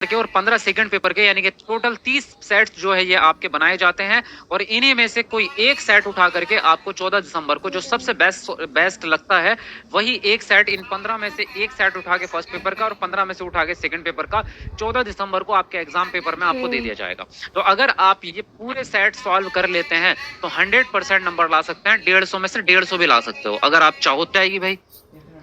के और 15 second paper के, यानी कि टोटल 30 सेट्स जो है ये आपके बनाए जाते हैं। और इन्हीं में से कोई एक सेट उठा करके आपको 14 दिसंबर को जो सबसे बेस्ट लगता है वही एक सेट, इन 15 में से एक सेट उठा के फर्स्ट पेपर का और 15 में से उठा के सेकंड पेपर का 14 दिसंबर को आपके एग्जाम पेपर में आपको दे दिया जाएगा। तो अगर आप ये पूरे सेट सॉल्व कर लेते हैं तो 100% नंबर ला सकते हैं, 150 में से 150 भी ला सकते हो अगर आप चाहो तो। आएगी भाई,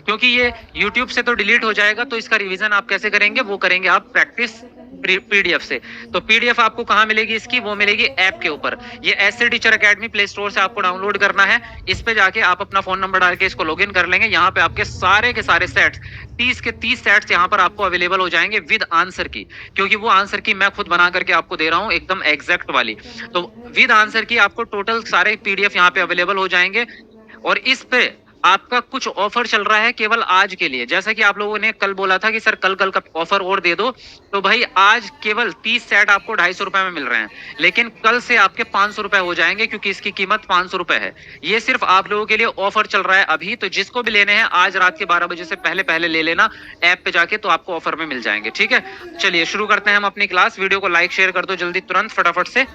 क्योंकि ये YouTube से तो डिलीट हो जाएगा, तो इसका रिवीजन आप कैसे करेंगे, वो करेंगे आप प्रैक्टिस पीडीएफ से। तो पीडीएफ आपको कहाँ मिलेगी इसकी, वो मिलेगी ऐप के ऊपर। ये SA teacher academy play store से आपको डाउनलोड करना है। इस पे जाके आप अपना फोन नंबर डाल के इसको लॉगिन कर लेंगे। यहाँ पे आपके सारे के सारे सेट्स 30 के 30 सेट्स यहाँ पर आपको अवेलेबल हो जाएंगे विद आंसर की, क्योंकि वो आंसर की मैं खुद बना करके आपको दे रहा हूँ एकदम एग्जैक्ट वाली। तो विद आंसर की आपको टोटल सारे पीडीएफ यहाँ पे अवेलेबल हो जाएंगे। और इस पे आपका कुछ ऑफर चल रहा है केवल आज के लिए, जैसा कि आप लोगों ने कल बोला था कि सर कल का ऑफर और दे दो, तो भाई आज केवल 30 सेट आपको 250 रुपए में मिल रहे हैं, लेकिन कल से आपके 500 रुपए हो जाएंगे, क्योंकि इसकी कीमत 500 रुपए है। ये सिर्फ आप लोगों के लिए ऑफर चल रहा है अभी, तो जिसको भी लेने हैं आज रात के 12 बजे से पहले पहले ले लेना ऐप पे जाके, तो आपको ऑफर में मिल जाएंगे। ठीक है, चलिए शुरू करते हैं हम अपनी क्लास। वीडियो को लाइक शेयर कर दो जल्दी, तुरंत फटाफट से।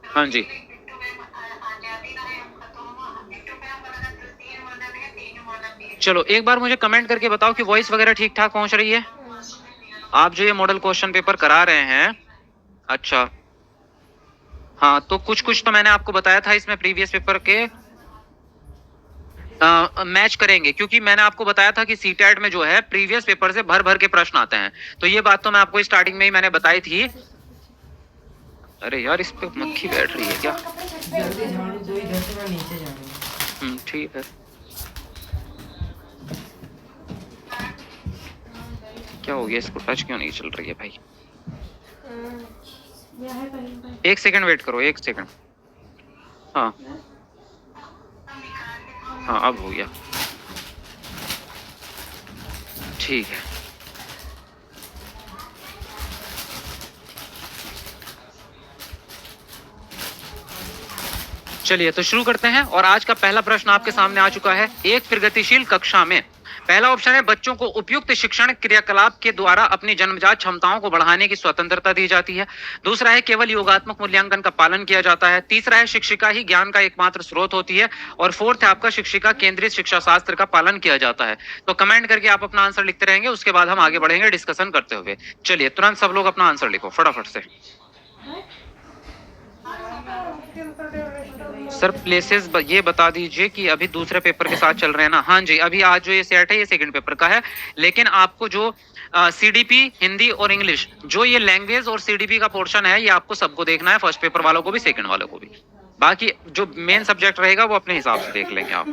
हाँ जी, चलो एक बार मुझे कमेंट करके बताओ कि वॉइस वगैरह ठीक ठाक पहुंच रही है। आप जो ये मॉडल क्वेश्चन पेपर करा रहे हैं, अच्छा हाँ, तो कुछ कुछ तो मैंने आपको बताया था इसमें प्रीवियस पेपर के मैच करेंगे, क्योंकि मैंने आपको बताया था कि सीटेट में जो है प्रीवियस पेपर से भर भर के प्रश्न आते हैं। तो ये बात तो मैं आपको स्टार्टिंग में ही मैंने बताई थी। अरे यार इस पे मक्खी बैठ रही है क्या? जल्दी झाड़ू दो, इधर से मैं नीचे जाऊंगा। ठीक है। क्या हो गया, इसको टच क्यों नहीं चल रही है भाई? एक सेकंड वेट करो, एक सेकंड। हाँ हाँ अब हो गया, ठीक है। चलिए तो शुरू करते हैं। और आज का पहला प्रश्न आपके सामने आ चुका है। एक प्रगतिशील कक्षा में पहला ऑप्शन है बच्चों को उपयुक्त शिक्षण क्रियाकलाप के द्वारा अपनी जन्मजात क्षमताओं को बढ़ाने की स्वतंत्रता दी जाती है। दूसरा है केवल योगात्मक मूल्यांकन का पालन किया जाता है। तीसरा है शिक्षिका ही ज्ञान का एकमात्र स्रोत होती है। और फोर्थ है आपका शिक्षिका केंद्रित शिक्षा शास्त्र का पालन किया जाता है। तो कमेंट करके आप अपना आंसर लिखते रहेंगे, उसके बाद हम आगे बढ़ेंगे डिस्कशन करते हुए। चलिए तुरंत सब लोग अपना आंसर लिखो फटाफट से। सर प्लेसेस ये बता दीजिए कि अभी दूसरे पेपर के साथ चल रहे हैं ना? हाँ जी, अभी आज जो ये सेट है ये सेकंड पेपर का है, लेकिन आपको जो सीडीपी हिंदी और इंग्लिश, जो ये लैंग्वेज और सीडीपी का पोर्शन है, ये आपको सबको देखना है, फर्स्ट पेपर वालों को भी सेकंड वालों को भी। बाकी जो मेन सब्जेक्ट रहेगा वो अपने हिसाब से देख लेंगे आप।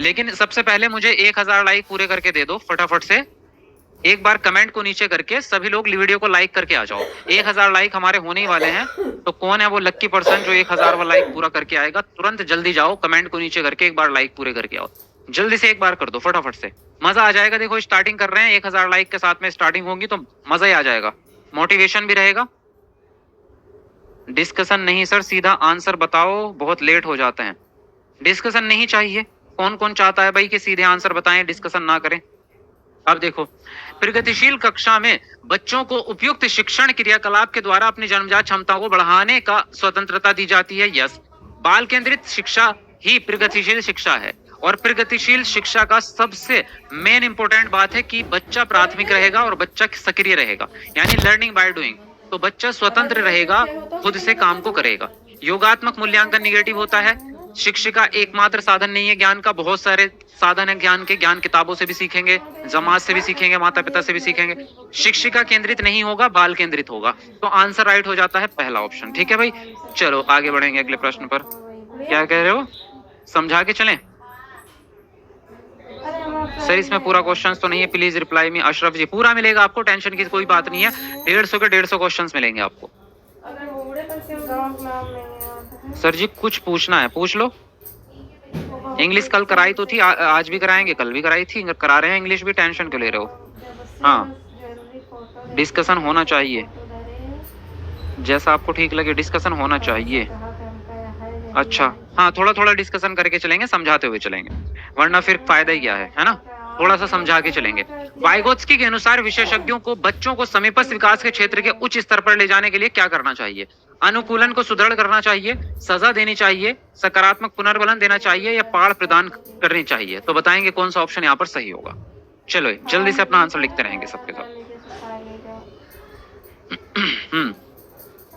लेकिन सबसे पहले मुझे 1000 लाइक पूरे करके दे दो फटाफट से। एक बार कमेंट को नीचे करके सभी लोग वीडियो को लाइक करके आ जाओ। 1000 लाइक हमारे होने ही वाले हैं, तो कौन है वो लक्की पर्सन जो 1000 वाला लाइक पूरा करके आएगा? तुरंत जल्दी जाओ, कमेंट को नीचे करके एक बार लाइक पूरे करके आओ। जल्दी से एक बार कर दो फटाफट से, मजा आ जाएगा। देखो स्टार्टिंग कर रहे हैं, 1000 लाइक के साथ में स्टार्टिंग होगी तो मजा ही आ जाएगा, मोटिवेशन भी रहेगा। डिस्कशन नहीं सर, सीधा आंसर बताओ, बहुत लेट हो जाते हैं। डिस्कशन नहीं चाहिए। कौन कौन चाहता है भाई कि सीधे आंसर बताएं, डिस्कशन ना करें? अब देखो, प्रगतिशील कक्षा में बच्चों को उपयुक्त शिक्षण क्रियाकलाप के द्वारा अपनी जन्मजात क्षमताओं को बढ़ाने का स्वतंत्रता दी जाती है। यस, बाल केंद्रित शिक्षा ही प्रगतिशील शिक्षा है। और प्रगतिशील शिक्षा का सबसे मेन इंपॉर्टेंट बात है कि बच्चा प्राथमिक रहेगा और बच्चा सक्रिय रहेगा, यानी लर्निंग बाय डूइंग। तो बच्चा स्वतंत्र रहेगा, खुद से काम को करेगा। योगात्मक मूल्यांकन निगेटिव होता है। शिक्षिका एकमात्र साधन नहीं है ज्ञान का, बहुत सारे साधन है ज्ञान के। ज्ञान किताबों से भी सीखेंगे, जमात से भी सीखेंगे, माता पिता से भी सीखेंगे। शिक्षिका केंद्रित नहीं होगा, बाल केंद्रित होगा। तो आंसर राइट हो जाता है पहला ऑप्शन। ठीक है भाई, चलो आगे बढ़ेंगे अगले प्रश्न पर। क्या कह रहे हो, समझा के चलें? सर इसमें पूरा क्वेश्चन तो नहीं है, प्लीज रिप्लाई में। अशरफ जी पूरा मिलेगा आपको, टेंशन की कोई बात नहीं है। 150 के 150 क्वेश्चन मिलेंगे आपको। सर जी कुछ पूछना है पूछ लो। इंग्लिश कल कराई तो थी, आज भी कराएंगे, कल भी कराई थी, करा रहे हैं इंग्लिश भी, टेंशन क्यों ले रहे हो? हाँ डिस्कशन होना चाहिए, जैसा आपको ठीक लगे डिस्कशन होना चाहिए। अच्छा, हाँ, थोड़ा थोड़ा डिस्कशन करके चलेंगे, समझाते हुए चलेंगे, वरना फिर फायदा ही क्या है ना? थोड़ा सा समझा के चलेंगे। वाइगोत्स्की के अनुसार विशेषज्ञों को बच्चों को समीपस्थ विकास के क्षेत्र के उच्च स्तर पर ले जाने के लिए क्या करना चाहिए? अनुकूलन को सुदृढ़ करना चाहिए, सजा देनी चाहिए, सकारात्मक पुनर्बलन देना चाहिए या पाड़ प्रदान करनी चाहिए? तो बताएंगे कौन सा ऑप्शन यहाँ पर सही होगा। चलो जल्दी से अपना आंसर लिखते रहेंगे सबके साथ।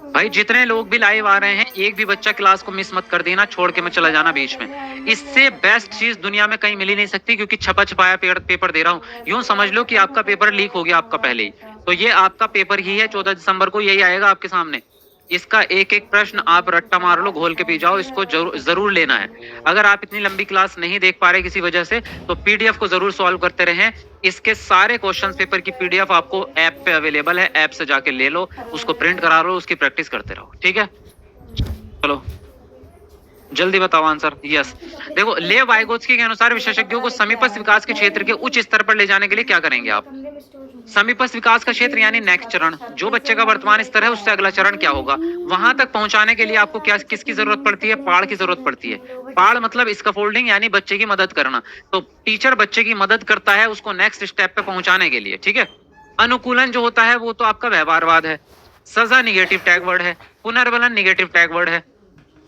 भाई जितने लोग भी लाइव आ रहे हैं, एक भी बच्चा क्लास को मिस मत कर देना, छोड़ के मत चला जाना बीच में। इससे बेस्ट चीज दुनिया में कहीं मिल ही नहीं सकती, क्योंकि छपा छपाया पेपर दे रहा हूँ। यूं समझ लो कि आपका पेपर लीक हो गया आपका पहले ही, तो ये आपका पेपर ही है। 14 दिसंबर को यही आएगा आपके सामने। इसका एक एक प्रश्न आप रट्टा मार लो, घोल के पी जाओ, इसको जरूर लेना है। अगर आप इतनी लंबी क्लास नहीं देख पा रहे किसी वजह से, तो पीडीएफ को जरूर सॉल्व करते रहें। इसके सारे क्वेश्चन पेपर की पीडीएफ आपको ऐप पे अवेलेबल है, ऐप से जाके ले लो, उसको प्रिंट करा लो, उसकी प्रैक्टिस करते रहो, ठीक है। चलो जल्दी बताओ आंसर। यस, देखो लेव वाइगोत्स्की के अनुसार विशेषज्ञों को समीपस्थ विकास के क्षेत्र के उच्च स्तर पर ले जाने के लिए क्या करेंगे आप? समीपस्थ विकास का क्षेत्र यानी नेक्स्ट चरण, जो बच्चे का वर्तमान स्तर है उससे अगला चरण क्या होगा, वहां तक पहुंचाने के लिए आपको क्या किसकी जरूरत पड़ती है? पाड़ की जरूरत पड़ती है। पाड़ मतलब स्कैफोल्डिंग, यानी बच्चे की मदद करना। तो टीचर बच्चे की मदद करता है उसको नेक्स्ट स्टेप पे पहुंचाने के लिए, ठीक है। अनुकूलन जो होता है वो तो आपका व्यवहारवाद है। सजा निगेटिव टैग वर्ड है, पुनर्बलन निगेटिव टैग वर्ड है,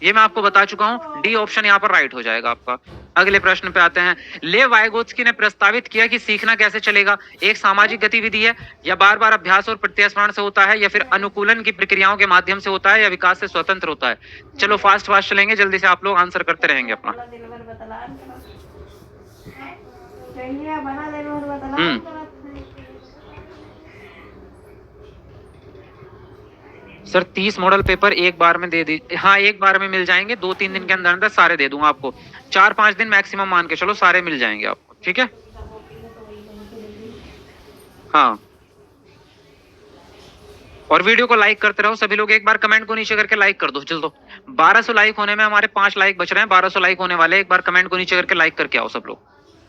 ये मैं आपको बता चुका हूं। डी ऑप्शन यहाँ पर राइट हो जाएगा आपका। अगले प्रश्न पे आते हैं। लेव वाइगोत्स्की ने प्रस्तावित किया कि सीखना कैसे चलेगा, एक सामाजिक गतिविधि है, या बार बार अभ्यास और प्रत्यास्मरण से होता है, या फिर अनुकूलन की प्रक्रियाओं के माध्यम से होता है, या विकास से स्वतंत्र होता है? चलो फास्ट चलेंगे, जल्दी से आप लोग आंसर करते रहेंगे अपना। सर 30 मॉडल पेपर एक बार में दे दीजिए। हाँ एक बार में मिल जाएंगे, 2-3 दिन के अंदर अंदर सारे दे दूंगा आपको। 4-5 दिन मैक्सिमम मान के चलो, सारे मिल जाएंगे आपको, ठीक है। हाँ, और वीडियो को लाइक करते रहो सभी लोग। एक बार कमेंट को नीचे करके लाइक कर दो, चल दो। 1200 लाइक होने में हमारे 5 लाइक बच रहे हैं, 1200 लाइक होने वाले। एक बार कमेंट को नीचे करके लाइक करके आओ सब लोग।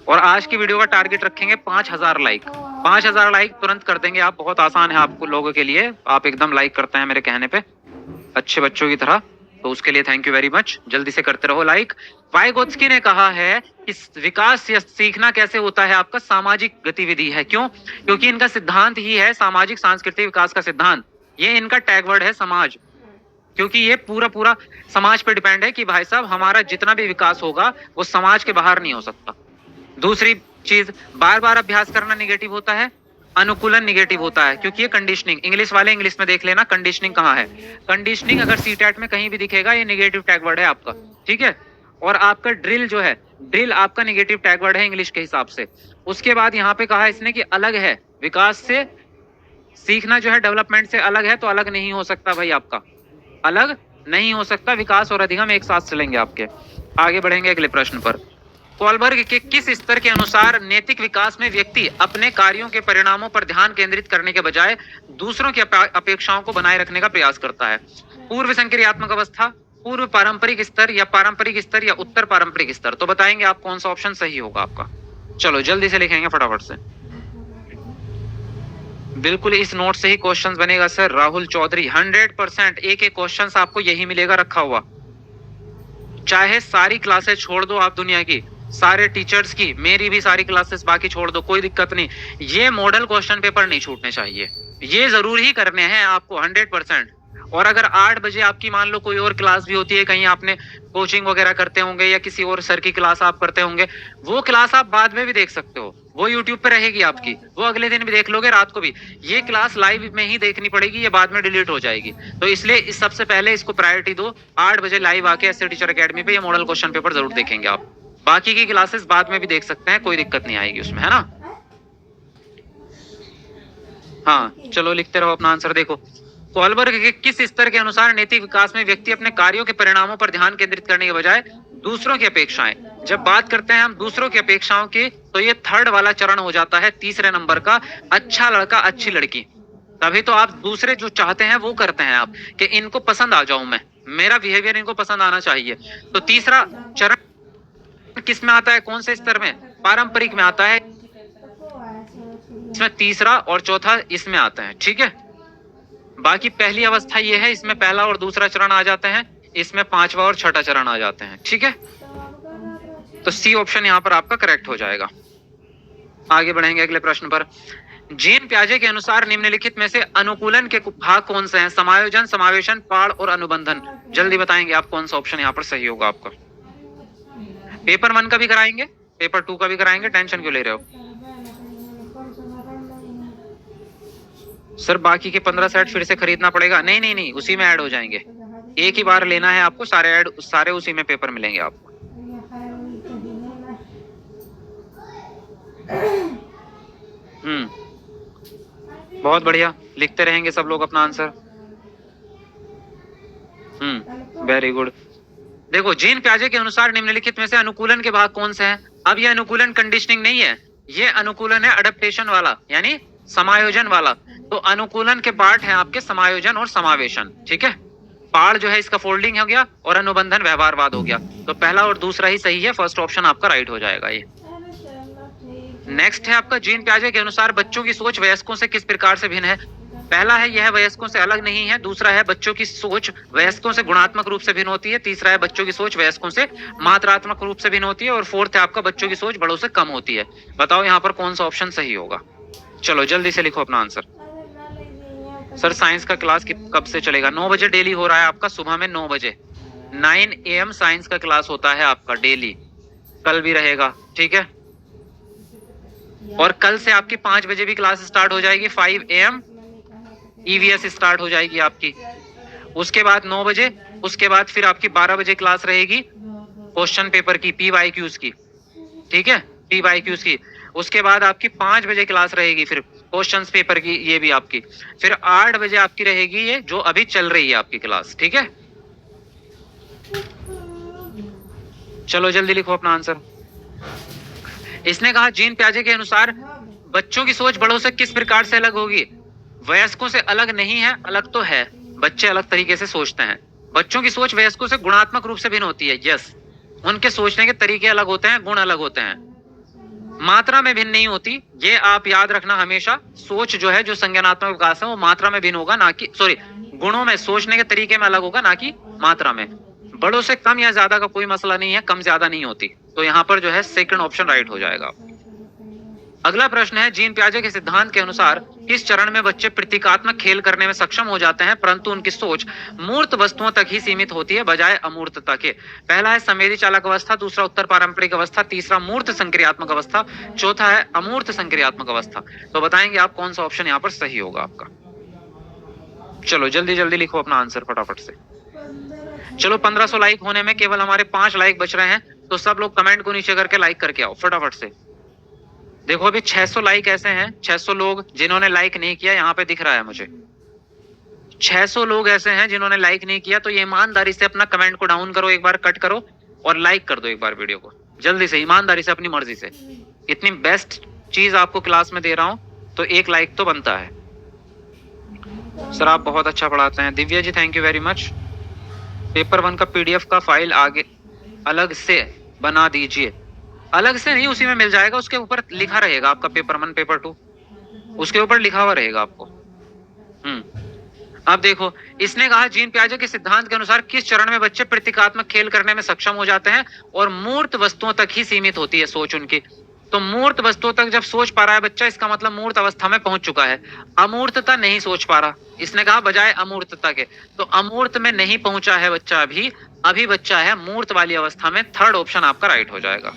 और आज की वीडियो का टारगेट रखेंगे 5000 लाइक। 5000 लाइक तुरंत कर देंगे आप, बहुत आसान है आपको लोगों के लिए। आप एकदम लाइक करते हैं मेरे कहने पे, अच्छे बच्चों की तरह, तो उसके लिए थैंक यू वेरी मच। जल्दी से करते रहो लाइक। वाइगोत्स्की ने कहा है कि विकास या सीखना कैसे होता है आपका सामाजिक गतिविधि है। क्यों? क्योंकि इनका सिद्धांत ही है सामाजिक सांस्कृतिक विकास का सिद्धांत। ये इनका टैग वर्ड है समाज, क्योंकि ये पूरा समाज पे डिपेंड है कि भाई साहब हमारा जितना भी विकास होगा वो समाज के बाहर नहीं हो सकता। दूसरी चीज, बार बार अभ्यास करना निगेटिव होता है, अनुकूलन निगेटिव होता है, क्योंकि ये कंडीशनिंग, इंग्लिश वाले इंग्लिश में देख लेना कंडीशनिंग कहाँ है। कंडीशनिंग अगर सीटेट में कहीं भी दिखेगा ये निगेटिव टैग वर्ड है आपका, ठीक है। और आपका ड्रिल जो है, ड्रिल आपका निगेटिव टैग वर्ड है इंग्लिश के हिसाब से। उसके बाद यहाँ पे कहा इसने कि अलग है विकास से, सीखना जो है डेवलपमेंट से अलग है, तो अलग नहीं हो सकता भाई, आपका अलग नहीं हो सकता। विकास और अधिगम एक साथ चलेंगे आपके। आगे बढ़ेंगे अगले प्रश्न पर। कोलबर्ग के किस स्तर के अनुसार नैतिक विकास में व्यक्ति अपने कार्यों के परिणामों पर ध्यान केंद्रित करने के बजाय दूसरों की अपेक्षाओं को बनाए रखने का प्रयास करता है? पूर्व संक्रियात्मक अवस्था, पूर्व पारंपरिक स्तर, या पारंपरिक स्तर, या उत्तर पारंपरिक स्तर? तो बताएंगे आप कौन सा ऑप्शन सही होगा आपका। चलो जल्दी से लिखेंगे फटाफट से। बिल्कुल इस नोट से ही क्वेश्चन बनेगा सर। राहुल चौधरी 100% एक क्वेश्चन आपको यही मिलेगा रखा हुआ। चाहे सारी क्लासेस छोड़ दो आप दुनिया की, सारे टीचर्स की, मेरी भी सारी क्लासेस बाकी छोड़ दो, कोई दिक्कत नहीं, ये मॉडल क्वेश्चन पेपर नहीं छूटने चाहिए, ये जरूर ही करने हैं आपको 100%। और अगर 8 बजे आपकी मान लो कोई और क्लास भी होती है, कहीं आपने कोचिंग वगैरह करते होंगे या किसी और सर की क्लास आप करते होंगे, वो क्लास आप बाद में भी देख सकते हो, वो यूट्यूब पे रहेगी आपकी, वो अगले दिन भी देख लोगे, रात को भी। ये क्लास लाइव में ही देखनी पड़ेगी, ये बाद में डिलीट हो जाएगी। तो इसलिए सबसे पहले इसको प्रायोरिटी दो। 8 बजे लाइव आके एसए टीचर अकेडमी पे ये मॉडल क्वेश्चन पेपर जरूर देखेंगे आप। बाकी की क्लासेस बाद में भी देख सकते हैं, कोई दिक्कत नहीं आएगी उसमें, है ना। हाँ चलो लिखते रहो अपना आंसर। देखो कोलबर्ग के किस स्तर के अनुसार नैतिक विकास में व्यक्ति अपने कार्यों के परिणामों पर ध्यान केंद्रित करने के बजाय दूसरों की अपेक्षाएं, जब बात करते हैं हम दूसरों की अपेक्षाओं की, तो ये 3rd वाला चरण हो जाता है, 3रे नंबर का, अच्छा लड़का अच्छी लड़की। तभी तो आप दूसरे जो चाहते हैं वो करते हैं आप, कि इनको पसंद आ जाऊं मैं, मेरा बिहेवियर इनको पसंद आना चाहिए। तो 3रा चरण किस में आता है, कौन से स्तर में? पारंपरिक में आता है, इसमें 3रा और 4था इसमें आता है, ठीक है। बाकी पहली अवस्था ये है, इसमें पहला और दूसरा चरण आ जाते हैं, इसमें पांचवा और छठा चरण आ जाते हैं, ठीक है। तो सी ऑप्शन यहाँ पर आपका करेक्ट हो जाएगा। आगे बढ़ेंगे अगले प्रश्न पर। जीन प्याजे के अनुसार निम्नलिखित में से अनुकूलन के भाग कौन से हैं? समायोजन, समावेशन, पाड़ और अनुबंधन। जल्दी बताएंगे आप कौन सा ऑप्शन यहाँ पर सही होगा आपका। पेपर 1 का भी कराएंगे, पेपर 2 का भी कराएंगे, टेंशन क्यों ले रहे हो सर? बाकी के 15 सेट फिर से खरीदना पड़ेगा? नहीं नहीं नहीं, उसी में ऐड हो जाएंगे। एक ही बार लेना है आपको, सारे ऐड, सारे उसी में पेपर मिलेंगे आपको। बहुत बढ़िया, लिखते रहेंगे सब लोग अपना आंसर। Very good. देखो, जीन प्याजे के अनुसार निम्नलिखित में से अनुकूलन के भाग कौन से हैं? अब ये अनुकूलन कंडीशनिंग नहीं है, ये अनुकूलन है अडेप्टेशन वाला, यानी समायोजन वाला। तो अनुकूलन के पार्ट हैं आपके समायोजन और समावेशन, ठीक है। पाड़ जो है इसका फोल्डिंग हो गया और अनुबंधन व्यवहारवाद हो गया। तो पहला और दूसरा ही सही है, फर्स्ट ऑप्शन आपका राइट हो जाएगा ये। नेक्स्ट है आपका, जीन प्याजे के अनुसार बच्चों की सोच वयस्कों से किस प्रकार से भिन्न है? पहला है यह वयस्कों से अलग नहीं है, दूसरा है बच्चों की सोच वयस्कों से गुणात्मक रूप से भिन्न होती है, तीसरा है बच्चों की सोच वयस्कों से मात्रात्मक रूप से भिन्न होती है, और फोर्थ है आपका बच्चों की सोच बड़ों से कम होती है। बताओ यहाँ पर कौन सा ऑप्शन सही होगा? चलो जल्दी से लिखो अपना आंसर। सर साइंस का क्लास कब से चलेगा? 9 बजे डेली हो रहा है आपका, सुबह में 9 बजे 9 AM साइंस का क्लास होता है आपका डेली, कल भी रहेगा, ठीक है। और कल से आपकी 5 बजे भी क्लास स्टार्ट हो जाएगी, 5 AM EVS स्टार्ट हो जाएगी आपकी। उसके बाद 9 बजे, उसके बाद फिर आपकी 12 बजे क्लास रहेगी क्वेश्चन पेपर की, PYQs की, ठीक है, PYQs की। उसके बाद आपकी 5 बजे क्लास रहेगी फिर क्वेश्चन पेपर की, ये भी आपकी। फिर 8 बजे आपकी रहेगी ये जो अभी चल रही है आपकी क्लास, ठीक है। चलो जल्दी लिखो अपना आंसर। इसने कहा जीन प्याजे के अनुसार बच्चों की सोच बड़ों से किस प्रकार से अलग होगी? वयस्कों से अलग नहीं है, अलग तो है, बच्चे अलग तरीके से सोचते हैं। बच्चों की सोच वयस्कों से गुणात्मक रूप से भिन्न होती है, यस, उनके सोचने के तरीके अलग होते हैं, गुण अलग होते हैं। मात्रा में भिन्न नहीं होती, ये आप याद रखना हमेशा। सोच जो है, जो संज्ञानात्मक विकास है, वो मात्रा में भिन्न होगा, ना कि गुणों में, सोचने के तरीके में अलग होगा, ना कि मात्रा में। बड़ों से कम या ज्यादा का कोई मसला नहीं है, कम ज्यादा नहीं होती। तो यहाँ पर जो है सेकंड ऑप्शन राइट हो जाएगा। अगला प्रश्न है, जीन प्याजे के सिद्धांत के अनुसार किस चरण में बच्चे प्रतीकात्मक खेल करने में सक्षम हो जाते हैं, परंतु उनकी सोच मूर्त वस्तुओं तक ही सीमित होती है बजाय अमूर्तता के? पहला है संवेदी चालक अवस्था, दूसरा उत्तर पारंपरिक अवस्था, तीसरा मूर्त संक्रियात्मक अवस्था, चौथा है अमूर्त संक्रियात्मक अवस्था। तो बताएंगे आप कौन सा ऑप्शन यहाँ पर सही होगा आपका। चलो जल्दी जल्दी लिखो अपना आंसर फटाफट से। चलो 1500 लाइक होने में केवल हमारे 5 लाइक बच रहे हैं, तो सब लोग कमेंट को नीचे करके लाइक करके आओ फटाफट से। देखो अभी 600 लाइक ऐसे हैं, 600 लोग जिन्होंने लाइक नहीं किया, यहाँ पे दिख रहा है मुझे 600 लोग ऐसे हैं जिन्होंने लाइक नहीं किया। तो ये ईमानदारी से अपना कमेंट को डाउन करो, एक बार कट करो और लाइक कर दो एक बार वीडियो को, जल्दी से, ईमानदारी से, अपनी मर्जी से। इतनी बेस्ट चीज आपको क्लास में दे रहा हूँ तो एक लाइक तो बनता है। सर आप बहुत अच्छा पढ़ाते हैं। Divya ji thank you very much. Paper 1 का PDF का फाइल आगे अलग से बना दीजिए। अलग से नहीं, उसी में मिल जाएगा, उसके ऊपर लिखा रहेगा आपका पेपर 1 पेपर 2, उसके ऊपर लिखा हुआ रहेगा आपको। अब देखो, इसने कहा जीन प्याजे के सिद्धांत के अनुसार किस चरण में बच्चे प्रतीकात्मक खेल करने में सक्षम हो जाते हैं और मूर्त वस्तुओं तक ही सीमित होती है सोच उनकी। तो मूर्त वस्तुओं तक जब सोच पा रहा है बच्चा, इसका मतलब मूर्त अवस्था में पहुंच चुका है। अमूर्तता नहीं सोच पा रहा, इसने कहा बजाय अमूर्तता के। तो अमूर्त में नहीं पहुंचा है बच्चा अभी बच्चा है मूर्त वाली अवस्था में। थर्ड ऑप्शन आपका राइट हो जाएगा।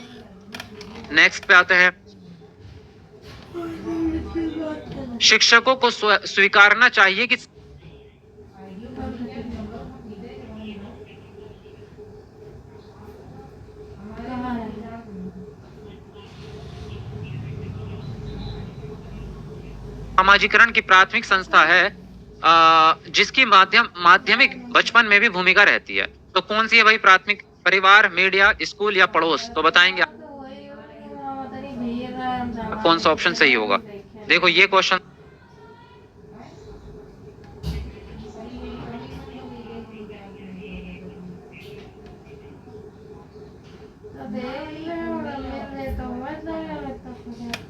नेक्स्ट पे आते हैं, शिक्षकों को स्वीकारना चाहिए कि सामाजिकरण की प्राथमिक संस्था है जिसकी माध्यमिक बचपन में भी भूमिका रहती है। तो कौन सी है भाई प्राथमिक? परिवार, मीडिया, स्कूल या पड़ोस? तो बताएंगे कौन सा ऑप्शन सही होगा। देखो ये क्वेश्चन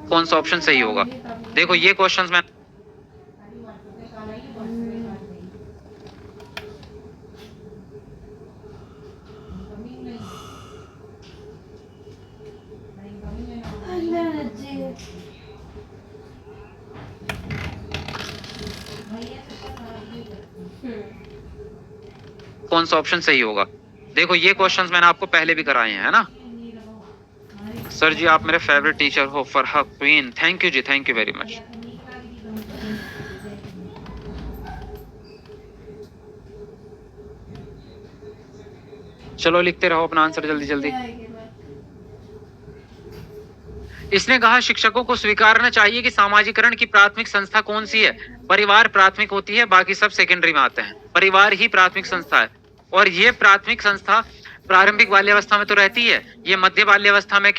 कौन सा ऑप्शन सही होगा। देखो ये क्वेश्चंस में कौन सा ऑप्शन सही होगा। देखो ये क्वेश्चंस मैंने आपको पहले भी कराए हैं, है ना। सर जी आप मेरे फेवरेट टीचर हो, Farha queen, thank you ji, thank you very much. चलो लिखते रहो अपना आंसर जल्दी जल्दी। इसने कहा शिक्षकों को स्वीकारना चाहिए कि सामाजिकरण की प्राथमिक संस्था कौन सी है। परिवार प्राथमिक होती है, बाकी सब सेकेंडरी में आते हैं। परिवार ही प्राथमिक संस्था है, और ये प्राथमिक संस्था प्रारंभिक बाल्यावस्था में तो रहती है, ये मध्य बाल्यावस्था में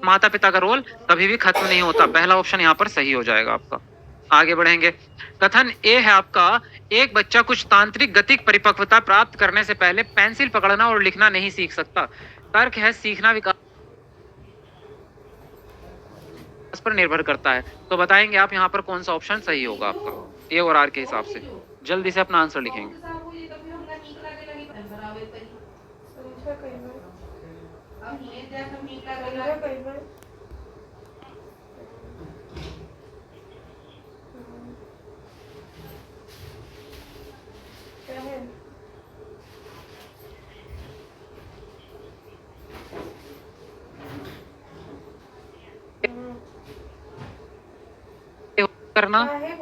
माता पिता का रोल कभी भी खत्म नहीं होता। पहला ऑप्शन यहाँ पर सही हो जाएगा आपका। आगे बढ़ेंगे। कथन ए है आपका, एक बच्चा कुछ तांत्रिक गतिक परिपक्वता प्राप्त करने से पहले पेंसिल पकड़ना और लिखना नहीं सीख सकता। तर्क है सीखना विकास पर निर्भर करता है। तो बताएंगे आप यहाँ पर कौन सा ऑप्शन सही होगा आपका, ए और आर के हिसाब से। जल्दी से अपना आंसर लिखेंगे। करना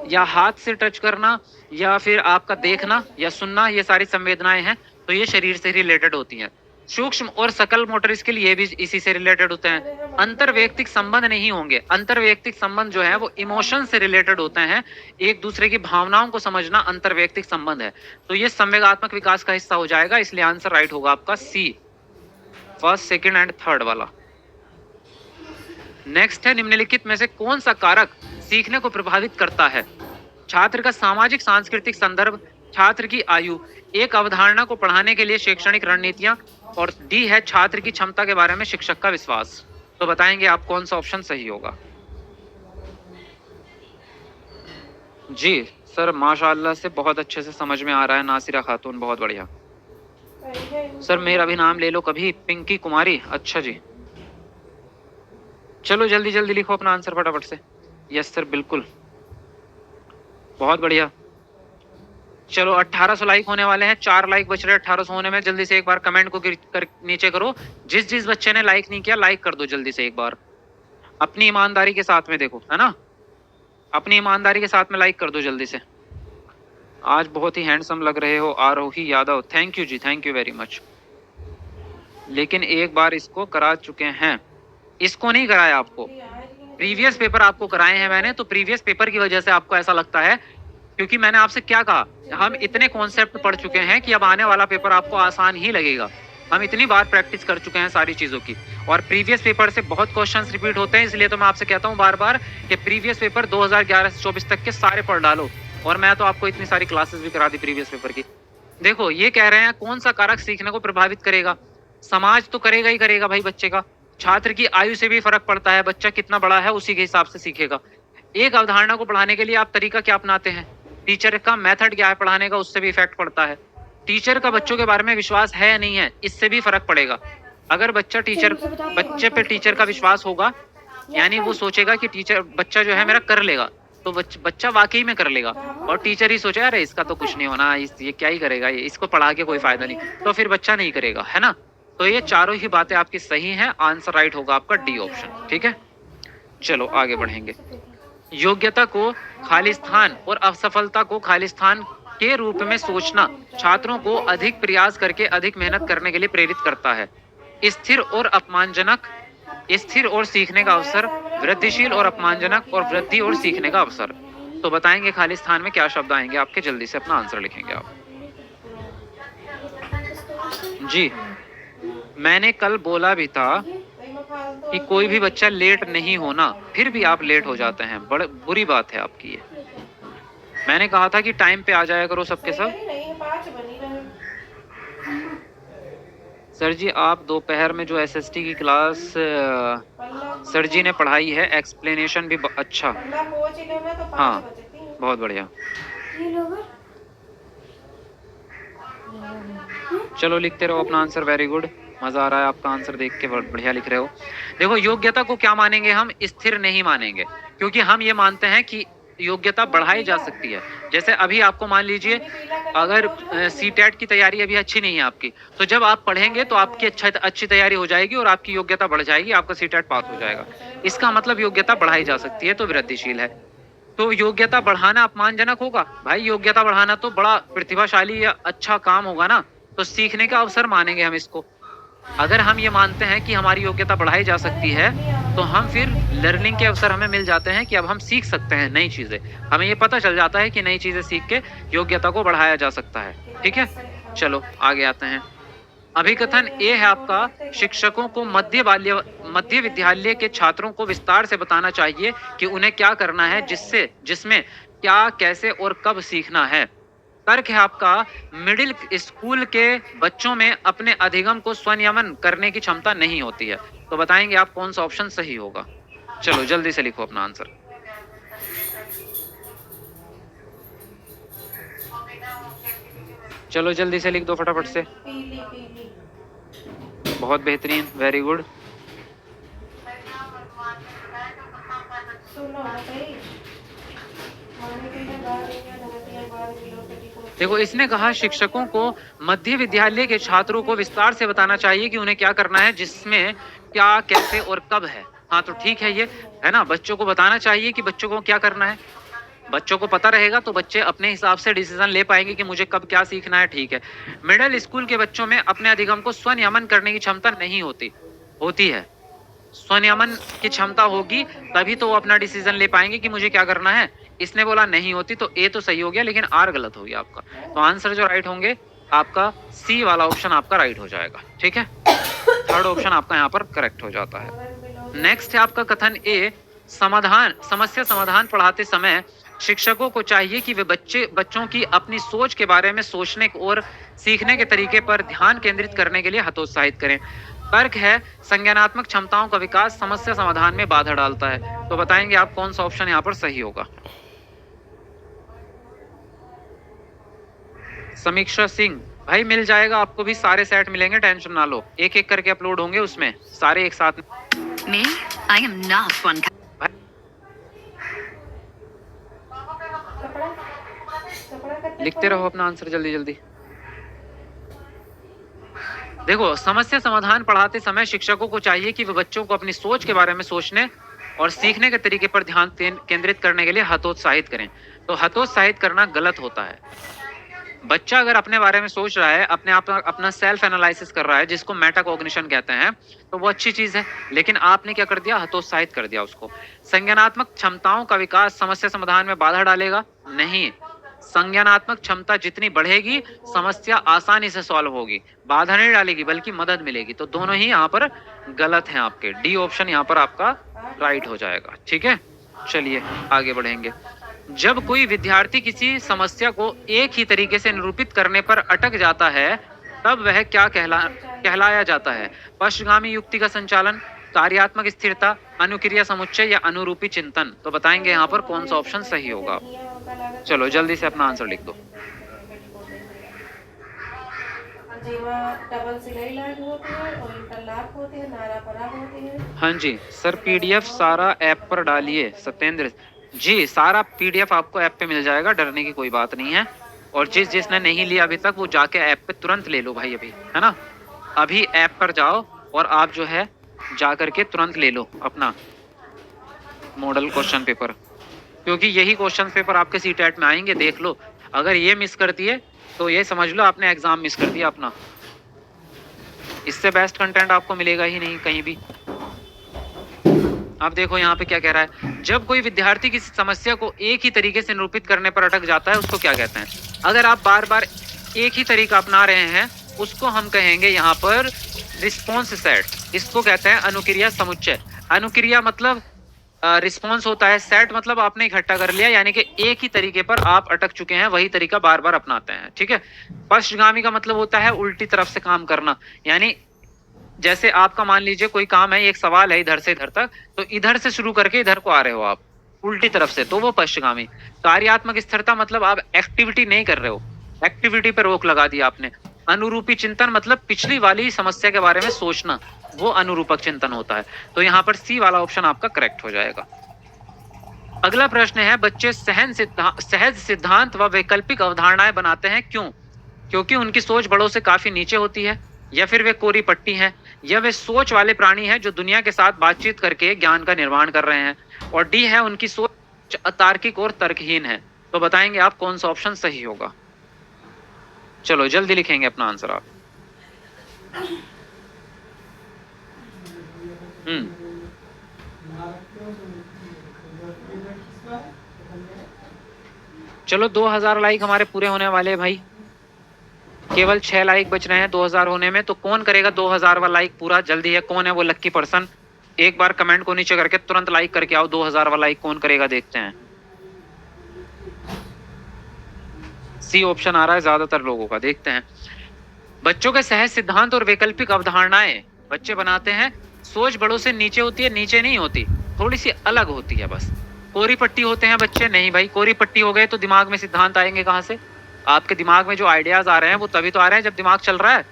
या हाथ से टच करना या फिर आपका देखना या सुनना, ये सारी संवेदनाएं हैं, तो ये शरीर से रिलेटेड होती हैं। सूक्ष्म और सकल मोटर स्किल ये भी इसी से रिलेटेड होते हैं। अंतरवैयक्तिक संबंध नहीं होंगे। अंतरवैयक्तिक संबंध जो है वो इमोशन से रिलेटेड होते हैं। एक दूसरे की भावनाओं को समझना अंतरवैयक्तिक संबंध है। तो ये संवेगात्मक विकास का हिस्सा हो जाएगा, इसलिए आंसर राइट होगा आपका सी, फर्स्ट सेकंड एंड थर्ड वाला। नेक्स्ट है, निम्नलिखित में से कौन सा कारक सीखने को प्रभावित करता है। छात्र का सामाजिक सांस्कृतिक संदर्भ, छात्र की आयु, एक अवधारणा को पढ़ाने के लिए शैक्षणिक रणनीतियां, और डी है छात्र की क्षमता के बारे में शिक्षक का विश्वास। तो बताएंगे आप कौन सा ऑप्शन सही होगा। जी सर माशाल्लाह से बहुत अच्छे से समझ में आ रहा है। नासिरा खातून बहुत बढ़िया। सर मेरा भी नाम ले लो कभी, पिंकी कुमारी। अच्छा जी, चलो जल्दी जल्दी लिखो अपना आंसर फटाफट से। यस सर बिल्कुल, बहुत बढ़िया। चलो 1800 लाइक होने वाले हैं, 4 लाइक बच रहे हैं 1800 होने में। जल्दी से एक बार कमेंट को नीचे करो। जिस जिस बच्चे ने लाइक नहीं किया लाइक कर दो जल्दी से एक बार, अपनी ईमानदारी के साथ में। देखो है ना, अपनी ईमानदारी के साथ में लाइक कर दो जल्दी से। आज बहुत ही हैंडसम लग रहे हो Aarohi Yadav, thank you ji, thank you very much. लेकिन एक बार इसको करा चुके हैं, इसको नहीं कराया आपको। प्रीवियस पेपर आपको कराए हैं मैंने, तो प्रीवियस पेपर की वजह से आपको ऐसा लगता है, क्योंकि मैंने आपसे क्या कहा, हम इतने कॉन्सेप्ट पढ़ चुके हैं कि अब आने वाला पेपर आपको आसान ही लगेगा। हम इतनी बार प्रैक्टिस कर चुके हैं सारी चीजों की, और प्रीवियस पेपर से बहुत क्वेश्चंस रिपीट होते हैं। इसलिए तो मैं आपसे कहता हूँ बार बार कि प्रीवियस पेपर 2011 से 24 तक के सारे पढ़ डालो। और मैं तो आपको इतनी सारी क्लासेस भी करा दी प्रीवियस पेपर की। देखो ये कह रहे हैं कौन सा कारक सीखने को प्रभावित करेगा। समाज तो करेगा ही करेगा भाई बच्चे का। छात्र की आयु से भी फर्क पड़ता है, बच्चा कितना बड़ा है उसी के हिसाब से सीखेगा। एक अवधारणा को पढ़ाने के लिए आप तरीका क्या अपनाते हैं, टीचर का मेथड क्या है पढ़ाने का, उससे भी इफेक्ट पड़ता है। टीचर का बच्चों के बारे में विश्वास है या नहीं है, इससे भी फर्क पड़ेगा। अगर बच्चे पे टीचर का विश्वास होगा, यानी वो सोचेगा कि टीचर बच्चा जो है मेरा कर लेगा, तो बच्चा वाकई में कर लेगा। और टीचर ही सोचे अरे इसका तो कुछ नहीं होना, ये क्या ही करेगा, इसको पढ़ा के कोई फायदा नहीं, तो फिर बच्चा नहीं करेगा, है ना। तो ये चारों ही बातें आपकी सही हैं, आंसर राइट होगा आपका डी ऑप्शन। ठीक है, चलो आगे बढ़ेंगे। योग्यता को खाली स्थान और असफलता को खाली स्थान के रूप में सोचना छात्रों को अधिक प्रयास करके अधिक मेहनत करने के लिए प्रेरित करता है। स्थिर और सीखने का अवसर, वृद्धिशील और अपमानजनक, और वृद्धि और सीखने का अवसर। तो बताएंगे खाली स्थान में क्या शब्द आएंगे आपके, जल्दी से अपना आंसर लिखेंगे आप। जी मैंने कल बोला भी था कि कोई भी बच्चा लेट नहीं होना, फिर भी आप लेट हो जाते हैं, बड़ी बुरी बात है आपकी ये। मैंने कहा था कि टाइम पे आ जाया करो सबके सब। सर जी आप दोपहर में जो एसएसटी की क्लास सर जी ने पढ़ाई है, एक्सप्लेनेशन भी अच्छा। हाँ बहुत बढ़िया। चलो लिखते रहो अपना आंसर, वेरी गुड। मजा आ रहा है आपका आंसर देख के, बहुत बढ़िया लिख रहे हो। देखो योग्यता को क्या मानेंगे हम, स्थिर नहीं मानेंगे, क्योंकि हम ये मानते हैं कि योग्यता बढ़ाई जा सकती है। जैसे अभी आपको मान लीजिए अगर सीटेट की तैयारी अभी अच्छी नहीं है आपकी, तो जब आप पढ़ेंगे तो आपकी अच्छी तैयारी हो जाएगी और आपकी योग्यता बढ़ जाएगी, आपका सीटेट पास हो जाएगा। इसका मतलब योग्यता बढ़ाई जा सकती है, तो वृद्धिशील है। तो योग्यता बढ़ाना अपमानजनक होगा भाई, योग्यता बढ़ाना तो बड़ा प्रतिभाशाली या अच्छा काम होगा ना, तो सीखने का अवसर मानेंगे हम इसको। अगर हम ये मानते हैं कि हमारी योग्यता बढ़ाई जा सकती है, तो हम फिर लर्निंग के अवसर हमें मिल जाते हैं कि अब हम सीख सकते हैं नई चीजें। हमें ये पता चल जाता है कि नई चीजें सीख के योग्यता को बढ़ाया जा सकता है। ठीक है, चलो आगे आते हैं। अभिकथन ए है आपका, शिक्षकों को मध्य विद्यालय के छात्रों को विस्तार से बताना चाहिए कि उन्हें क्या करना है, जिसमें क्या, कैसे और कब सीखना है। तर्क है आपका, मिडिल स्कूल के बच्चों में अपने अधिगम को स्वनियमन करने की क्षमता नहीं होती है। तो बताएंगे आप कौन सा ऑप्शन सही होगा। चलो जल्दी से लिखो अपना आंसर। चलो जल्दी से लिख दो फटाफट से। बहुत बेहतरीन, वेरी गुड। देखो इसने कहा शिक्षकों को मध्य विद्यालय के छात्रों को विस्तार से बताना चाहिए कि उन्हें क्या करना है, जिसमें क्या, कैसे और कब है। हाँ तो ठीक है, ये है ना, बच्चों को बताना चाहिए कि बच्चों को क्या करना है। बच्चों को पता रहेगा तो बच्चे अपने हिसाब से डिसीजन ले पाएंगे कि मुझे कब क्या सीखना है। ठीक है, मिडिल स्कूल के बच्चों में अपने अधिगम को स्वनियमन करने की क्षमता नहीं होती है। स्वनियमन की क्षमता होगी तभी तो वो अपना डिसीजन ले पाएंगे कि मुझे क्या करना है। इसने बोला नहीं होती, तो ए तो सही हो गया, लेकिन आर गलत हो गया आपका। तो आंसर जो राइट होंगे आपका सी वाला ऑप्शन आपका राइट हो जाएगा। ठीक है, थर्ड ऑप्शन आपका यहाँ पर करेक्ट हो जाता है। नेक्स्ट है आपका कथन ए, समस्या समाधान पढ़ाते समय शिक्षकों को चाहिए कि वे बच्चों की अपनी सोच के बारे में सोचने और सीखने के तरीके पर ध्यान केंद्रित करने के लिए हतोत्साहित करें। तर्क है, संज्ञानात्मक क्षमताओं का विकास समस्या समाधान में बाधा डालता है। तो बताएंगे आप कौन सा ऑप्शन यहाँ पर सही होगा। समीक्षा सिंह भाई मिल जाएगा आपको भी, सारे सेट मिलेंगे, टेंशन ना लो, एक एक करके अपलोड होंगे उसमें, सारे एक साथ। Me? I am not one. लिखते रहो अपना आंसर जल्दी जल्दी। देखो समस्या समाधान पढ़ाते समय शिक्षकों को चाहिए कि वे बच्चों को अपनी सोच के बारे में सोचने और सीखने के तरीके पर ध्यान केंद्रित करने के लिए हतोत्साहित करें। तो हतोत्साहित करना गलत होता है। बच्चा अगर अपने बारे में सोच रहा है, अपना सेल्फ एनालिसिस कर रहा है, जिसको मेटाकॉग्निशन कहते हैं, तो वो अच्छी चीज है। लेकिन आपने क्या कर दिया, हतोत्साहित कर दिया उसको। संज्ञानात्मक क्षमताओं का विकास समस्या समाधान में बाधा डालेगा नहीं, संज्ञानात्मक क्षमता जितनी बढ़ेगी समस्या आसानी से सॉल्व होगी, बाधा नहीं डालेगी बल्कि मदद मिलेगी। तो दोनों ही यहाँ पर गलत हैं आपके, डी ऑप्शन यहाँ पर आपका राइट हो जाएगा। ठीक है, चलिए आगे बढ़ेंगे। जब कोई विद्यार्थी किसी समस्या को एक ही तरीके से निरूपित करने पर अटक जाता है, तब वह क्या कहलाया जाता है। पश्चगामी युक्ति का संचालन, कार्यात्मक स्थिरता, अनुक्रिया समुच्चय या अनुरूपी चिंतन। तो बताएंगे यहाँ पर कौन सा ऑप्शन सही होगा। चलो जल्दी से अपना आंसर लिख दो। हाँ जी सर, पीडीएफ सारा ऐप पर डालिए। सत्येंद्र जी, सारा पीडीएफ आपको ऐप पे मिल जाएगा, डरने की कोई बात नहीं है। और जिसने नहीं लिया अभी तक, वो जाके ऐप पे तुरंत ले लो भाई, अभी है ना, अभी ऐप पर जाओ और आप जो है जा करके तुरंत ले लो अपना मॉडल क्वेश्चन पेपर, क्योंकि यही क्वेश्चन पेपर आपके सीटेट में आएंगे। देख लो, अगर ये मिस कर दिए तो ये समझ लो आपने एग्जाम मिस कर दिया अपना। इससे बेस्ट कंटेंट आपको मिलेगा ही नहीं कहीं भी। अब देखो यहाँ पे क्या कह रहा है, जब कोई विद्यार्थी किसी समस्या को एक ही तरीके से निरूपित करने पर अटक जाता है, उसको क्या कहते हैं। अगर आप बार बार एक ही तरीका अपना रहे हैं, उसको हम कहेंगे यहाँ पर रिस्पॉन्स सेट। इसको कहते हैं अनुक्रिया समुच्चय। अनुक्रिया मतलब रिस्पॉन्स होता है, सेट मतलब आपने इकट्ठा कर लिया, यानी कि एक ही तरीके पर आप अटक चुके हैं, वही तरीका बार बार अपनाते हैं। ठीक है, पश्चगामी का मतलब होता है उल्टी तरफ से काम करना, यानी जैसे आपका मान लीजिए कोई काम है, एक सवाल है इधर से इधर तक, तो इधर से शुरू करके इधर को आ रहे हो आप उल्टी तरफ से, तो वो पश्चगामी। कार्यात्मक स्थिरता मतलब आप एक्टिविटी नहीं कर रहे हो, एक्टिविटी पर रोक लगा दी आपने। अनुरूपी चिंतन मतलब पिछली वाली समस्या के बारे में सोचना, वो अनुरूपक चिंतन होता है। तो यहाँ पर सी वाला ऑप्शन आपका करेक्ट हो जाएगा। अगला प्रश्न है, बच्चे सहज सिद्धांत व वैकल्पिक अवधारणाएं बनाते हैं, क्यों? क्योंकि उनकी सोच बड़ों से काफी नीचे होती है, या फिर वे कोरी पट्टी हैं, या वे सोच वाले प्राणी हैं जो दुनिया के साथ बातचीत करके ज्ञान का निर्माण कर रहे हैं, और डी है उनकी सोच अतार्किक और तर्कहीन है। तो बताएंगे आप कौन सा ऑप्शन सही होगा? चलो जल्दी लिखेंगे अपना आंसर आप। चलो 2000 लाइक हमारे पूरे होने वाले हैं भाई, केवल 6 लाइक बच रहे हैं 2000 होने में। तो कौन करेगा 2000 वाला लाइक पूरा? जल्दी है, कौन है वो लक्की पर्सन? एक बार कमेंट को नीचे करके तुरंत लाइक करके आओ। 2000 वाला लाइक कौन करेगा देखते हैं। सी ऑप्शन आ रहा है ज्यादातर लोगों का, देखते हैं। बच्चों के सहज सिद्धांत और वैकल्पिक अवधारणाएं बच्चे बनाते हैं, सोच बड़ों से नीचे होती है, नीचे नहीं होती, थोड़ी सी अलग होती है बस। कोरी पट्टी होते हैं बच्चे? नहीं भाई, कोरी पट्टी हो गए तो दिमाग में सिद्धांत आएंगे कहां से? आपके दिमाग में जो आइडियाज आ रहे हैं वो तभी तो आ रहे हैं जब दिमाग चल रहा है।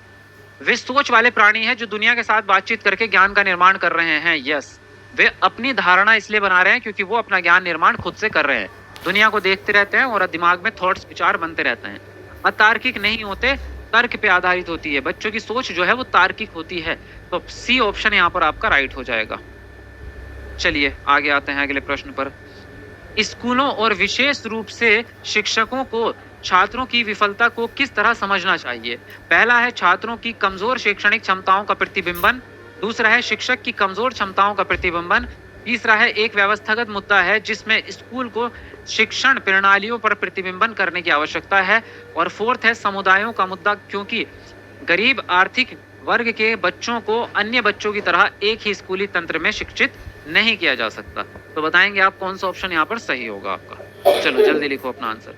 वे सोच वाले प्राणी हैं जो दुनिया के साथ बातचीत करके ज्ञान का निर्माण कर रहे हैं। यस, वे अपनी धारणा इसलिए बना रहे हैं क्योंकि वो अपना ज्ञान निर्माण खुद से कर रहे हैं, दुनिया को देखते रहते हैं और दिमाग में थॉट्स विचार बनते रहते हैं। अतार्किक नहीं होते, तर्क पे आधारित होती है। बच्चों की सोच जो है वो तार्किक होती है। तो सी ऑप्शन यहाँ पर आपका राइट हो जाएगा। चलिए आगे आते हैं अगले प्रश्न पर। स्कूलों और विशेष रूप से शिक्षकों को छात्रों की विफलता को किस तरह समझना चाहिए? पहला है छात्रों की कमजोर शैक्षणिक क्षमताओं का प्रतिबिंबन, दूसरा है शिक्षक की कमजोर क्षमताओं का प्रतिबिंबन, तीसरा है एक व्यवस्थागत मुद्दा है जिसमें स्कूल को शिक्षण प्रणालियों पर प्रतिबिंबन करने की आवश्यकता है, और फोर्थ है समुदायों का मुद्दा, क्योंकि गरीब आर्थिक वर्ग के बच्चों को अन्य बच्चों की तरह एक ही स्कूली तंत्र में शिक्षित नहीं किया जा सकता। तो बताएंगे आप कौन सा ऑप्शन यहाँ पर सही होगा आपका? चलो जल्दी लिखो अपना आंसर।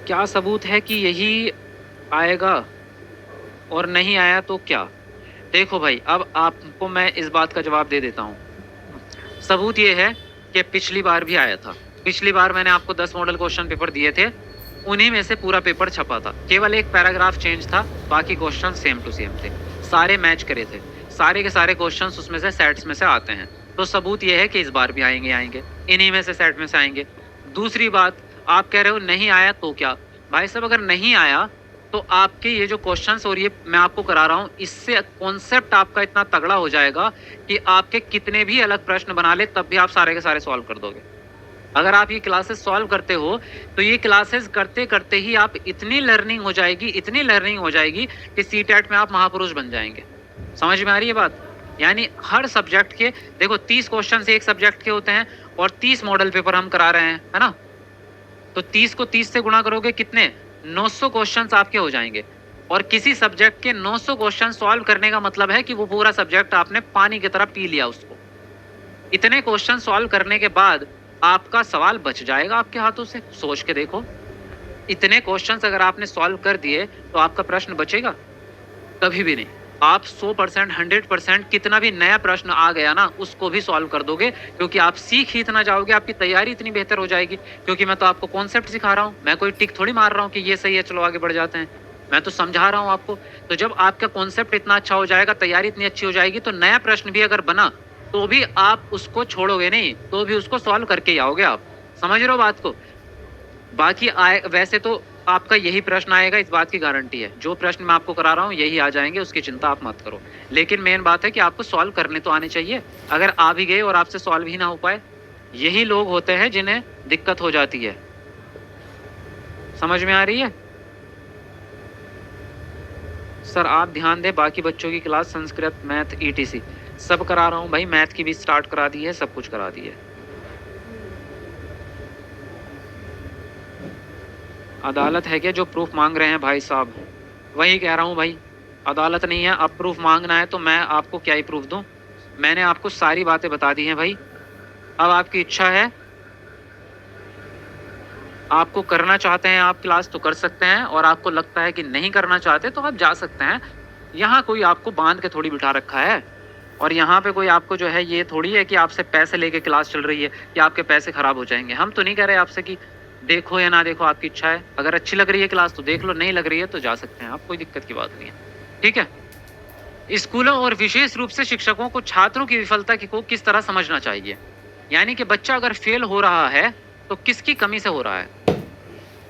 क्या सबूत है कि यही आएगा और नहीं आया तो क्या? देखो भाई, अब आपको मैं इस बात का जवाब दे देता हूँ। सबूत ये है कि पिछली बार भी आया था। पिछली बार मैंने आपको 10 मॉडल क्वेश्चन पेपर दिए थे, उन्हीं में से पूरा पेपर छपा था, केवल एक पैराग्राफ चेंज था, बाकी क्वेश्चन सेम टू सेम थे, सारे मैच करे थे, सारे के सारे क्वेश्चंस उसमें से सेट्स में से आते हैं। तो सबूत ये है कि इस बार भी आएंगे, इन्हीं में से सेट में से आएंगे। दूसरी बात, आप कह रहे हो नहीं आया तो क्या? भाई साहब, अगर नहीं आया तो आपके ये जो क्वेश्चंस और ये मैं आपको करा रहा हूँ, इससे कॉन्सेप्ट आपका इतना तगड़ा हो जाएगा कि आपके कितने भी अलग प्रश्न बना ले तब भी आप सारे के सारे सॉल्व कर दोगे। अगर आप ये क्लासेस सॉल्व करते हो तो ये क्लासेस करते करते ही आप इतनी लर्निंग हो जाएगी कि सीटेट में आप महापुरुष बन जाएंगे। समझ में आ रही है बात? यानी हर सब्जेक्ट के देखो 30 क्वेश्चन एक सब्जेक्ट के होते हैं और 30 मॉडल पेपर हम करा रहे हैं, है ना? तो 30 को 30 से गुणा करोगे, कितने? 900 क्वेश्चंस आपके हो जाएंगे। और किसी सब्जेक्ट के 900 क्वेश्चन सॉल्व करने का मतलब है कि वो पूरा सब्जेक्ट आपने पानी की तरह पी लिया उसको। इतने क्वेश्चन सॉल्व करने के बाद आपका सवाल बच जाएगा आपके हाथों से। सोच के देखो, इतने क्वेश्चंस अगर आपने सॉल्व कर दिए तो आपका प्रश्न बचेगा? कभी भी नहीं। आप 100%, 100% कितना भी नया प्रश्न आ गया ना, उसको भी सॉल्व कर दोगे, क्योंकि आप सीख ही इतना जाओगे, आपकी तैयारी इतनी बेहतर हो जाएगी। क्योंकि मैं तो आपको कॉन्सेप्ट सिखा रहा हूँ, मैं कोई टिक थोड़ी मार रहा हूँ कि ये सही है चलो आगे बढ़ जाते हैं। मैं तो समझा रहा हूँ आपको। तो जब आपका कॉन्सेप्ट इतना अच्छा हो जाएगा, तैयारी इतनी अच्छी हो जाएगी, तो नया प्रश्न भी अगर बना तो भी आप उसको छोड़ोगे नहीं, तो भी उसको सॉल्व करके ही आओगे आप। समझ रहे हो बात को? बाकी वैसे तो आपका यही प्रश्न आएगा, इस बात की गारंटी है। जो प्रश्न मैं आपको करा रहा हूँ यही आ जाएंगे, उसकी चिंता आप मत करो। लेकिन मेन बात है कि आपको सॉल्व करने तो आने चाहिए। अगर आ भी गए और आपसे सॉल्व ही ना हो पाए, यही लोग होते हैं जिन्हें दिक्कत हो जाती है। समझ में आ रही है? सर आप ध्यान दें, बाकी बच्चों की क्लास संस्कृत, मैथ, ETC सब करा रहा हूँ भाई। मैथ की भी स्टार्ट करा दी है, सब कुछ करा दी है। अदालत है क्या जो प्रूफ मांग रहे हैं भाई साहब? वही कह रहा हूँ भाई, अदालत नहीं है। अब प्रूफ मांगना है तो मैं आपको क्या ही प्रूफ दूं? मैंने आपको सारी बातें बता दी हैं भाई। अब आपकी इच्छा है, आपको करना चाहते हैं आप क्लास तो कर सकते हैं, और आपको लगता है कि नहीं करना चाहते तो आप जा सकते हैं। यहाँ कोई आपको बांध के थोड़ी बिठा रखा है। और यहाँ पे कोई आपको जो है ये थोड़ी है कि आपसे पैसे लेके क्लास चल रही है कि आपके पैसे खराब हो जाएंगे। हम तो नहीं कह रहे आपसे कि देखो या ना देखो, आपकी इच्छा है। अगर अच्छी लग रही है क्लास तो देख लो, नहीं लग रही है तो जा सकते हैं आप, कोई दिक्कत की बात नहीं है, ठीक है। स्कूलों और विशेष रूप से शिक्षकों को छात्रों की विफलता को किस तरह समझना चाहिए, यानी कि बच्चा अगर फेल हो रहा है तो किसकी कमी से हो रहा है?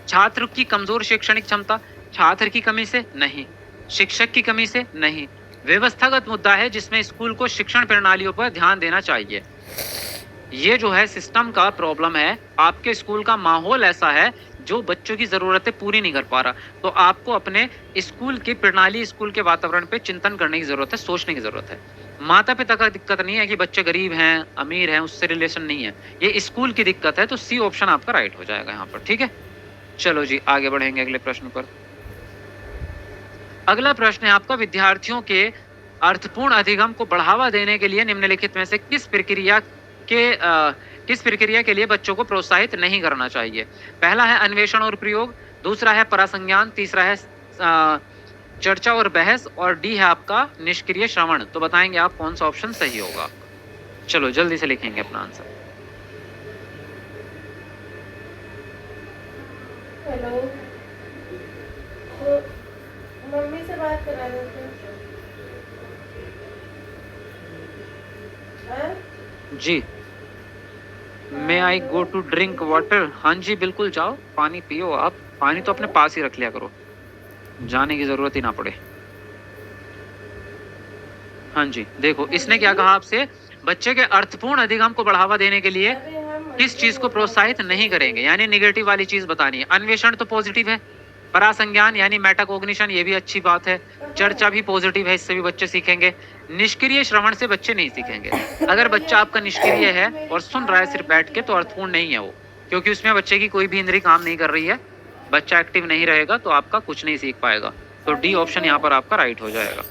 छात्र की कमजोर शैक्षणिक क्षमता, छात्र की कमी से नहीं, शिक्षक की कमी से नहीं, व्यवस्थागत मुद्दा है जिसमें स्कूल को शिक्षण प्रणालियों पर ध्यान देना चाहिए। ये जो है सिस्टम का प्रॉब्लम है, आपके स्कूल का माहौल ऐसा है जो बच्चों की जरूरतें पूरी नहीं कर पा रहा। तो आपको अपने स्कूल की प्रणाली, स्कूल के वातावरण पे चिंतन करने की जरूरत है, सोचने की जरूरत है। माता पिता का दिक्कत नहीं है कि बच्चे गरीब हैं अमीर हैं, उससे रिलेशन नहीं है, ये स्कूल की दिक्कत है। तो सी ऑप्शन आपका राइट हो जाएगा यहाँ पर, ठीक है। चलो जी आगे बढ़ेंगे अगले प्रश्न पर। अगला प्रश्न है आपका, विद्यार्थियों के अर्थपूर्ण अधिगम को बढ़ावा देने के लिए निम्नलिखित में से किस प्रक्रिया के लिए बच्चों को प्रोत्साहित नहीं करना चाहिए? पहला है अन्वेषण और प्रयोग, दूसरा है परासंज्ञान, तीसरा है चर्चा और बहस, और डी है आपका निष्क्रिय श्रवण। तो बताएंगे आप कौन सा ऑप्शन सही होगा? चलो जल्दी से लिखेंगे अपना आंसर। हेलो, तो मम्मी से बात करा देते हैं। जी, मे आई गो टू ड्रिंक वाटर? हाँ जी बिल्कुल, जाओ पानी पियो। आप पानी तो अपने पास ही रख लिया करो, जाने की जरूरत ही ना पड़े। हाँ जी, देखो इसने क्या कहा आपसे, बच्चे के अर्थपूर्ण अधिगम को बढ़ावा देने के लिए किस चीज को प्रोत्साहित नहीं करेंगे, यानी निगेटिव वाली चीज बतानी है। अन्वेषण तो पॉजिटिव है, परासंज्ञान यानी मेटाकॉग्निशन ये भी अच्छी बात है, चर्चा भी पॉजिटिव है, इससे भी बच्चे सीखेंगे। निष्क्रिय श्रवण से बच्चे नहीं सीखेंगे। अगर बच्चा आपका निष्क्रिय है और सुन रहा है सिर्फ बैठ के तो अर्थपूर्ण नहीं है वो, क्योंकि उसमें बच्चे की कोई भी इंद्रिय काम नहीं कर रही है, बच्चा एक्टिव नहीं रहेगा तो आपका कुछ नहीं सीख पाएगा। तो डी ऑप्शन यहाँ पर आपका राइट हो जाएगा।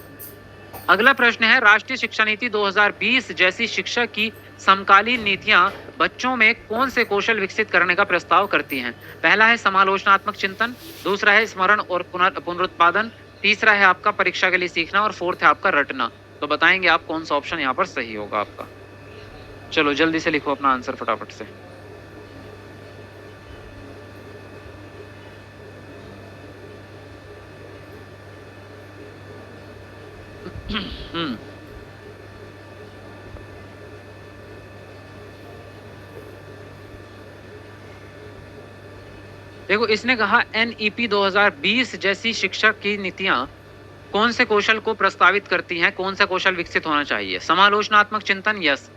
अगला प्रश्न है, राष्ट्रीय शिक्षा नीति 2020 जैसी शिक्षा की समकालीन नीतियां बच्चों में कौन से कौशल विकसित करने का प्रस्ताव करती हैं? पहला है समालोचनात्मक चिंतन, दूसरा है स्मरण और पुनरुत्पादन, तीसरा है आपका परीक्षा के लिए सीखना, और फोर्थ है आपका रटना। तो बताएंगे आप कौन सा ऑप्शन यहाँ पर सही होगा आपका? चलो जल्दी से लिखो अपना आंसर फटाफट से। देखो इसने कहा NEP 2020 जैसी शिक्षा की नीतियां कौन से कौशल को प्रस्तावित करती हैं, कौन सा कौशल विकसित होना चाहिए? समालोचनात्मक चिंतन, यस।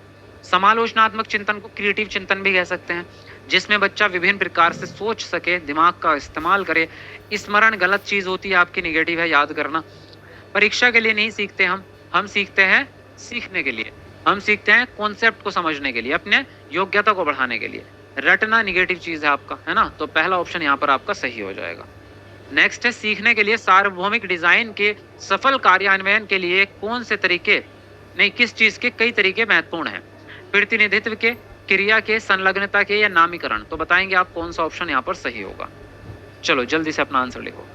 समालोचनात्मक चिंतन को क्रिएटिव चिंतन भी कह सकते हैं, जिसमें बच्चा विभिन्न प्रकार से सोच सके, दिमाग का इस्तेमाल करे। स्मरण गलत चीज होती है आपकी, निगेटिव है, याद करना। परीक्षा के लिए नहीं सीखते हम सीखते हैं सीखने के लिए, हम सीखते हैं कॉन्सेप्ट को समझने के लिए, अपने योग्यता को बढ़ाने के लिए। रटना निगेटिव चीज है आपका, है ना। तो पहला ऑप्शन यहाँ पर आपका सही हो जाएगा। नेक्स्ट है, सीखने के लिए सार्वभौमिक डिजाइन के सफल कार्यान्वयन के लिए कौन से तरीके, नहीं किस चीज के कई तरीके महत्वपूर्ण हैं? प्रतिनिधित्व के, क्रिया के, संलग्नता के, या नामीकरण? तो बताएंगे आप कौन सा ऑप्शन यहाँ पर सही होगा? चलो जल्दी से अपना आंसर लिखो।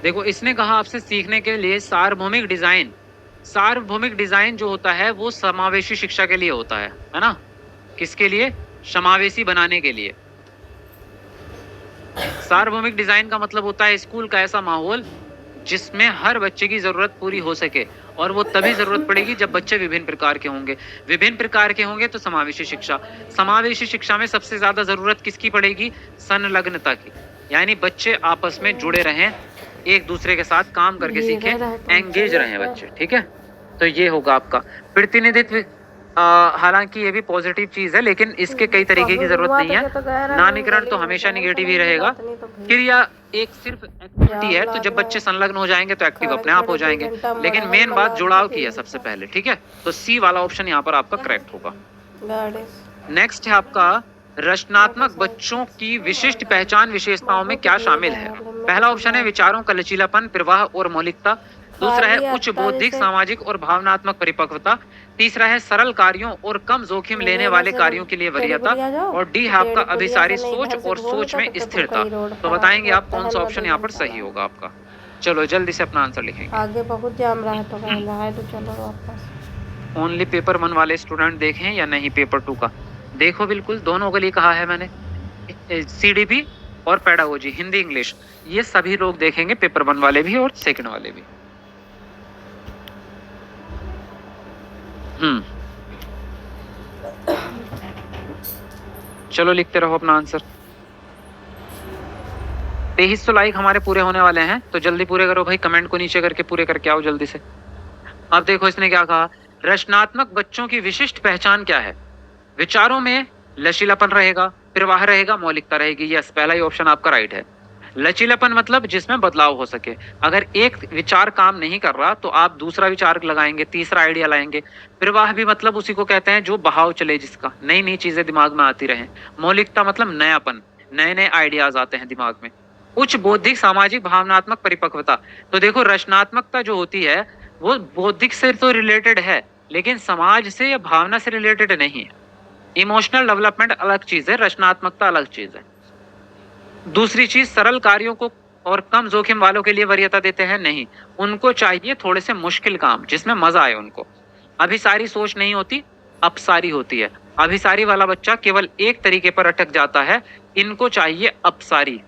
देखो इसने कहा आपसे सीखने के लिए सार्वभौमिक डिजाइन। सार्वभौमिक डिजाइन जो होता है वो समावेशी शिक्षा के लिए होता है ना। किसके लिए? समावेशी बनाने के लिए। सार्वभौमिक डिजाइन का मतलब होता है स्कूल का ऐसा माहौल जिसमें हर बच्चे की जरूरत पूरी हो सके, और वो तभी जरूरत पड़ेगी जब बच्चे विभिन्न प्रकार के होंगे। विभिन्न प्रकार के होंगे तो समावेशी शिक्षा। समावेशी शिक्षा में सबसे ज्यादा जरूरत किसकी पड़ेगी? संलग्नता की, यानी बच्चे आपस में जुड़े रहें, एक दूसरे के साथ काम करके सीखें, एंगेज रहें बच्चे, ठीक है। तो ये होगा आपका प्रतिनिधित्व। हालांकि ये भी पॉजिटिव चीज है, लेकिन इसके कई तरीके की जरूरत नहीं है। नामीकरण तो हमेशा निगेटिव ही रहेगा। क्रिया एक सिर्फ एक्टिविटी है, तो जब बच्चे संलग्न हो जाएंगे तो एक्टिव अपने आप हो जाएंगे, लेकिन मेन बात जुड़ाव की है सबसे पहले, ठीक है। तो सी वाला ऑप्शन यहाँ पर आपका करेक्ट होगा। नेक्स्ट है आपका रचनात्मक बच्चों की विशिष्ट पहचान विशेषताओं में क्या शामिल है? पहला ऑप्शन है विचारों का लचीलापन, प्रवाह और मौलिकता। दूसरा है उच्च बौद्धिक, सामाजिक और भावनात्मक परिपक्वता। तीसरा है सरल कार्यों और कम जोखिम लेने वाले कार्यों के लिए वरीयता। और डी है आपका अभिसारी सोच और सोच में स्थिरता। तो बताएंगे आप कौन सा ऑप्शन यहाँ पर सही होगा आपका। चलो जल्दी से अपना आंसर लिखेंगे। आगे बहुत जाम रहा है तो कहीं रहा है तो चलो वापस। ओनली पेपर 1 वाले स्टूडेंट देखें या नहीं पेपर 2 का? देखो बिल्कुल, दोनों के लिए कहा है मैंने। CDP और पेडागोजी, हिंदी इंग्लिश, ये सभी लोग देखेंगे, पेपर 1 वाले भी और सेकंड वाले भी। चलो लिखते रहो अपना आंसर। 2300 लाइक हमारे पूरे होने वाले हैं, तो जल्दी पूरे करो भाई, कमेंट को नीचे करके पूरे करके आओ जल्दी से। अब देखो इसने क्या कहा, रचनात्मक बच्चों की विशिष्ट पहचान क्या है? विचारों में लचीलापन रहेगा, प्रवाह रहेगा, मौलिकता रहेगी। यस, पहला ही ऑप्शन आपका राइट है। लचीलापन मतलब जिसमें बदलाव हो सके। अगर एक विचार काम नहीं कर रहा तो आप दूसरा विचार लगाएंगे, तीसरा आइडिया लाएंगे। प्रवाह भी मतलब उसी को कहते हैं जो बहाव चले, जिसका नई नई चीजें दिमाग में आती रहे। मौलिकता मतलब नयापन, नए नए आइडियाज आते हैं दिमाग में। उच्च बौद्धिक, सामाजिक, भावनात्मक परिपक्वता। तो देखो रचनात्मकता जो होती है वो बौद्धिक से तो रिलेटेड है, लेकिन समाज से या भावना से रिलेटेड नहीं है। इमोशनल डेवलपमेंट अलग चीज है, रचनात्मकता अलग चीज है। दूसरी चीज, सरल कार्यों को और कम जोखिम वालों के लिए वरीयता देते हैं, नहीं, उनको चाहिए थोड़े से मुश्किल काम जिसमें मजा आए उनको। अभिसारी सोच नहीं होती, अपसारी होती है। अभिसारी वाला बच्चा केवल एक तरीके पर अटक जाता है, इनको चाहिए अपसारी,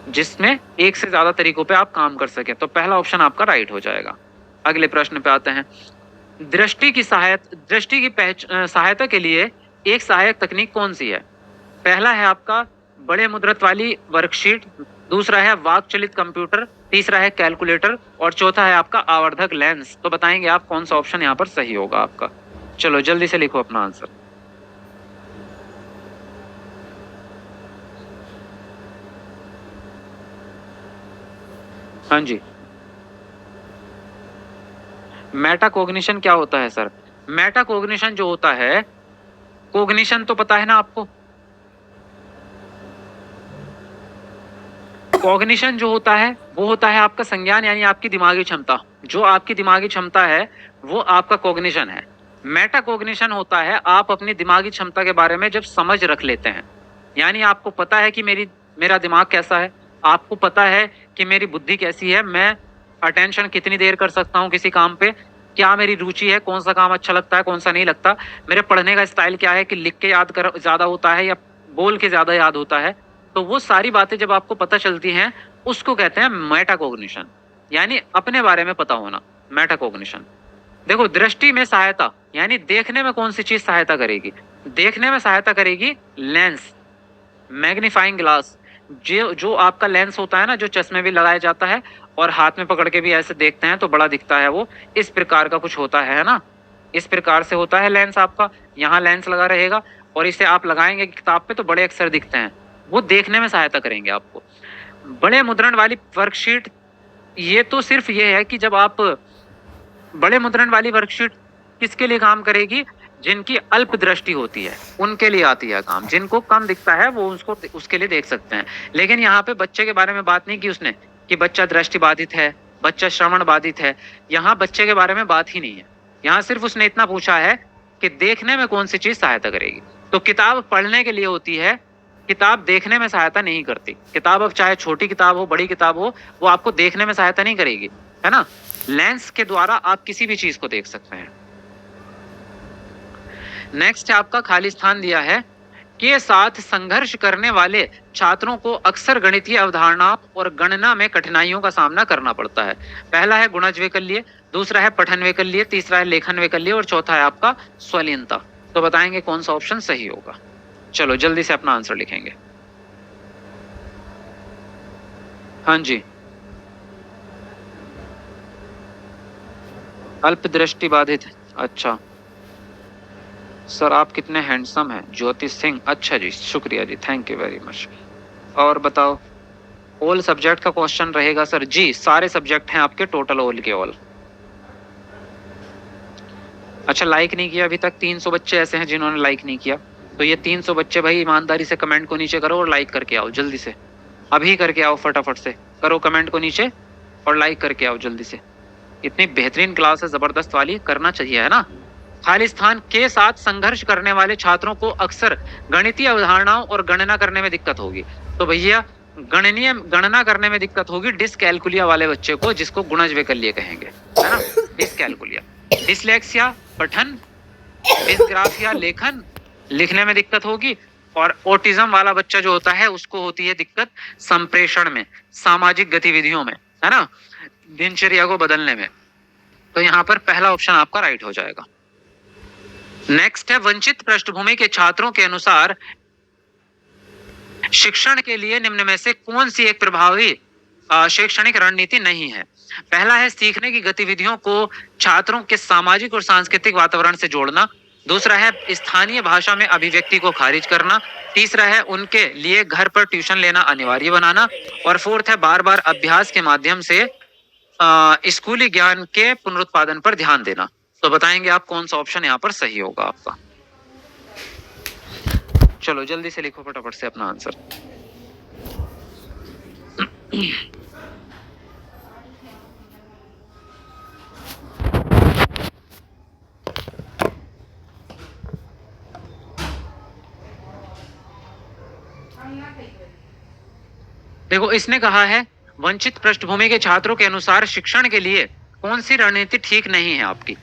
जिसमें एक से ज्यादा तरीकों पे आप काम कर सके। तो पहला ऑप्शन आपका राइट हो जाएगा। अगले प्रश्न पे आते हैं। दृष्टि की सहायता के लिए एक सहायक तकनीक कौन सी है? पहला है आपका बड़े मुद्रत वाली वर्कशीट, दूसरा है वाक चलित कंप्यूटर, तीसरा है कैलकुलेटर और चौथा है आपका आवर्धक लेंस। तो बताएंगे आप कौन सा ऑप्शन यहाँ पर सही होगा आपका। चलो जल्दी से लिखो अपना आंसर। हाँ जी, मेटाकोग्निशन क्या होता है सर? मेटाकोग्निशन जो होता है, कोग्निशन तो पता है ना आपको, कॉग्निशन जो होता है वो होता है आपका संज्ञान, यानी आपकी दिमागी क्षमता। जो आपकी दिमागी क्षमता है वो आपका कॉग्निशन है। मेटाकोग्निशन होता है आप अपनी दिमागी क्षमता के बारे में जब समझ रख लेते हैं, यानी आपको पता है कि मेरा दिमाग कैसा है, आपको पता है कि मेरी बुद्धि कैसी है, मैं अटेंशन कितनी देर कर सकता हूँ किसी काम पे, क्या मेरी रुचि है, कौन सा काम अच्छा लगता है, कौन सा नहीं लगता, मेरे पढ़ने का स्टाइल क्या है, कि लिख के याद कर ज्यादा होता है या बोल के ज्यादा याद होता है। तो वो सारी बातें जब आपको पता चलती हैं उसको कहते हैं मेटाकोग्निशन, यानी अपने बारे में पता होना, मेटाकोग्निशन। देखो दृष्टि में सहायता, यानी देखने में कौन सी चीज सहायता करेगी? देखने में सहायता करेगी लेंस, मैग्नीफाइंग ग्लास। जो आपका लेंस होता है ना, जो चश्मे भी लगाया जाता है और हाथ में पकड़ के भी ऐसे देखते हैं तो बड़ा दिखता है, वो इस प्रकार का कुछ होता है ना, इस प्रकार से होता है लेंस आपका। यहाँ लेंस लगा रहेगा और इसे आप लगाएंगे किताब पे तो बड़े अक्षर दिखते हैं, वो देखने में सहायता करेंगे आपको। बड़े मुद्रण वाली वर्कशीट, ये तो सिर्फ ये है कि जब आप बड़े मुद्रण वाली वर्कशीट किसके लिए काम करेगी? जिनकी अल्प दृष्टि होती है उनके लिए आती है काम। जिनको कम दिखता है वो उसके लिए देख सकते हैं। लेकिन यहाँ पे बच्चे के बारे में बात नहीं की उसने कि बच्चा दृष्टि बाधित है, बच्चा श्रवण बाधित है। यहाँ बच्चे के बारे में बात ही नहीं है। यहाँ सिर्फ उसने इतना पूछा है कि देखने में कौन सी चीज सहायता करेगी। तो किताब पढ़ने के लिए होती है, किताब देखने में सहायता नहीं करती। किताब अब चाहे छोटी किताब हो, बड़ी किताब हो, वो आपको देखने में सहायता नहीं करेगी, है ना। लेंस के द्वारा आप किसी भी चीज को देख सकते हैं। नेक्स्ट है आपका खाली स्थान दिया है के साथ संघर्ष करने वाले छात्रों को अक्सर गणितीय अवधारणा और गणना में कठिनाइयों का सामना करना पड़ता है। पहला है गुणज वैकल्य, दूसरा है पठन वैकल्य, तीसरा है लेखन वैकल्य और चौथा है आपका स्वलीनता। तो बताएंगे कौन सा ऑप्शन सही होगा। चलो जल्दी से अपना आंसर लिखेंगे। हाँ जी, अल्प दृष्टि बाधित। अच्छा सर आप कितने हैंडसम हैं। ज्योति सिंह, अच्छा जी, शुक्रिया जी, थैंक यू वेरी मच। और बताओ, ऑल सब्जेक्ट का क्वेश्चन रहेगा सर? जी, सारे सब्जेक्ट हैं आपके, टोटल ऑल के ऑल। अच्छा लाइक नहीं किया अभी तक? 300 बच्चे ऐसे हैं जिन्होंने लाइक नहीं किया। तो ये 300 बच्चे भाई ईमानदारी से कमेंट को नीचे करो और लाइक करके आओ जल्दी से, अभी करके आओ, फटाफट से करो कमेंट को नीचे और लाइक करके आओ जल्दी से। इतनी बेहतरीन क्लास है, जबरदस्त वाली, करना चाहिए है ना। खाली स्थान के साथ संघर्ष करने वाले छात्रों को अक्सर गणितीय अवधारणाओं और गणना करने में दिक्कत होगी। तो भैया गणना करने में दिक्कत होगी डिसकैलकुलिया वाले बच्चे को, जिसको गुणज वैकल्य कहेंगे, है ना। डिसकैलकुलिया, डिसलेक्सिया पठन, डिसग्राफिया लेखन, लिखने में दिक्कत होगी। और ऑटिज्म वाला बच्चा जो होता है उसको होती है दिक्कत संप्रेषण में, सामाजिक गतिविधियों में, है ना, दिनचर्या को बदलने में। तो यहाँ पर पहला ऑप्शन आपका राइट हो जाएगा। नेक्स्ट है, वंचित पृष्ठभूमि के छात्रों के अनुसार शिक्षण के लिए निम्न में से कौन सी एक प्रभावी शैक्षणिक रणनीति नहीं है। पहला है सीखने की गतिविधियों को छात्रों के सामाजिक और सांस्कृतिक वातावरण से जोड़ना। दूसरा है स्थानीय भाषा में अभिव्यक्ति को खारिज करना। तीसरा है उनके लिए घर पर ट्यूशन लेना अनिवार्य बनाना। और फोर्थ है बार बार अभ्यास के माध्यम से स्कूली ज्ञान के पुनरुत्पादन पर ध्यान देना। तो बताएंगे आप कौन सा ऑप्शन यहाँ पर सही होगा आपका। चलो जल्दी से लिखो फटाफट से अपना आंसर। देखो इसने कहा है वंचित पृष्ठभूमि के छात्रों के अनुसार शिक्षण के लिए कौन सी रणनीति ठीक नहीं है आपकी।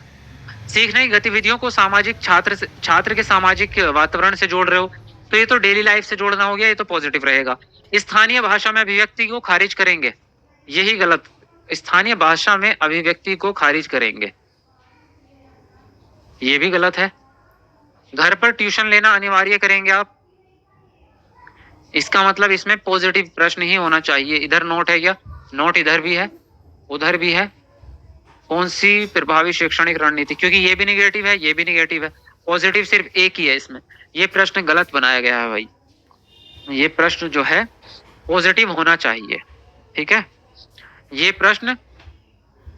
सीखने की गतिविधियों को सामाजिक छात्र के सामाजिक वातावरण से जोड़ रहे हो, तो ये तो डेली लाइफ से जोड़ना हो गया, ये तो पॉजिटिव रहेगा। स्थानीय भाषा में अभिव्यक्ति को खारिज करेंगे, यही गलत। स्थानीय भाषा में अभिव्यक्ति को खारिज करेंगे, ये भी गलत है। घर पर ट्यूशन लेना अनिवार्य करेंगे आप, इसका मतलब इसमें पॉजिटिव प्रश्न ही होना चाहिए। इधर नोट है क्या? नोट इधर भी है, उधर भी है। कौन सी प्रभावी शैक्षणिक रणनीति, क्योंकि ये भी निगेटिव है, ये भी निगेटिव है, पॉजिटिव सिर्फ एक ही है इसमें। ये प्रश्न गलत बनाया गया है भाई, ये प्रश्न जो है पॉजिटिव होना चाहिए, ठीक है। ये प्रश्न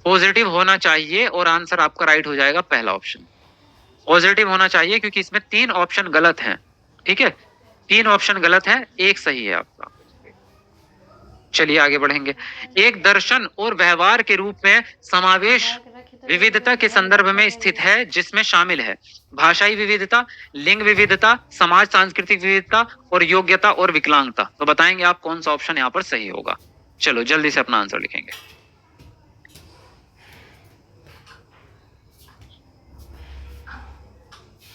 पॉजिटिव होना चाहिए और आंसर आपका राइट हो जाएगा पहला ऑप्शन। पॉजिटिव होना चाहिए क्योंकि इसमें 3 ऑप्शन गलत हैं, ठीक है। 3 ऑप्शन गलत है, एक सही है आपका। चलिए आगे बढ़ेंगे। एक दर्शन और व्यवहार के रूप में समावेश विविधता के संदर्भ में स्थित है, जिसमें शामिल है भाषाई विविधता, लिंग विविधता, समाज सांस्कृतिक विविधता और योग्यता और विकलांगता। तो बताएंगे आप कौन सा ऑप्शन यहाँ पर सही होगा। चलो जल्दी से अपना आंसर लिखेंगे।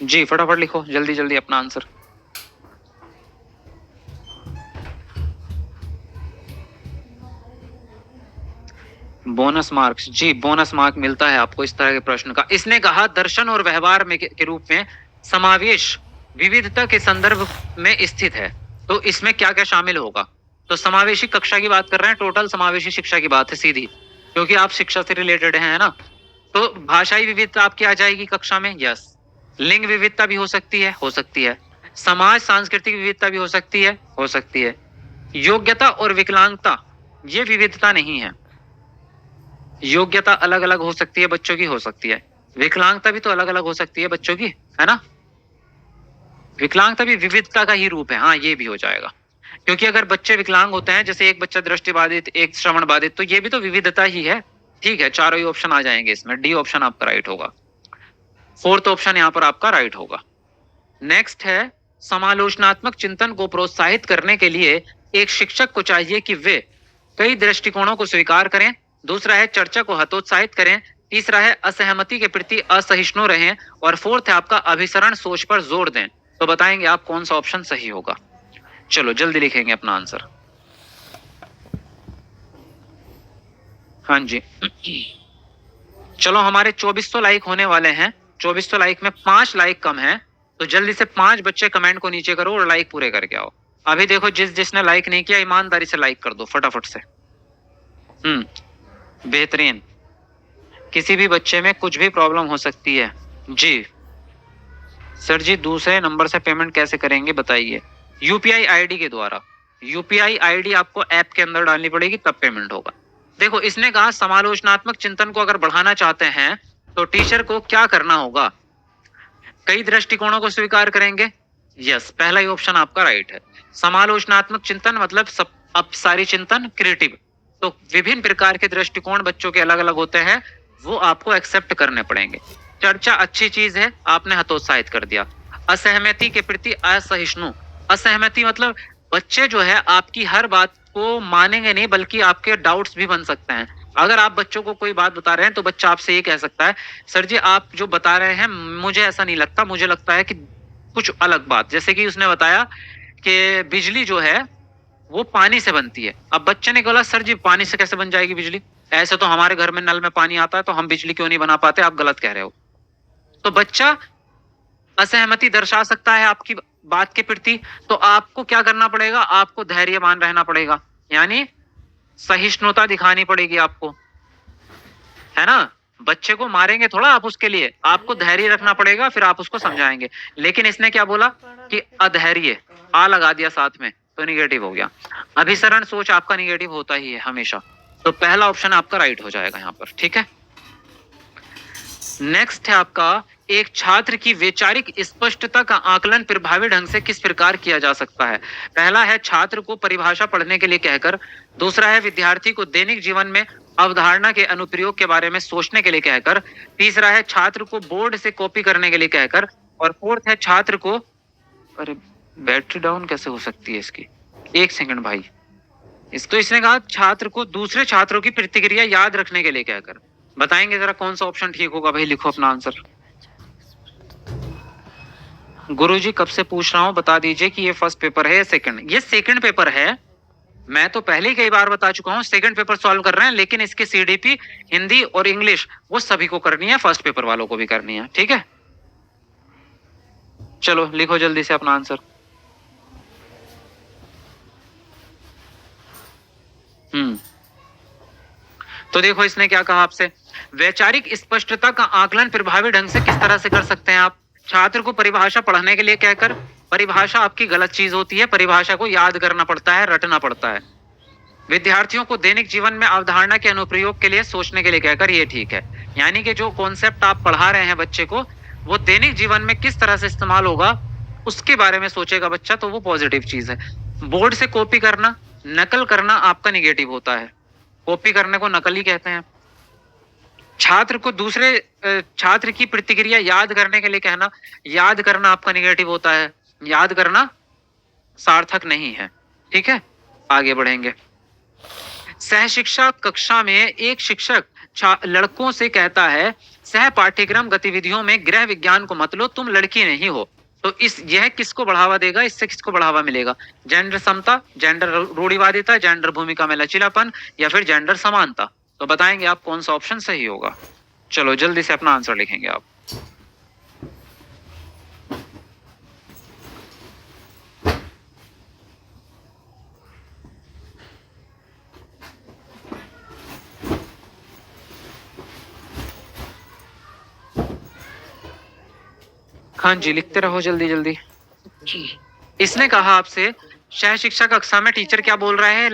जी फटाफट लिखो जल्दी जल्दी अपना आंसर। बोनस मार्क्स, जी बोनस मार्क मिलता है आपको इस तरह के प्रश्न का। इसने कहा दर्शन और व्यवहार में के रूप में समावेश विविधता के संदर्भ में स्थित है, तो इसमें क्या क्या शामिल होगा। तो समावेशी कक्षा की बात कर रहे हैं, टोटल समावेशी शिक्षा की बात है सीधी, क्योंकि आप शिक्षा से रिलेटेड हैं, है ना। तो भाषाई विविधता आपकी आ जाएगी कक्षा में, यस। लिंग विविधता भी हो सकती है, हो सकती है। समाज सांस्कृतिक विविधता भी हो सकती है, हो सकती है। योग्यता और विकलांगता ये विविधता नहीं है। योग्यता अलग अलग हो सकती है बच्चों की, हो सकती है। विकलांगता भी तो अलग अलग हो सकती है बच्चों की, है ना। विकलांगता भी विविधता का ही रूप है, हाँ ये भी हो जाएगा। क्योंकि अगर बच्चे विकलांग होते हैं, जैसे एक बच्चा दृष्टिबाधित, एक श्रवण बाधित, तो ये भी तो विविधता ही है, ठीक है। चारों ही ऑप्शन आ जाएंगे इसमें, डी ऑप्शन आपका राइट होगा। 4th ऑप्शन यहाँ पर आपका राइट होगा। नेक्स्ट है समालोचनात्मक चिंतन को प्रोत्साहित करने के लिए एक शिक्षक को चाहिए कि वे कई दृष्टिकोणों को स्वीकार करें। दूसरा है चर्चा को हतोत्साहित करें। तीसरा है असहमति के प्रति असहिष्णु रहें। और 4th है आपका अभिसरण सोच पर जोर दें। तो बताएंगे आप कौन सा ऑप्शन सही होगा। चलो जल्दी लिखेंगे अपना आंसर। हाँ जी चलो हमारे 2400 लाइक होने वाले हैं। 2400 लाइक में 5 लाइक कम है, तो जल्दी से 5 बच्चे कमेंट को नीचे करो और लाइक पूरे करके आओ। अभी देखो जिसने लाइक नहीं किया ईमानदारी से लाइक कर दो फटाफट से। बेहतरीन। किसी भी बच्चे में कुछ भी प्रॉब्लम हो सकती है। जी सर जी दूसरे नंबर से पेमेंट कैसे करेंगे बताइए। यूपीआई आईडी के द्वारा। यूपीआई आईडी आपको ऐप के अंदर डालनी पड़ेगी, तब पेमेंट होगा। देखो इसने कहा समालोचनात्मक चिंतन को अगर बढ़ाना चाहते हैं तो टीचर को क्या करना होगा। कई दृष्टिकोणों को स्वीकार करेंगे, यस, पहला ही ऑप्शन आपका राइट है। समालोचनात्मक चिंतन मतलब सब अपसारी चिंतन, क्रिएटिव। तो विभिन्न प्रकार के दृष्टिकोण बच्चों के अलग अलग होते हैं, वो आपको एक्सेप्ट करने पड़ेंगे। चर्चा अच्छी चीज है, आपने हतोत्साहित कर दिया। असहमति के प्रति असहिष्णु, असहमति मतलब बच्चे जो है आपकी हर बात को मानेंगे नहीं, बल्कि आपके डाउट्स भी बन सकते हैं। अगर आप बच्चों को कोई बात बता रहे हैं तो बच्चा आपसे ये कह सकता है, सर जी आप जो बता रहे हैं मुझे ऐसा नहीं लगता, मुझे लगता है कि कुछ अलग बात। जैसे कि उसने बताया कि बिजली जो है वो पानी से बनती है। अब बच्चे ने बोला सर जी पानी से कैसे बन जाएगी बिजली, ऐसे तो हमारे घर में नल में पानी आता है, तो हम बिजली क्यों नहीं बना पाते, आप गलत कह रहे हो। तो बच्चा असहमति दर्शा सकता है आपकी बात के प्रति। तो आपको क्या करना पड़ेगा, आपको धैर्यवान रहना पड़ेगा, यानी सहिष्णुता दिखानी पड़ेगी आपको, है ना। बच्चे को मारेंगे थोड़ा आप उसके लिए, आपको धैर्य रखना पड़ेगा, फिर आप उसको समझाएंगे। लेकिन इसने क्या बोला कि अधैर्य, आ लगा दिया साथ में, तो निगेटिव हो गया। अभिसरण सोच आपका निगेटिव होता ही है हमेशा। तो पहला ऑप्शन आपका राइट हो जाएगा यहाँ पर, ठीक है। नेक्स्ट है आपका, एक छात्र की वैचारिक स्पष्टता का आकलन प्रभावी ढंग से किस प्रकार किया जा सकता है। पहला है छात्र को परिभाषा पढ़ने के लिए कहकर, दूसरा है विद्यार्थी को दैनिक जीवन में अवधारणा के अनुप्रयोग के बारे में सोचने के लिए कहकर, तीसरा है छात्र को बोर्ड से कॉपी करने के लिए कहकर, और फोर्थ है छात्र को, अरे बैटरी डाउन कैसे हो सकती है इसकी, एक सेकंड भाई। तो इसने कहा छात्र को दूसरे छात्रों की प्रतिक्रिया याद रखने के लिए कहकर। बताएंगे जरा कौन सा ऑप्शन ठीक होगा भाई, लिखो अपना आंसर। गुरुजी कब से पूछ रहा हूं, बता दीजिए कि ये फर्स्ट पेपर है या सेकंड। ये सेकंड पेपर है, मैं तो पहले ही कई बार बता चुका हूं सेकंड पेपर सॉल्व कर रहे हैं, लेकिन इसकी सीडीपी हिंदी और इंग्लिश वो सभी को करनी है, फर्स्ट पेपर वालों को भी करनी है, ठीक है। चलो लिखो जल्दी से अपना आंसर। तो देखो इसने क्या कहा आपसे, वैचारिक स्पष्टता का आकलन प्रभावी ढंग से किस तरह से कर सकते हैं आप। छात्र को परिभाषा पढ़ने के लिए कहकर, परिभाषा आपकी गलत चीज होती है, परिभाषा को याद करना पड़ता है, रटना पड़ता है। विद्यार्थियों को दैनिक जीवन में अवधारणा के अनुप्रयोग के लिए सोचने के लिए कहकर, ये ठीक है। यानी कि जो कॉन्सेप्ट आप पढ़ा रहे हैं बच्चे को, वो दैनिक जीवन में किस तरह से इस्तेमाल होगा उसके बारे में सोचेगा बच्चा, तो वो पॉजिटिव चीज है। बोर्ड से कॉपी करना, नकल करना आपका निगेटिव होता है, कॉपी करने को नकल ही कहते हैं। छात्र को दूसरे छात्र की प्रतिक्रिया याद करने के लिए कहना, याद करना आपका निगेटिव होता है, याद करना सार्थक नहीं है, ठीक है। आगे बढ़ेंगे। सहशिक्षा कक्षा में एक शिक्षक लड़कों से कहता है, सह पाठ्यक्रम गतिविधियों में गृह विज्ञान को मत लो, तुम लड़की नहीं हो। तो यह किसको बढ़ावा देगा, इससे किसको बढ़ावा मिलेगा, जेंडर समता, जेंडर रूढ़िवादिता, जेंडर भूमिका में लचीलापन, या फिर जेंडर समानता। तो बताएंगे आप कौन सा ऑप्शन सही होगा। चलो जल्दी से अपना आंसर लिखेंगे आप। हाँ जी लिखते रहो जल्दी जल्दी। इसने कहा आपसे, सह शिक्षा कक्षा में टीचर क्या बोल रहे हैं,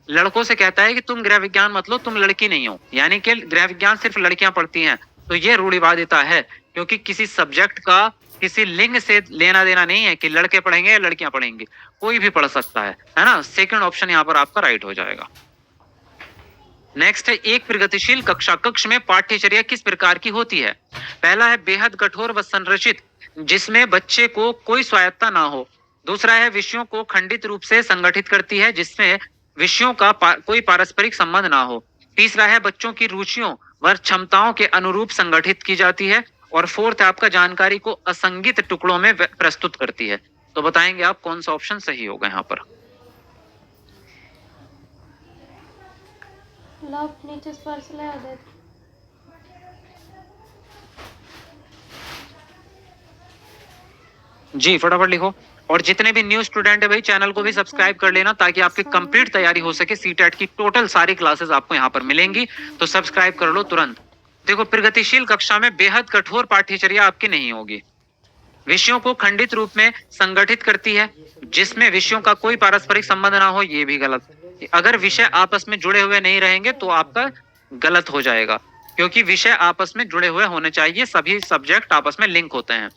लड़कों से कहता है कि तुम गृह विज्ञान मत लो, तुम लड़की नहीं हो, यानी कि गृह विज्ञान सिर्फ लड़कियां पढ़ती हैं। तो ये रूढ़िवादिता है, क्योंकि किसी सब्जेक्ट का किसी लिंग से लेना देना नहीं है कि लड़के पढ़ेंगे या लड़कियां पढ़ेंगी, कोई भी पढ़ सकता है ना। सेकंड ऑप्शन यहाँ पर आपका राइट हो जाएगा। नेक्स्ट है, एक प्रगतिशील कक्ष में पाठ्यचर्या किस प्रकार की होती है। पहला है बेहद कठोर व संरचित, जिसमें बच्चे को कोई स्वायत्ता ना हो। दूसरा है विषयों को खंडित रूप से संगठित करती है, जिसमें विषयों का कोई पारस्परिक संबंध ना हो। तीसरा है बच्चों की रुचियों व क्षमताओं के अनुरूप संगठित की जाती है। और फोर्थ है आपका जानकारी को असंगित टुकड़ों में प्रस्तुत करती है। तो बताएंगे आप कौन सा ऑप्शन सही होगा यहाँ पर। नीचे स्पर्श ले आ दे। जी फटाफट लिखो। और जितने भी न्यू स्टूडेंट है भाई, चैनल को भी सब्सक्राइब कर लेना, ताकि आपकी कंप्लीट तैयारी हो सके। सीटेट की टोटल सारी क्लासेस आपको यहाँ पर मिलेंगी, तो सब्सक्राइब कर लो तुरंत। देखो, प्रगतिशील कक्षा में बेहद कठोर पाठ्यचर्या आपकी नहीं होगी। विषयों को खंडित रूप में संगठित करती है, जिसमें विषयों का कोई पारस्परिक संबंध ना हो, ये भी गलत। अगर विषय आपस में जुड़े हुए नहीं रहेंगे तो आपका गलत हो जाएगा, क्योंकि विषय आपस में जुड़े हुए होने चाहिए, सभी सब्जेक्ट आपस में लिंक होते हैं।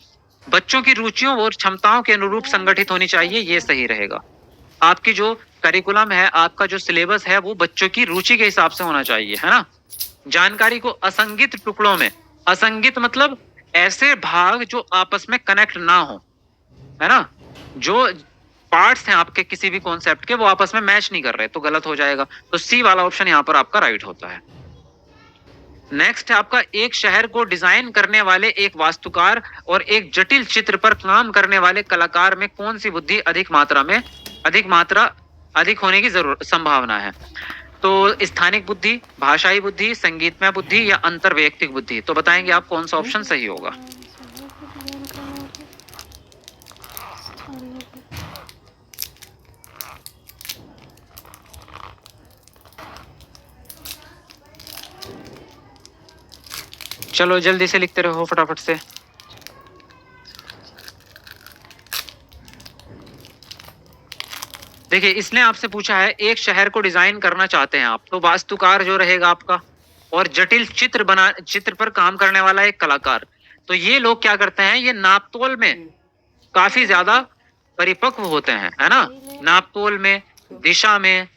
बच्चों की रुचियों और क्षमताओं के अनुरूप संगठित होनी चाहिए, ये सही रहेगा। आपकी जो करिकुलम है, आपका जो सिलेबस है, वो बच्चों की रुचि के हिसाब से होना चाहिए, है ना। जानकारी को असंगित टुकड़ों में, असंगित मतलब ऐसे भाग जो आपस में कनेक्ट ना हो, है ना। जो पार्ट्स हैं आपके किसी भी कॉन्सेप्ट के, वो आपस में मैच नहीं कर रहे, तो गलत हो जाएगा। तो सी वाला ऑप्शन यहाँ पर आपका राइट होता है। नेक्स्ट है आपका, एक शहर को डिजाइन करने वाले एक वास्तुकार और एक जटिल चित्र पर काम करने वाले कलाकार में कौन सी बुद्धि अधिक होने की जरूरत संभावना है। तो स्थानिक बुद्धि, भाषाई बुद्धि, संगीतमय बुद्धि या अंतर्वैयक्तिक बुद्धि। तो बताएंगे आप कौन सा ऑप्शन सही होगा। चलो जल्दी से लिखते रहो फटाफट से। देखिए, इसने आपसे पूछा है एक शहर को डिजाइन करना चाहते हैं आप, तो वास्तुकार जो रहेगा आपका, और जटिल चित्र पर काम करने वाला एक कलाकार। तो ये लोग क्या करते हैं, ये नापतोल में काफी ज्यादा परिपक्व होते हैं, है ना। नापतोल में, दिशा में,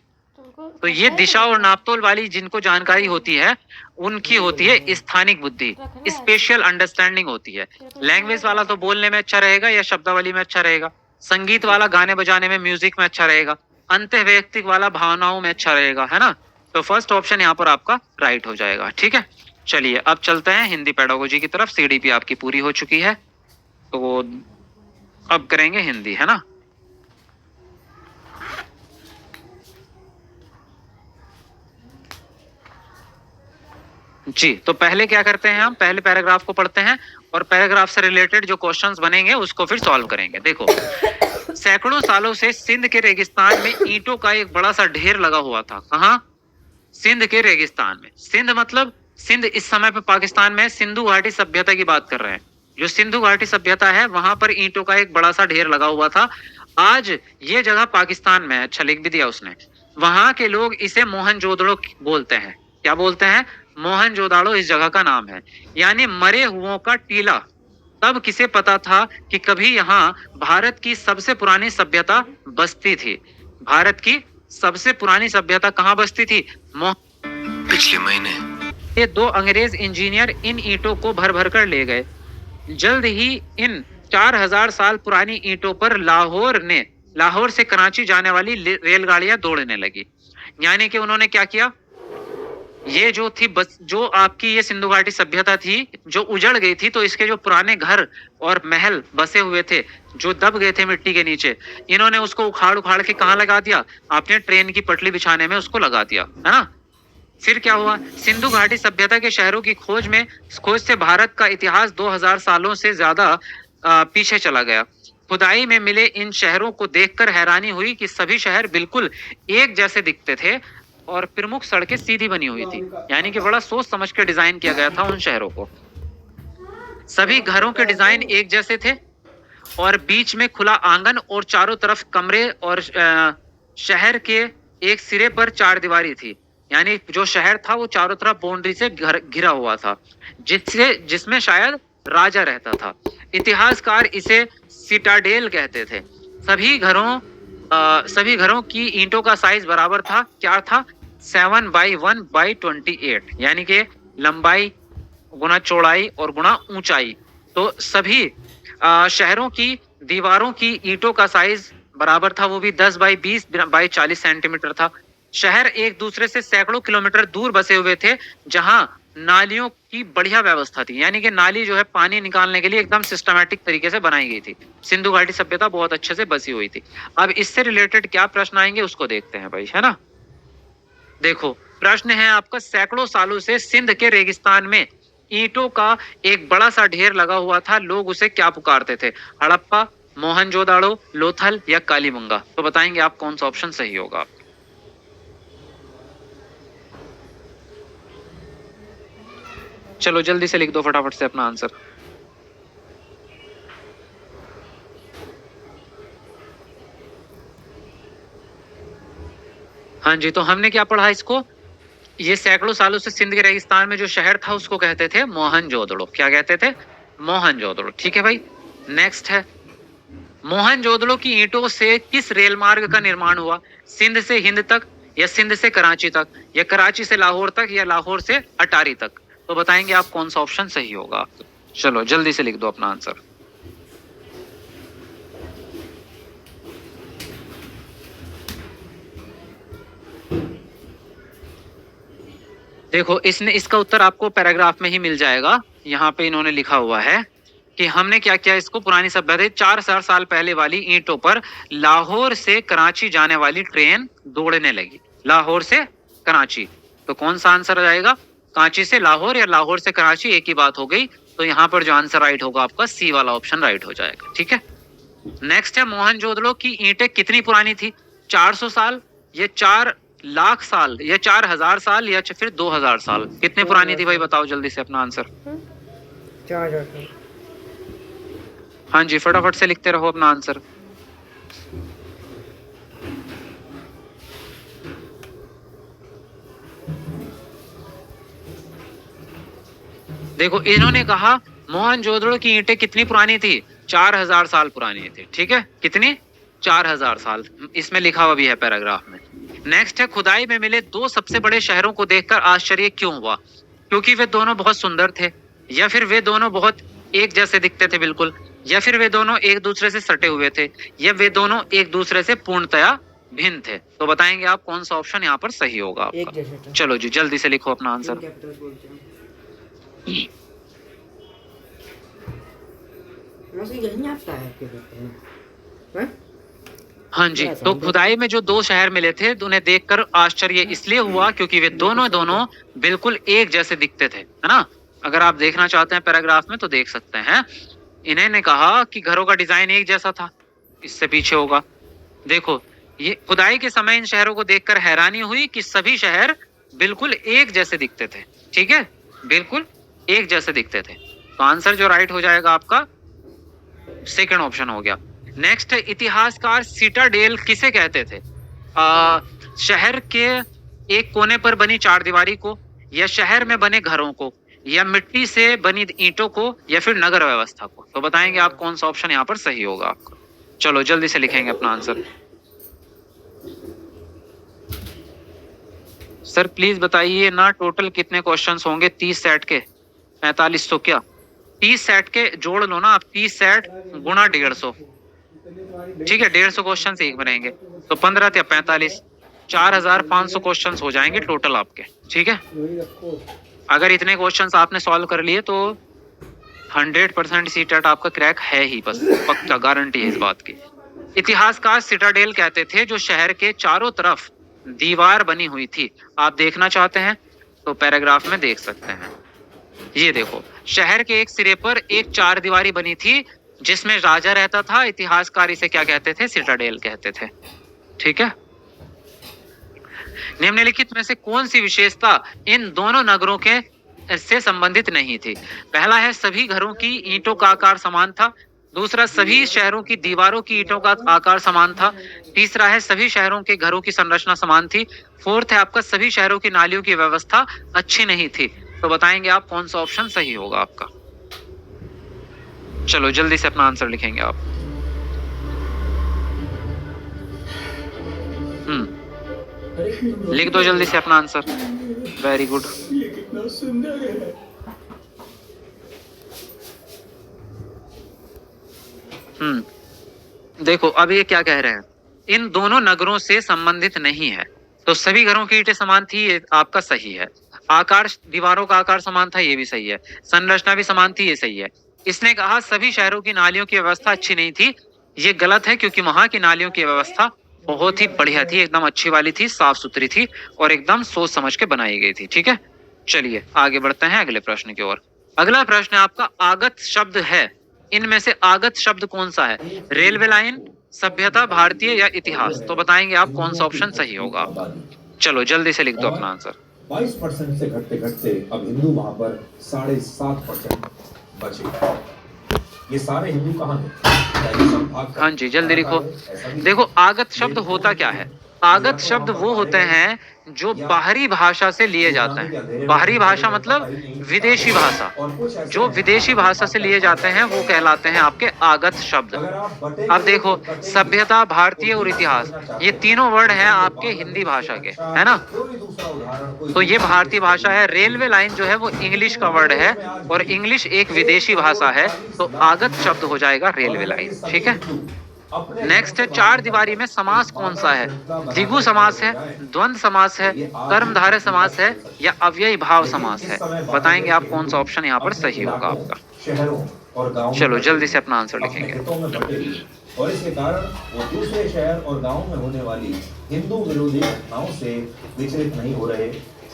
तो ये दिशा और नापतोल वाली जिनको जानकारी होती है, उनकी होती है स्थानिक बुद्धि, स्पेशल अंडरस्टैंडिंग होती है। लैंग्वेज वाला तो बोलने में अच्छा रहेगा या शब्दावली में अच्छा रहेगा, संगीत वाला गाने बजाने में, म्यूजिक में अच्छा रहेगा, अंतर्वैयक्तिक वाला भावनाओं में अच्छा रहेगा, है ना। तो फर्स्ट ऑप्शन यहाँ पर आपका राइट हो जाएगा। ठीक है, चलिए अब चलते हैं हिंदी पेडागोजी की तरफ। सीडीपी आपकी पूरी हो चुकी है, तो अब करेंगे हिंदी, है ना। जी, तो पहले क्या करते हैं, हम पहले पैराग्राफ को पढ़ते हैं और पैराग्राफ से रिलेटेड जो क्वेश्चंस बनेंगे उसको फिर सॉल्व करेंगे। देखो, सैकड़ों सालों से सिंध के रेगिस्तान में ईंटों का एक बड़ा सा ढेर लगा हुआ था। कहाँ? सिंध के रेगिस्तान में। सिंध मतलब, सिंध इस समय पे पाकिस्तान में, सिंधु घाटी सभ्यता की बात कर रहे हैं। जो सिंधु घाटी सभ्यता है, वहां पर ईंटों का एक बड़ा सा ढेर लगा हुआ था। आज ये जगह पाकिस्तान में है, अच्छा लिख भी दिया उसने। वहां के लोग इसे मोहनजोदड़ो बोलते हैं। क्या बोलते हैं? मोहनजोदाड़ो इस जगह का नाम है, यानी मरे हुओं का टीला। तब किसे पता था कि कभी यहाँ भारत की सबसे पुरानी सभ्यता बसती थी। भारत की सबसे पुरानी सभ्यता कहाँ बसती थी? पिछले महीने ये दो अंग्रेज इंजीनियर इन ईंटों को भर भर कर ले गए। जल्द ही इन 4000 साल पुरानी ईंटों पर लाहौर से कराची जाने वाली रेलगाड़ियां दौड़ने लगी। यानी कि उन्होंने क्या किया, ये जो थी बस, जो आपकी ये सिंधु घाटी सभ्यता थी जो उजड़ गई थी, तो इसके जो पुराने घर और महल बसे हुए थे, जो दब गए थे मिट्टी के नीचे, इन्होंने उसको उखाड़ उखाड़ के कहाँ लगा दिया? आपने ट्रेन की पटरी बिछाने में उसको लगा दिया, है ना। फिर क्या हुआ? सिंधु घाटी सभ्यता के शहरों की खोज से भारत का इतिहास 2000 सालों से ज्यादा पीछे चला गया। खुदाई में मिले इन शहरों को देखकर हैरानी हुई कि सभी शहर बिल्कुल एक जैसे दिखते थे और प्रमुख सड़कें सीधी बनी हुई थी। यानी कि बड़ा सोच समझ के डिजाइन किया गया था उन शहरों को। सभी घरों के डिजाइन एक जैसे थे और बीच में खुला आंगन और चारों तरफ कमरे, और शहर के एक सिरे पर चारदीवारी थी। यानी जो शहर था वो चारों तरफ बाउंड्री से घिरा हुआ था, जिसमें शायद राजा रहता था। इतिहासकार इसे सिटाडेल कहते थे। सभी घरों की ईंटों का साइज बराबर था। क्या था? 7/1/28, यानी कि लंबाई गुना चौड़ाई और गुना ऊंचाई। तो सभी शहरों की दीवारों की ईंटों का साइज बराबर था, वो भी 10/20/40 सेंटीमीटर था। शहर एक दूसरे से सैकड़ों किलोमीटर दूर बसे हुए थे, जहां नालियों की बढ़िया व्यवस्था थी। यानी कि नाली जो है पानी निकालने के लिए एकदम सिस्टमैटिक तरीके से बनाई गई थी। सिंधु घाटी सभ्यता बहुत अच्छे से बसी हुई थी। अब इससे रिलेटेड क्या प्रश्न आएंगे उसको देखते हैं भाई, है ना। देखो, प्रश्न है आपका, सैकड़ों सालों से सिंध के रेगिस्तान में ईंटों का एक बड़ा सा ढेर लगा हुआ था। लोग उसे क्या पुकारते थे? हड़प्पा, मोहनजोदाड़ो, लोथल या कालीबंगा। तो बताएंगे आप कौन सा ऑप्शन सही होगा। चलो जल्दी से लिख दो फटाफट से अपना आंसर। हाँ जी, तो हमने क्या पढ़ा इसको? ये सैकड़ों सालों से सिंध के रेगिस्तान में जो शहर था उसको कहते थे मोहनजोदड़ो। क्या कहते थे? मोहनजोदड़ो। ठीक है भाई, नेक्स्ट है, मोहनजोदड़ो की ईंटों से किस रेल मार्ग का निर्माण हुआ? सिंध से हिंद तक, या सिंध से कराची तक, या कराची से लाहौर तक, या लाहौर से अटारी तक? तो बताएंगे आप कौन सा ऑप्शन सही होगा। चलो जल्दी से लिख दो अपना आंसर। देखो इसका उत्तर आपको पैराग्राफ में ही मिल जाएगा। यहाँ पे इन्होंने लिखा हुआ है कि हमने क्या किया, इसको पुरानी सभ्यता 4000 साल पहले वाली ईंटों पर लाहौर से कराची जाने वाली ट्रेन दौड़ने लगी। लाहौर से कराची, तो कौन सा आंसर आ जाएगा? कराची से लाहौर या लाहौर से कराची, एक ही बात हो गई। तो यहाँ पर जो आंसर राइट होगा आपका सी वाला ऑप्शन राइट हो जाएगा। ठीक है, नेक्स्ट है, मोहनजोदड़ो की ईंटें कितनी पुरानी थी? 400 साल, या 4 लाख साल, या 4000 साल, या फिर 2000 साल? कितनी पुरानी थी भाई, बताओ जल्दी से अपना आंसर। 4000। हाँ जी, फटाफट से लिखते रहो अपना आंसर। देखो इन्होंने कहा मोहनजोदड़ो की ईंटें कितनी पुरानी थी? 4000 साल पुरानी थी। ठीक है, कितनी? 4000 साल, इसमें लिखा हुआ भी है पैराग्राफ में। नेक्स्ट है, खुदाई में मिले 2 सबसे बड़े शहरों को देखकर आश्चर्य क्यों हुआ? क्योंकि वे दोनों बहुत सुंदर थे, या फिर वे दोनों बहुत एक जैसे दिखते थे बिल्कुल, या फिर वे दोनों एक दूसरे से सटे हुए थे, या वे दोनों एक दूसरे से पूर्णतया भिन्न थे? तो बताएंगे आप कौन सा ऑप्शन यहाँ पर सही होगा आपका। चलो जी जल्दी से लिखो अपना आंसर। हाँ जी, तो खुदाई में जो 2 शहर मिले थे तो उन्हें देखकर आश्चर्य इसलिए हुआ क्योंकि वे दोनों बिल्कुल एक जैसे दिखते थे, है ना। अगर आप देखना चाहते हैं पैराग्राफ में तो देख सकते हैं। इन्होंने कहा कि घरों का डिजाइन एक जैसा था, इससे पीछे होगा। देखो ये खुदाई के समय इन शहरों को देखकर हैरानी हुई कि सभी शहर बिल्कुल एक जैसे दिखते थे। ठीक है, बिल्कुल एक जैसे दिखते थे। तो आंसर जो राइट हो जाएगा आपका सेकंड ऑप्शन हो गया। नेक्स्ट है, इतिहासकार सिटाडेल किसे कहते थे? शहर के एक कोने पर बनी चारदीवारी को, या शहर में बने घरों को, या मिट्टी से बनी ईंटों को, या फिर नगर व्यवस्था को? तो बताएंगे आप कौन सा ऑप्शन यहाँ पर सही होगा आपका। चलो जल्दी से लिखेंगे अपना आंसर। सर प्लीज बताइए ना, टोटल कितने क्वेश्चंस होंगे 30 सेट के? 45 तो क्या 30 सेट के जोड़ लो ना आप, 30 सेट गुणा 150। ठीक है, 150 क्वेश्चन एक बनेंगे तो 15 या 45, 4500 क्वेश्चंस हो जाएंगे टोटल आपके। ठीक है, अगर इतने क्वेश्चंस आपने सॉल्व कर लिए तो 100% सीटेट आपका क्रैक है ही, बस पक्का गारंटी है इस बात की। इतिहासकार सिटाडेल कहते थे जो शहर के चारों तरफ दीवार बनी हुई थी। आप देखना चाहते हैं तो पैराग्राफ में देख सकते हैं। ये देखो, शहर के एक सिरे पर एक चारदीवारी बनी थी जिसमें राजा रहता था। इतिहासकार इसे क्या कहते थे? सिटाडेल कहते थे। ठीक है, निम्नलिखित में से कौन सी विशेषता इन दोनों नगरों के से संबंधित नहीं थी? पहला है, सभी घरों की ईंटों का आकार समान था। दूसरा, सभी शहरों की दीवारों की ईंटों का आकार समान था। तीसरा है, सभी शहरों के घरों की संरचना समान थी। फोर्थ है आपका, सभी शहरों की नालियों की व्यवस्था अच्छी नहीं थी। तो बताएंगे आप कौन सा ऑप्शन सही होगा आपका। चलो जल्दी से अपना आंसर लिखेंगे आप। लिख दो जल्दी से अपना आंसर। Very good. देखो अब ये क्या कह रहे हैं, इन दोनों नगरों से संबंधित नहीं है। तो सभी घरों की ईंटें समान थी, ये आपका सही है। आकार, दीवारों का आकार समान था, ये भी सही है। संरचना भी समान थी, ये सही है। इसने कहा सभी शहरों की नालियों की व्यवस्था अच्छी नहीं थी, ये गलत है क्योंकि वहां की नालियों की व्यवस्था बहुत ही बढ़िया थी, एकदम अच्छी वाली थी, साफ सुथरी थी और एकदम सोच समझ के बनाई गई थी। ठीक है, चलिए आगे बढ़ते हैं अगले प्रश्न की ओर। अगला प्रश्न आपका आगत शब्द है। इनमें से आगत शब्द कौन सा है? रेलवे लाइन, सभ्यता, भारतीय या इतिहास? तो बताएंगे आप कौन सा ऑप्शन सही होगा आपका। चलो जल्दी से लिख दो अपना आंसर। 22% से घटते घटते अब हिंदू वहां पर 7.5% बचे। ये सारे हिंदू कहाँ हैं? हाँ जी, जल्दी लिखो। देखो आगत शब्द होता क्या है? आगत शब्द वो होते हैं जो बाहरी भाषा से लिए जाते हैं। बाहरी भाषा मतलब विदेशी भाषा। जो विदेशी भाषा से लिए जाते हैं वो कहलाते हैं आपके आगत शब्द। अब देखो, सभ्यता, भारतीय और इतिहास, ये तीनों वर्ड हैं आपके हिंदी भाषा के, है ना। तो ये भारतीय भाषा है। रेलवे लाइन जो है वो इंग्लिश का वर्ड है और इंग्लिश एक विदेशी भाषा है, तो आगत शब्द हो जाएगा रेलवे लाइन। ठीक है। नेक्स्ट है, चार दीवारी में समास कौन सा है? द्विगु समास है, द्वंद्व समास है, कर्मधारय समास है या अव्ययी भाव समास है? बताएंगे आप कौन सा ऑप्शन यहाँ पर सही होगा आपका। चलो जल्दी से अपना आंसर लिखेंगे। और इसके कारण वो दूसरे शहर और गांव में होने वाली हिंदू विरोधी घटनाओं से विचलित नहीं हो रहे।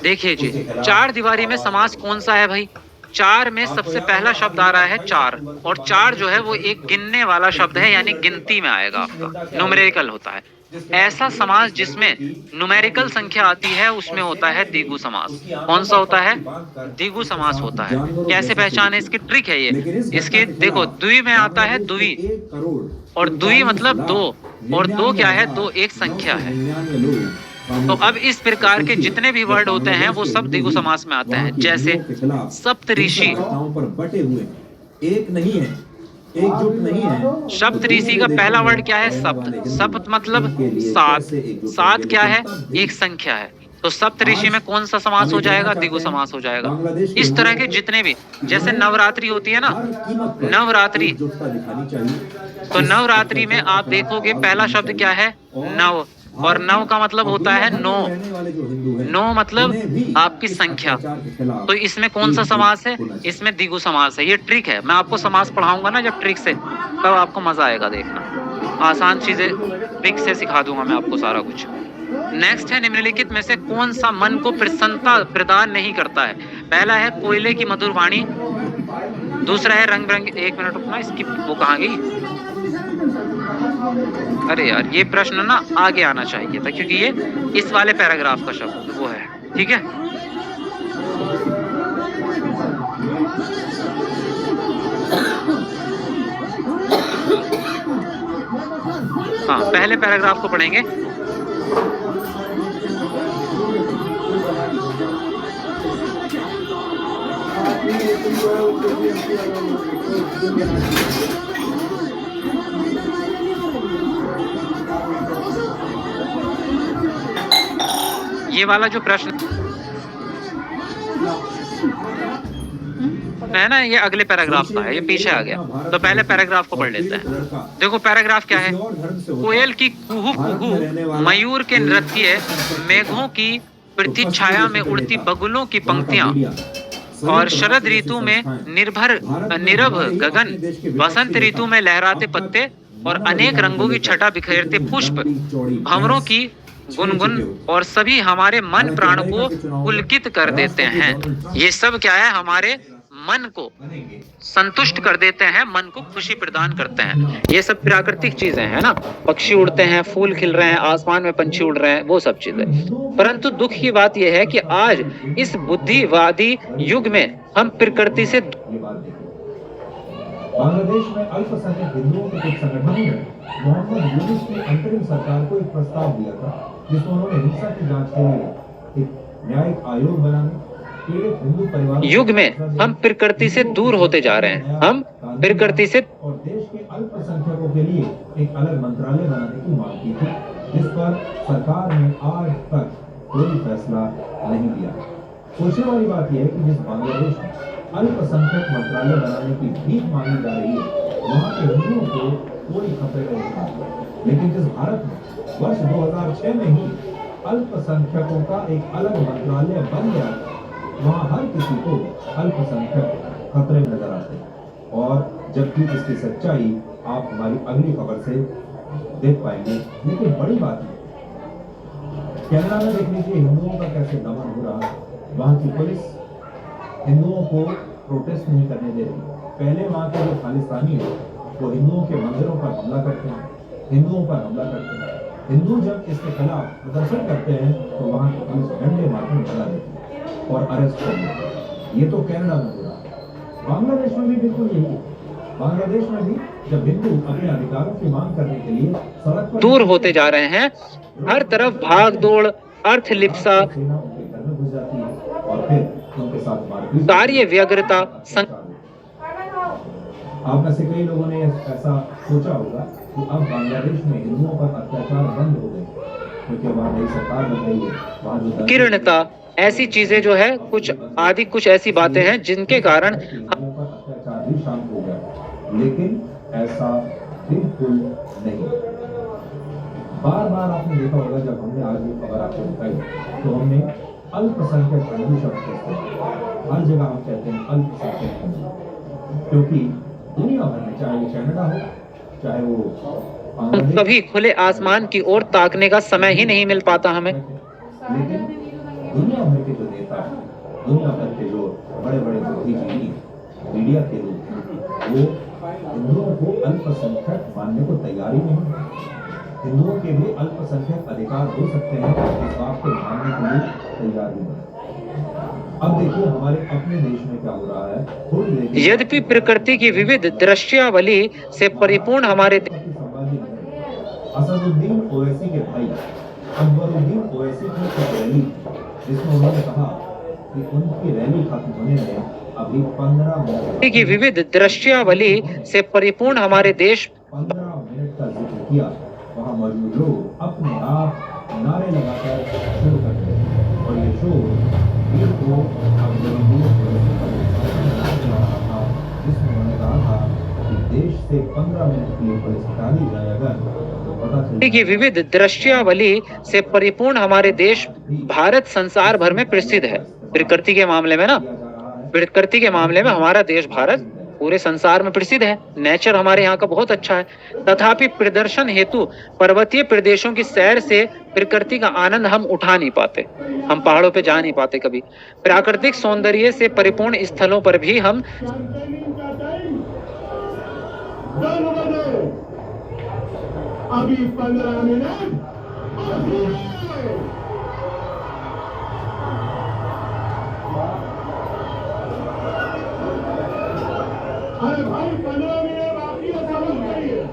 देखिए जी, चार दीवारी में समास कौन सा है भाई? चार में सबसे पहला शब्द आ रहा है चार, और चार जो है वो एक गिनने वाला शब्द है, यानी गिनती में आएगा आपका, न्यूमेरिकल होता है। ऐसा समास जिसमें न्यूमेरिकल संख्या आती है उसमें होता है द्विगु समास। कौन सा होता है? द्विगु समास होता है। कैसे पहचाने? इसकी ट्रिक है ये। इसके देखो, द्वि में आता है द्वि, और द्वि मतलब दो, और दो क्या है? दो एक संख्या है। तो अब इस प्रकार के जितने भी वर्ड होते हैं वो सब द्विगु समास में आते हैं। जैसे सप्तऋषि, एक नहीं है, एकजुट नहीं है। सप्तऋषि का पहला वर्ड क्या है? सप्त। सप्त मतलब सात। सात क्या है? एक संख्या है। तो सप्तऋषि में कौन सा समास हो जाएगा? द्विगु समास हो जाएगा। इस तरह के जितने भी, जैसे नवरात्रि होती है ना, नवरात्रि, तो नवरात्रि में आप देखोगे पहला शब्द क्या है? नव, और नव का मतलब होता है नौ। नौ मतलब आपकी संख्या। तो इसमें कौन सा समास है? इसमें द्विगु समास है। ये ट्रिक है, मैं आपको समास पढ़ाऊंगा ना जब ट्रिक से, तब आपको मजा आएगा देखना। आसान चीजें ट्रिक से सिखा दूंगा मैं आपको सारा कुछ। नेक्स्ट है, निम्नलिखित में से कौन सा मन को प्रसन्नता प्रदान नहीं करता है? पहला है कोयले की मधुर वाणी, दूसरा है रंग बिरंगे, एक मिनट रुकना, इसकी वो कहाँ गई? अरे यार, ये प्रश्न ना आगे आना चाहिए था, क्योंकि ये इस वाले पैराग्राफ का शब्द वो है। ठीक है। हाँ, पहले पैराग्राफ को पढ़ेंगे। ये वाला जो प्रश्न है ना, ये अगले पैराग्राफ का है, ये पीछे आ गया। तो पहले पैराग्राफ को पढ़ लेते हैं। देखो पैराग्राफ क्या है? कोयल की कुहू कुहू, मयूर के नृत्य, मेघों की प्रतिछाया में उड़ती बगुलों की पंक्तियां, और शरद ऋतु में निरभ गगन, वसंत ऋतु में लहराते पत्ते, और अनेक रंगों की छटा बिखेरते पुष्प, भंवरों की गुनगुन, और सभी हमारे मन प्राण को पुलकित कर देते हैं। ये सब क्या है? हमारे मन को संतुष्ट कर देते हैं, मन को खुशी प्रदान करते हैं। ये सब प्राकृतिक चीजें हैं ना, पक्षी उड़ते हैं, फूल खिल रहे हैं, आसमान में पंछी उड़ रहे हैं, वो सब चीजें। परंतु दुख की बात यह है कि आज इस बुद्धिवादी युग में हम प्रकृति से बांग्लादेश में अल्पसंख्यक हिंदुओं के कुछ संगठनों ने मोहम्मद यूनुस की अंतरिम सरकार को एक प्रस्ताव दिया था, जिसमें उन्होंने हिंसा की जांच के लिए एक न्यायिक आयोग बनाने, पीड़ित हिंदू परिवार युग में हम प्रकृति से दूर होते जा रहे हैं। हम प्रकृति से, और देश के अल्पसंख्यकों के लिए एक अलग मंत्रालय बनाने की मांग की थी, जिस पर सरकार ने आज तक कोई फैसला नहीं लिया। सोचने वाली बात यह है कि जिस बांग्लादेश में अल्पसंख्यक मंत्रालय बनाने की भीख मांगी जा रही है, वहाँ के हिंदुओं को कोई खतरे नहीं, लेकिन जिस भारत में वर्ष 2006 में ही अल्पसंख्यकों का एक अलग मंत्रालय बन गया, वहाँ हर किसी को अल्पसंख्यक खतरे में नजर आते हैं। और जबकि इसकी सच्चाई आप हमारी अगली खबर से देख पाएंगे। लेकिन बड़ी बात है, केरला में देख लीजिए हिंदुओं का कैसे दमन हो रहा है। वहाँ की पुलिस हिंदुओं को प्रोटेस्ट नहीं करने दे रही। पहले वहाँ के जो खालिस्तानी है वो हिंदुओं के मंदिरों पर हमला करते हैं, हिंदुओं पर हमला करते हैं। हिंदू जब इसके खिलाफ प्रदर्शन करते हैं तो वहाँ की पुलिस डंडे मारकर भगा देती है और अरेस्ट कर लेती है। ये तो केरला में हो रहा है। बांग्लादेश में भी बिल्कुल यही है। बांग्लादेश में भी जब हिंदू अपने अधिकारों की मांग करने के लिए सड़क पर दूर होते जा रहे हैं, हर तरफ भाग दौड़, अर्थलिप्सा, सेना उनके घर में घुस जाती है और फिर उनके साथ मारपीट, कार्य व्यग्रता, आप में से कई लोगों ने ऐसा सोचा होगा कि अब बांग्लादेश में हिंदुओं पर अत्याचार बंद हो गए क्योंकि वहाँ नई सरकार बन रही है, वहाँ जो संकीर्णता, ऐसी चीजें जो है कुछ ऐसी बातें हैं जिनके कारण हिंदुओं पर अत्याचार भी शांत हो गया, लेकिन ऐसा बिल्कुल नहीं। बार बार आपने देखा होगा जब हमने आज ये खबर आपको बताई तो हमने अल्पसंख्यक हिंदू शब्द कहते हैं, हर जगह हम कहते हैं अल्पसंख्यक हिंदू, क्योंकि दुनिया भर में चाहे वो कनाडा हो चाहे वो कभी खुले आसमान की ओर ताकने का समय ही नहीं मिल पाता हमें। लेकिन दुनिया भर के जो नेता हैं, दुनिया भर के जो बड़े बड़े बुद्धिजीवी मीडिया के लोग हैं, वो हिंदुओं को अल्पसंख्यक मानने को तैयार ही नहीं है। हिंदुओं के भी अल्पसंख्यक अधिकार हो सकते हैं, इस बात को मानने के लिए तैयार ही नहीं। अब देखिए हमारे अपने देश में क्या हो रहा है, थोड़ी देर के यद्यपि प्रकृति की विविध दृश्यावली से परिपूर्ण हमारे असदुद्दीन ओवैसी के भाई अकबरुद्दीन ओवैसी की एक रैली जिसमें उन्होंने कहा कि उनकी रैली खत्म होने में अभी 15 मिनट की विविध दृश्यावली से परिपूर्ण हमारे देश 15 मिनट का जिक्र किया। वहाँ मौजूद लोग अपने आप नारे लगाकर शुरू कर दिए और ये शोर भीड़ को अकबरुद्दीन ओवैसी का था, जिसमें उन्होंने कहा था कि देश से 15 मिनट के लिए पुलिस हटा दी जाए अगर तो पता चल की विविध दृश्यावली से परिपूर्ण हमारे देश भारत संसार भर में प्रसिद्ध है। प्रकृति के मामले में ना, प्रकृति के मामले में हमारा देश भारत पूरे संसार में प्रसिद्ध है। नेचर हमारे यहाँ का बहुत अच्छा है। तथापि प्रदर्शन हेतु पर्वतीय प्रदेशों की सैर से प्रकृति का आनंद हम उठा नहीं पाते, हम पहाड़ों पे जा नहीं पाते कभी। प्राकृतिक सौंदर्य से परिपूर्ण स्थलों पर भी हम अभी 15 मिनट अरे भाई 15 मिनट बाकी है, समझ करिए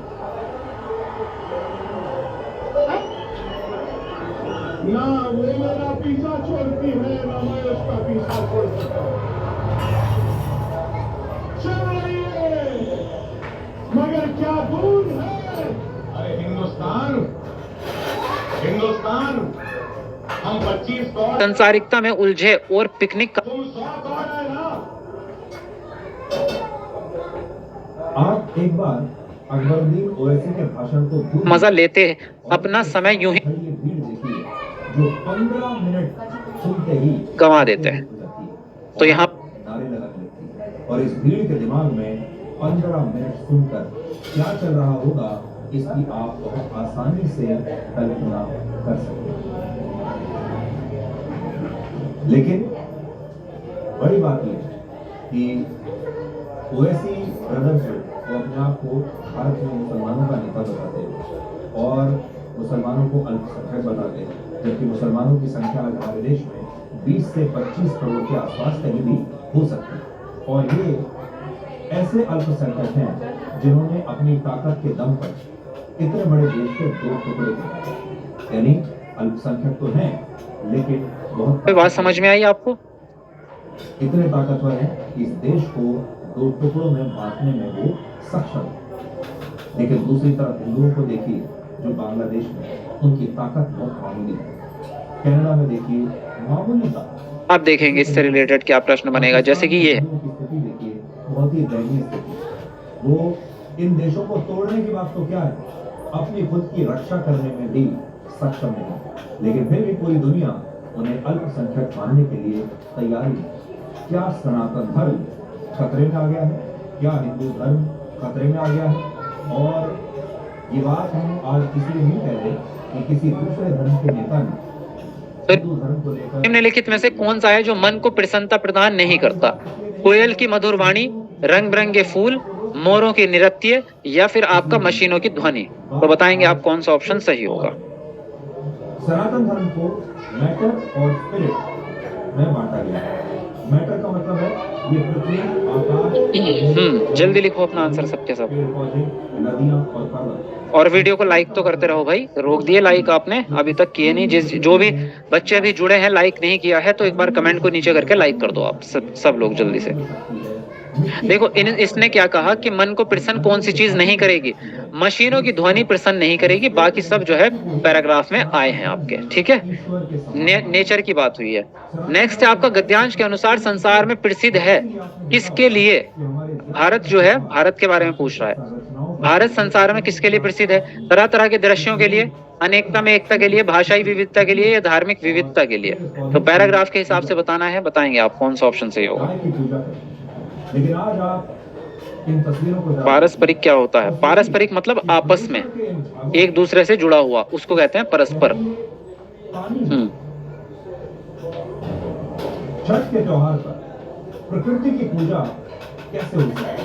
ना, वो मेरा पीछा छोड़ती है ना मैं उसका पीछा छोड़ सकता हूं। चल रही है मगर क्या दूर है। अरे हिंदुस्तान हम 25 करोड़ संसारिकता में उलझे और पिकनिक का तुम 100 करोड़ है ना। आप एक बार अकबरुद्दीन ओवैसी के भाषण को भूल मजा लेते हैं, अपना समय यूं ही ये भीड़ देखिए जो 15 मिनट सुनते ही गंवा देते हैं। तो यहाँ नारे लगा देती है और इस भीड़ के दिमाग में 15 मिनट सुनकर क्या चल रहा होगा इसकी आप बहुत आसानी से कल्पना कर सकते हैं। लेकिन बड़ी बात यह है कि ओवैसी ब्रदर्स वो अपने आप को भारत में मुसलमानों का नेता बताते हैं और मुसलमानों को अल्पसंख्यक बताते हैं, जबकि मुसलमानों की संख्या आज हमारे देश में 20 से 25 करोड़ के आसपास कहीं भी हो सकती है। और ये ऐसे अल्पसंख्यक हैं जिन्होंने अपनी ताकत के दम पर इतने बड़े देश के 2 टुकड़े किए। यानी अल्पसंख्यक तो हैं लेकिन बहुत कोई बात समझ में आई आपको? इतने ताकतवर हैं कि इस देश को 2 टुकड़ों में बांटने में वो सक्षम है। लेकिन दूसरी तरफ हिंदुओं को देखिए जो बांग्लादेश में उनकी ताकत बहुत मामूली है। कनाडा में देखिए मामूली ताकत। आप देखेंगे इससे रिलेटेड क्या प्रश्न बनेगा, जैसे कि ये है स्थिति देखिए बहुत ही दयनीय स्थिति। वो इन देशों को तोड़ने की बात तो क्या है, अपनी खुद की रक्षा करने में भी सक्षम नहीं, लेकिन फिर भी पूरी दुनिया उन्हें अल्पसंख्यक मानने के लिए तैयार है। क्या सनातन धर्म खतरे में आ गया है? क्या हिंदू धर्म खतरे में आ गया है? और ये बात हम आज इसलिए नहीं कह रहे कि किसी दूसरे धर्म के नेता ने हिंदू धर्म को लेकर निम्नलिखित में से कौन सा है जो मन को प्रसन्नता प्रदान नहीं करता? कोयल की मधुर वाणी, रंग बिरंगे फूल, मोरों की नृत्य या फिर आपका मशीनों की ध्वनि? तो बताएंगे आप कौन सा ऑप्शन सही होगा। सनातन धर्म को मैटर और स्पिरिट में बांटा गया है। मैटर का मतलब है ये पृथ्वी, आकाश, जल्दी लिखो अपना आंसर सबके सब, पेड़ पौधे, नदियां और पर्वत। और वीडियो को लाइक तो करते रहो भाई। रोक दिए लाइक आपने, अभी तक किए नहीं। जो भी बच्चे अभी जुड़े हैं लाइक नहीं किया है तो एक बार कमेंट को नीचे करके लाइक कर दो आप सब लोग जल्दी से। देखो इसने क्या कहा कि मन को प्रसन्न कौन सी चीज नहीं करेगी, मशीनों की ध्वनि प्रसन्न नहीं करेगी, बाकी सब जो है पैराग्राफ में आए हैं आपके, ठीक है। नेचर की बात हुई है। नेक्स्ट है आपका गद्यांश के अनुसार संसार में प्रसिद्ध है किसके लिए। भारत जो है, भारत के बारे में पूछ रहा है। भारत संसार में किसके लिए प्रसिद्ध है? तरह तरह के दृश्यों के लिए, अनेकता में एकता के लिए, भाषाई विविधता के लिए या धार्मिक विविधता के लिए। तो पैराग्राफ के हिसाब से बताना है, बताएंगे आप कौन सा ऑप्शन सही होगा। लेकिन आज आप इन तस्वीरों को पारस्परिक क्या होता है? पारस्परिक मतलब आपस में एक दूसरे से जुड़ा हुआ, उसको कहते हैं परस्पर। छठ के त्योहार पर प्रकृति की पूजा कैसे होती है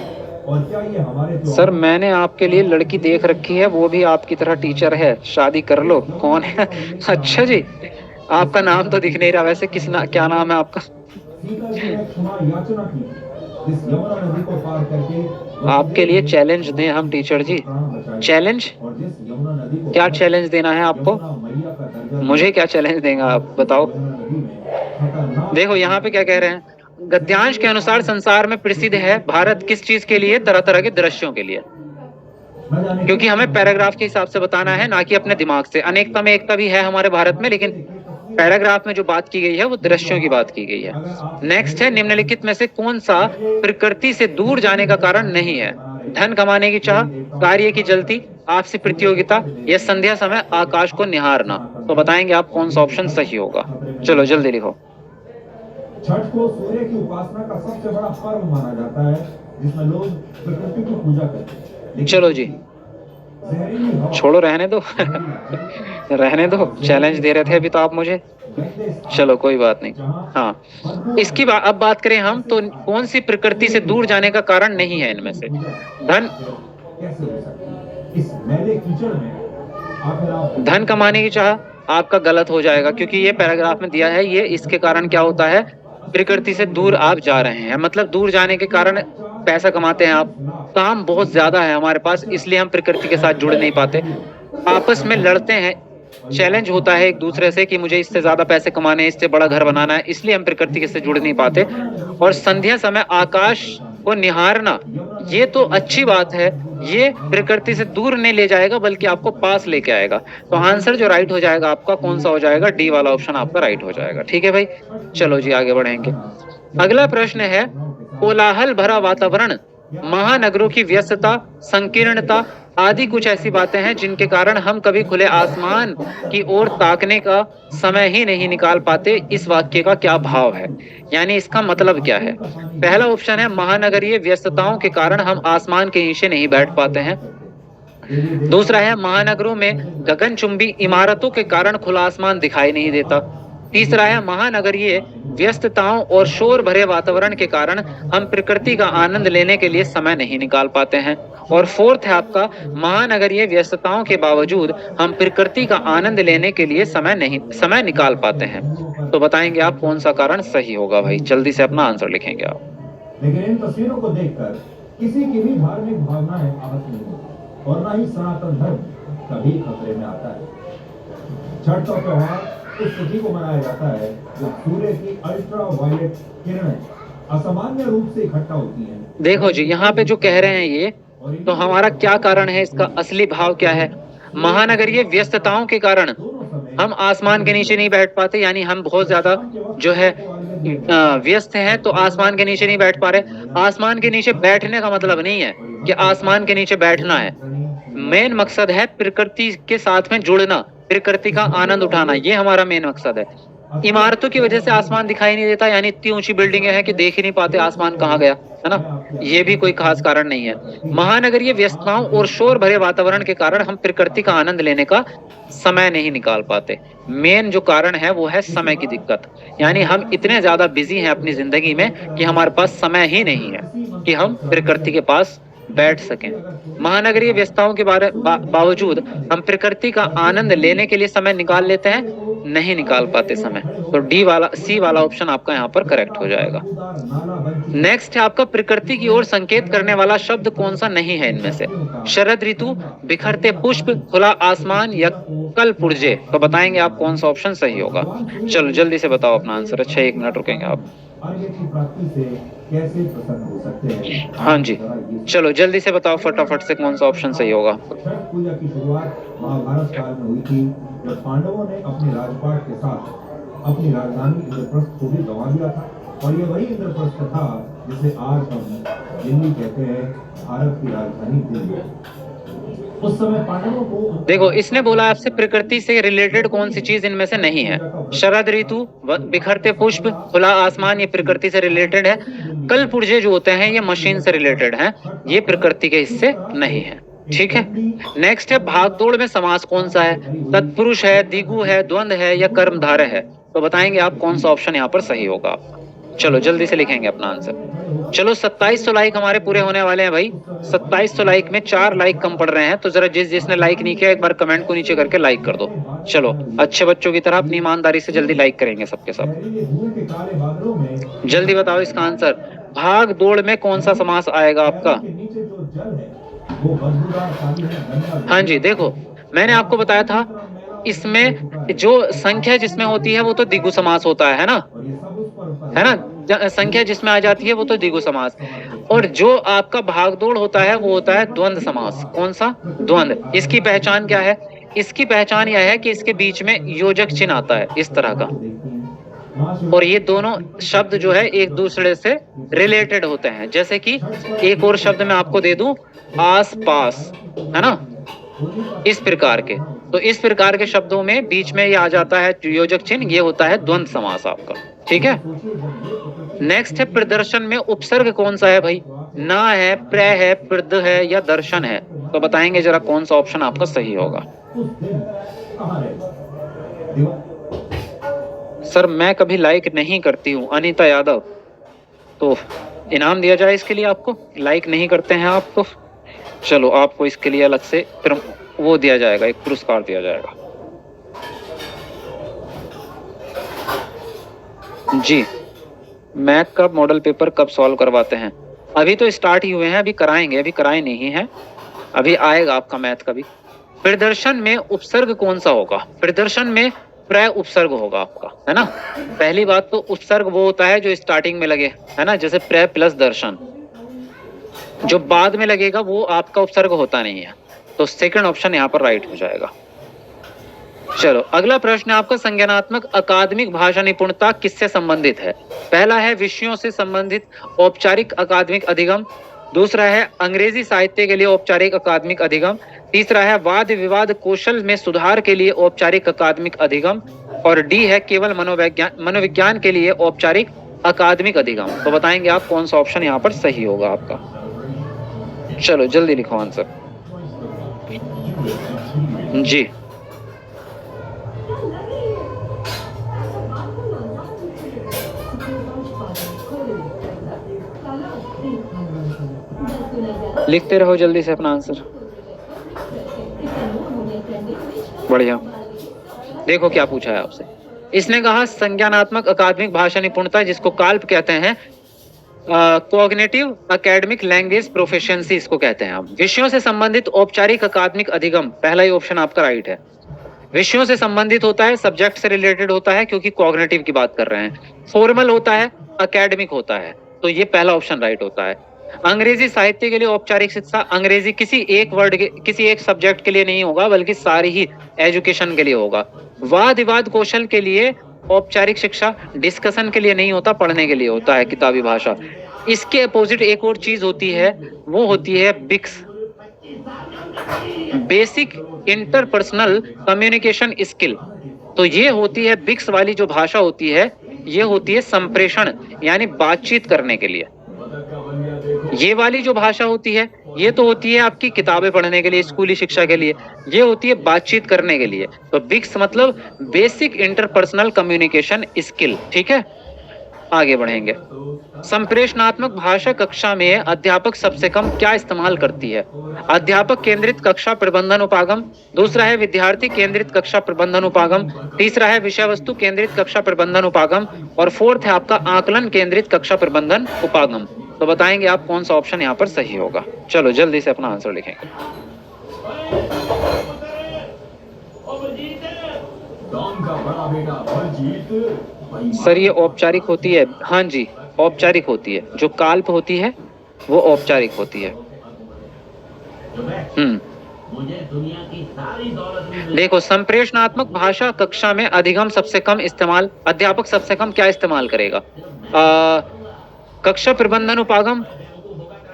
और क्या ये हमारे सर मैंने आपके लिए लड़की देख रखी है, वो भी आपकी तरह टीचर है, शादी कर लो। कौन है? अच्छा जी, आपका नाम तो दिख नहीं रहा वैसे, क्या नाम है आपका? सीता जी ने क्षमा याचना की जिस यमुना नदी को पार करके आपके लिए चैलेंज दें हम टीचर जी? चैलेंज? और जिस यमुना नदी को क्या चैलेंज देना है आपको? मैया का दर्जा मुझे क्या चैलेंज देंगे आप बताओ। देखो यहाँ पे क्या कह रहे हैं, गद्यांश के अनुसार संसार में प्रसिद्ध है भारत किस चीज के लिए? तरह तरह के दृश्यों के लिए, क्योंकि हमें पैराग्राफ के हिसाब से बताना है, ना कि अपने दिमाग से। अनेकता में एकता भी है हमारे भारत में, लेकिन पैराग्राफ में जो बात की गई है वो दृश्यों की बात की गई है। नेक्स्ट है निम्नलिखित में से कौन सा प्रकृति से दूर जाने का कारण नहीं है? धन कमाने की चाह, कार्य की जल्दी, आपसी प्रतियोगिता या संध्या समय आकाश को निहारना। तो बताएंगे आप कौन सा ऑप्शन सही होगा। चलो जल्दी लिखो। छठ को सूर्य की उपासना का सबसे बड़ा पर्व माना जाता है जिसमें लोग प्रकृति की पूजा करते हैं। चलो जी छोड़ो, रहने दो रहने दो, चैलेंज दे रहे थे अभी तो आप मुझे। चलो कोई बात नहीं। हाँ, इसकी अब बात करें हम तो कौन सी प्रकृति से दूर जाने का कारण नहीं है इनमें से? धन, इस मैले कीचड़ में आखिर आप धन कमाने की चाह आपका गलत हो जाएगा, क्योंकि ये पैराग्राफ में दिया है, ये इसके कारण क्या होता है, प्रकृति से दूर आप जा रहे हैं, मतलब दूर जाने के कारण पैसा कमाते हैं आप, काम बहुत ज्यादा है हमारे पास, इसलिए हम प्रकृति के साथ जुड़ नहीं पाते, आपस में लड़ते हैं, चैलेंज होता है एक दूसरे से कि मुझे इससे ज्यादा पैसे कमाने हैं, इससे बड़ा घर बनाना है, इसलिए हम प्रकृति के से जुड़ नहीं पाते। और संध्या समय आकाश को निहारना, ये तो अच्छी बात है, ये प्रकृति से दूर नहीं ले जाएगा बल्कि आपको पास लेके आएगा। तो आंसर जो राइट हो जाएगा आपका कौन सा हो जाएगा? डी वाला ऑप्शन आपका राइट हो जाएगा। ठीक है भाई, चलो जी आगे बढ़ेंगे। अगला प्रश्न है, कोलाहल भरा वातावरण, महानगरों की व्यस्तता, संकीर्णता आदि कुछ ऐसी बातें हैं जिनके कारण हम कभी खुले आसमान की ओर ताकने का समय ही नहीं निकाल पाते। इस वाक्य का क्या भाव है, यानी इसका मतलब क्या है? पहला ऑप्शन है महानगरीय व्यस्तताओं के कारण हम आसमान के नीचे नहीं बैठ पाते हैं। दूसरा है महानगरों में गगनचुंबी इमारतों के कारण खुला आसमान दिखाई नहीं देता। तीसरा है महानगरीय व्यस्तताओं और शोर भरे वातावरण के कारण हम प्रकृति का आनंद लेने के लिए समय नहीं निकाल पाते हैं। और फोर्थ है आपका, महानगरीय व्यस्तताओं के बावजूद हम प्रकृति का आनंद लेने के लिए समय निकाल पाते हैं। तो बताएंगे आप कौन सा कारण सही होगा भाई, जल्दी से अपना आंसर लिखेंगे आप। लेकिन इन तस्वीरों को देखकर किसी की भी धार्मिक भावनाएं आहत नहीं होती और ना ही सनातन धर्म कभी खतरे में आता है। छठ का त्योहार उस तिथि को मनाया जाता है जब सूर्य की अल्ट्रा वायलेट किरणें असामान्य रूप से इकट्ठा होती हैं। देखो जी यहाँ पे जो कह रहे हैं ये, तो हमारा क्या कारण है, इसका असली भाव क्या है? महानगरीय व्यस्तताओं के कारण हम आसमान के नीचे नहीं बैठ पाते, यानी हम बहुत ज्यादा जो है व्यस्त हैं तो आसमान के नीचे नहीं बैठ पा रहे। आसमान के नीचे बैठने का मतलब नहीं है कि आसमान के नीचे बैठना है, मेन मकसद है प्रकृति के साथ में जुड़ना, प्रकृति का आनंद उठाना, ये हमारा मेन मकसद है। इमारतों की वजह से आसमान दिखाई नहीं देता, यानी इतनी ऊंची बिल्डिंगें हैं कि देख ही नहीं पाते आसमान कहाँ गया, है ना, ये भी कोई खास कारण नहीं है। महानगरीय व्यस्तताओं और शोर भरे वातावरण के कारण हम प्रकृति का आनंद लेने का समय नहीं निकाल पाते। मेन जो कारण है वो है समय की दिक्कत, यानी हम इतने ज्यादा बिजी हैं अपनी जिंदगी में कि हमारे पास समय ही नहीं है कि हम प्रकृति के पास बैठ सकें। महानगरीय व्यस्तताओं के बावजूद हम प्रकृति का आनंद लेने के लिए समय निकाल लेते हैं, नहीं निकाल पाते समय। तो डी वाला, सी वाला ऑप्शन आपका यहाँ पर करेक्ट हो जाएगा। नेक्स्ट है आपका प्रकृति की ओर संकेत करने वाला शब्द कौन सा नहीं है इनमें से? शरद ऋतु, बिखरते पुष्प, खुला आसमान या कल पुर्जे। तो बताएंगे आप कौन सा ऑप्शन सही होगा। चलो जल्दी से बताओ अपना आंसर। अच्छा 1 मिनट रुकेंगे आप। आगे की प्राप्ति से कैसे प्रसन्न हो सकते हैं? हाँ जी, चलो जल्दी से बताओ फटाफट से कौन सा ऑप्शन सही होगा। छठ पूजा की शुरुआत महाभारत काल में हुई थी, जब पांडवों ने अपने राजपाट के साथ अपनी राजधानी इंद्रप्रस्थ को भी गंवा दिया था। और ये वही इंद्रप्रस्थ था जिसे आज हम दिल्ली कहते हैं, भारत की राजधानी दिल्ली। उस समय पांडवों को देखो इसने बोला आपसे प्रकृति से रिलेटेड कौन सी चीज इनमें से नहीं है। शरद ऋतु, बिखरते पुष्प, खुला आसमान ये प्रकृति से रिलेटेड है। कल पुर्जे जो होते हैं ये मशीन से रिलेटेड हैं, ये प्रकृति के हिस्से नहीं है। ठीक है। नेक्स्ट है भागदौड़ में समास कौन सा है? तत्पुरुष है, दिगु है, द्वंद्व है या कर्मधारय है। तो बताएंगे आप कौन सा ऑप्शन यहाँ पर सही होगा आपका। चलो जल्दी से लिखेंगे अपना आंसर। चलो 2700 लाइक हमारे पूरे होने वाले हैं भाई। 2700 लाइक में 4 लाइक कम पड़ रहे हैं, तो जरा जिसने लाइक नहीं किया एक बार कमेंट को नीचे करके लाइक कर दो। चलो अच्छे बच्चों की तरह अपनी ईमानदारी से जल्दी लाइक करेंगे सबके सब। जल्दी बताओ इसका आंसर। भाग दौड़ में कौन सा समास आएगा आपका? हाँ जी, देखो मैंने आपको बताया था इसमें जो संख्या जिसमें होती है वो तो द्विगु समास होता है ना, है ना। संख्या जिसमें आ जाती है वो तो द्विगु समास, और जो आपका भागदौड़ होता है वो होता है द्वंद्व समास। कौन सा? द्वंद्व। इसकी पहचान क्या है? इसकी पहचान यह है कि इसके बीच में योजक चिन्ह आता है इस तरह का, और ये दोनों शब्द जो है एक दूसरे से रिलेटेड होते हैं। जैसे कि एक और शब्द मैं आपको दे दूं, आस पास, है ना, इस प्रकार के। तो इस प्रकार के शब्दों में बीच में ये आ जाता है योजक चिन्ह, ये होता है द्वंद्व समास आपका। ठीक है। नेक्स्ट है प्रदर्शन में उपसर्ग कौन सा है भाई? ना है, प्र है, प्रद है या दर्शन है। तो बताएंगे जरा कौन सा ऑप्शन आपका सही होगा। सर मैं कभी लाइक नहीं करती हूँ, अनीता यादव, तो इनाम दिया जाए इसके लिए आपको। लाइक नहीं करते हैं आप तो चलो आपको इसके लिए अलग से फिर वो दिया जाएगा, एक पुरस्कार दिया जाएगा। जी, मैथ का मॉडल पेपर कब सॉल्व करवाते हैं? अभी तो स्टार्ट ही हुए हैं, अभी कराएंगे, अभी कराए नहीं है, अभी आएगा आपका मैथ का भी। प्रदर्शन में उपसर्ग कौन सा होगा? प्रदर्शन में प्र उपसर्ग होगा आपका, है ना। पहली बात तो उपसर्ग वो होता है जो स्टार्टिंग में लगे, है ना, जैसे प्र प्लस दर्शन। जो बाद में लगेगा वो आपका उपसर्ग होता नहीं है, तो सेकंड ऑप्शन यहाँ पर राइट हो जाएगा। चलो अगला प्रश्न आपका, संज्ञानात्मक अकादमिक भाषा निपुणता किससे संबंधित है? पहला है विषयों से संबंधित औपचारिक अकादमिक अधिगम, दूसरा है अंग्रेजी साहित्य के लिए औपचारिक अकादमिक अधिगम, तीसरा है वाद विवाद कौशल में सुधार के लिए औपचारिक अकादमिक अधिगम, और डी है केवल मनोविज्ञान के लिए औपचारिक अकादमिक अधिगम। तो बताएंगे आप कौन सा ऑप्शन यहाँ पर सही होगा आपका। चलो जल्दी लिखो आंसर। जी लिखते रहो जल्दी से अपना आंसर। बढ़िया। देखो क्या पूछा है आपसे। इसने कहा संज्ञानात्मक अकादमिक भाषा निपुणता, जिसको काल्प कहते हैं, कॉग्निटिव एकेडमिक लैंग्वेज प्रोफिशिएंसी इसको कहते हैं आप। विषयों से संबंधित औपचारिक अकादमिक अधिगम, पहला ही ऑप्शन आपका राइट है। विषयों से संबंधित होता है, सब्जेक्ट से रिलेटेड होता है, क्योंकि कॉग्निटिव की बात कर रहे हैं। फॉर्मल होता है, एकेडमिक होता है, तो ये पहला ऑप्शन राइट होता है। अंग्रेजी साहित्य के लिए औपचारिक शिक्षा, अंग्रेजी किसी एक वर्ड के, किसी एक सब्जेक्ट के लिए नहीं होगा, बल्कि सारी ही एजुकेशन के लिए होगा। वाद विवाद कौशल के लिए औपचारिक शिक्षा, डिस्कशन के लिए नहीं होता, पढ़ने के लिए होता है, किताबी भाषा। इसके अपोजिट एक और चीज होती है, वो होती है बिक्स, बेसिक इंटरपर्सनल कम्युनिकेशन स्किल। तो ये होती है बिक्स वाली जो भाषा होती है, ये होती है संप्रेषण यानी बातचीत करने के लिए। ये वाली जो भाषा होती है ये तो होती है आपकी किताबें पढ़ने के लिए, स्कूली शिक्षा के लिए। ये होती है बातचीत करने के लिए। तो बिक्स मतलब बेसिक इंटरपर्सनल कम्युनिकेशन स्किल। ठीक है। आगे बढ़ेंगे। संप्रेषणात्मक भाषा कक्षा में अध्यापक सबसे कम क्या इस्तेमाल करती है? अध्यापक केंद्रित कक्षा प्रबंधन उपागम, दूसरा है विद्यार्थी केंद्रित कक्षा प्रबंधन उपागम, तीसरा है विषय वस्तु केंद्रित कक्षा प्रबंधन उपागम और फोर्थ है आपका आकलन केंद्रित कक्षा प्रबंधन उपागम। तो बताएंगे आप कौन सा ऑप्शन यहाँ पर सही होगा। चलो जल्दी से अपना आंसर लिखेंगे। डॉन का बड़ा बेटा बलजीत सर ये औपचारिक होती है? हाँ जी औपचारिक होती है, जो काल्प होती है वो औपचारिक होती है। देखो संप्रेषणात्मक भाषा कक्षा में अधिगम सबसे कम इस्तेमाल, अध्यापक सबसे कम क्या इस्तेमाल करेगा? कक्षा प्रबंधन उपागम,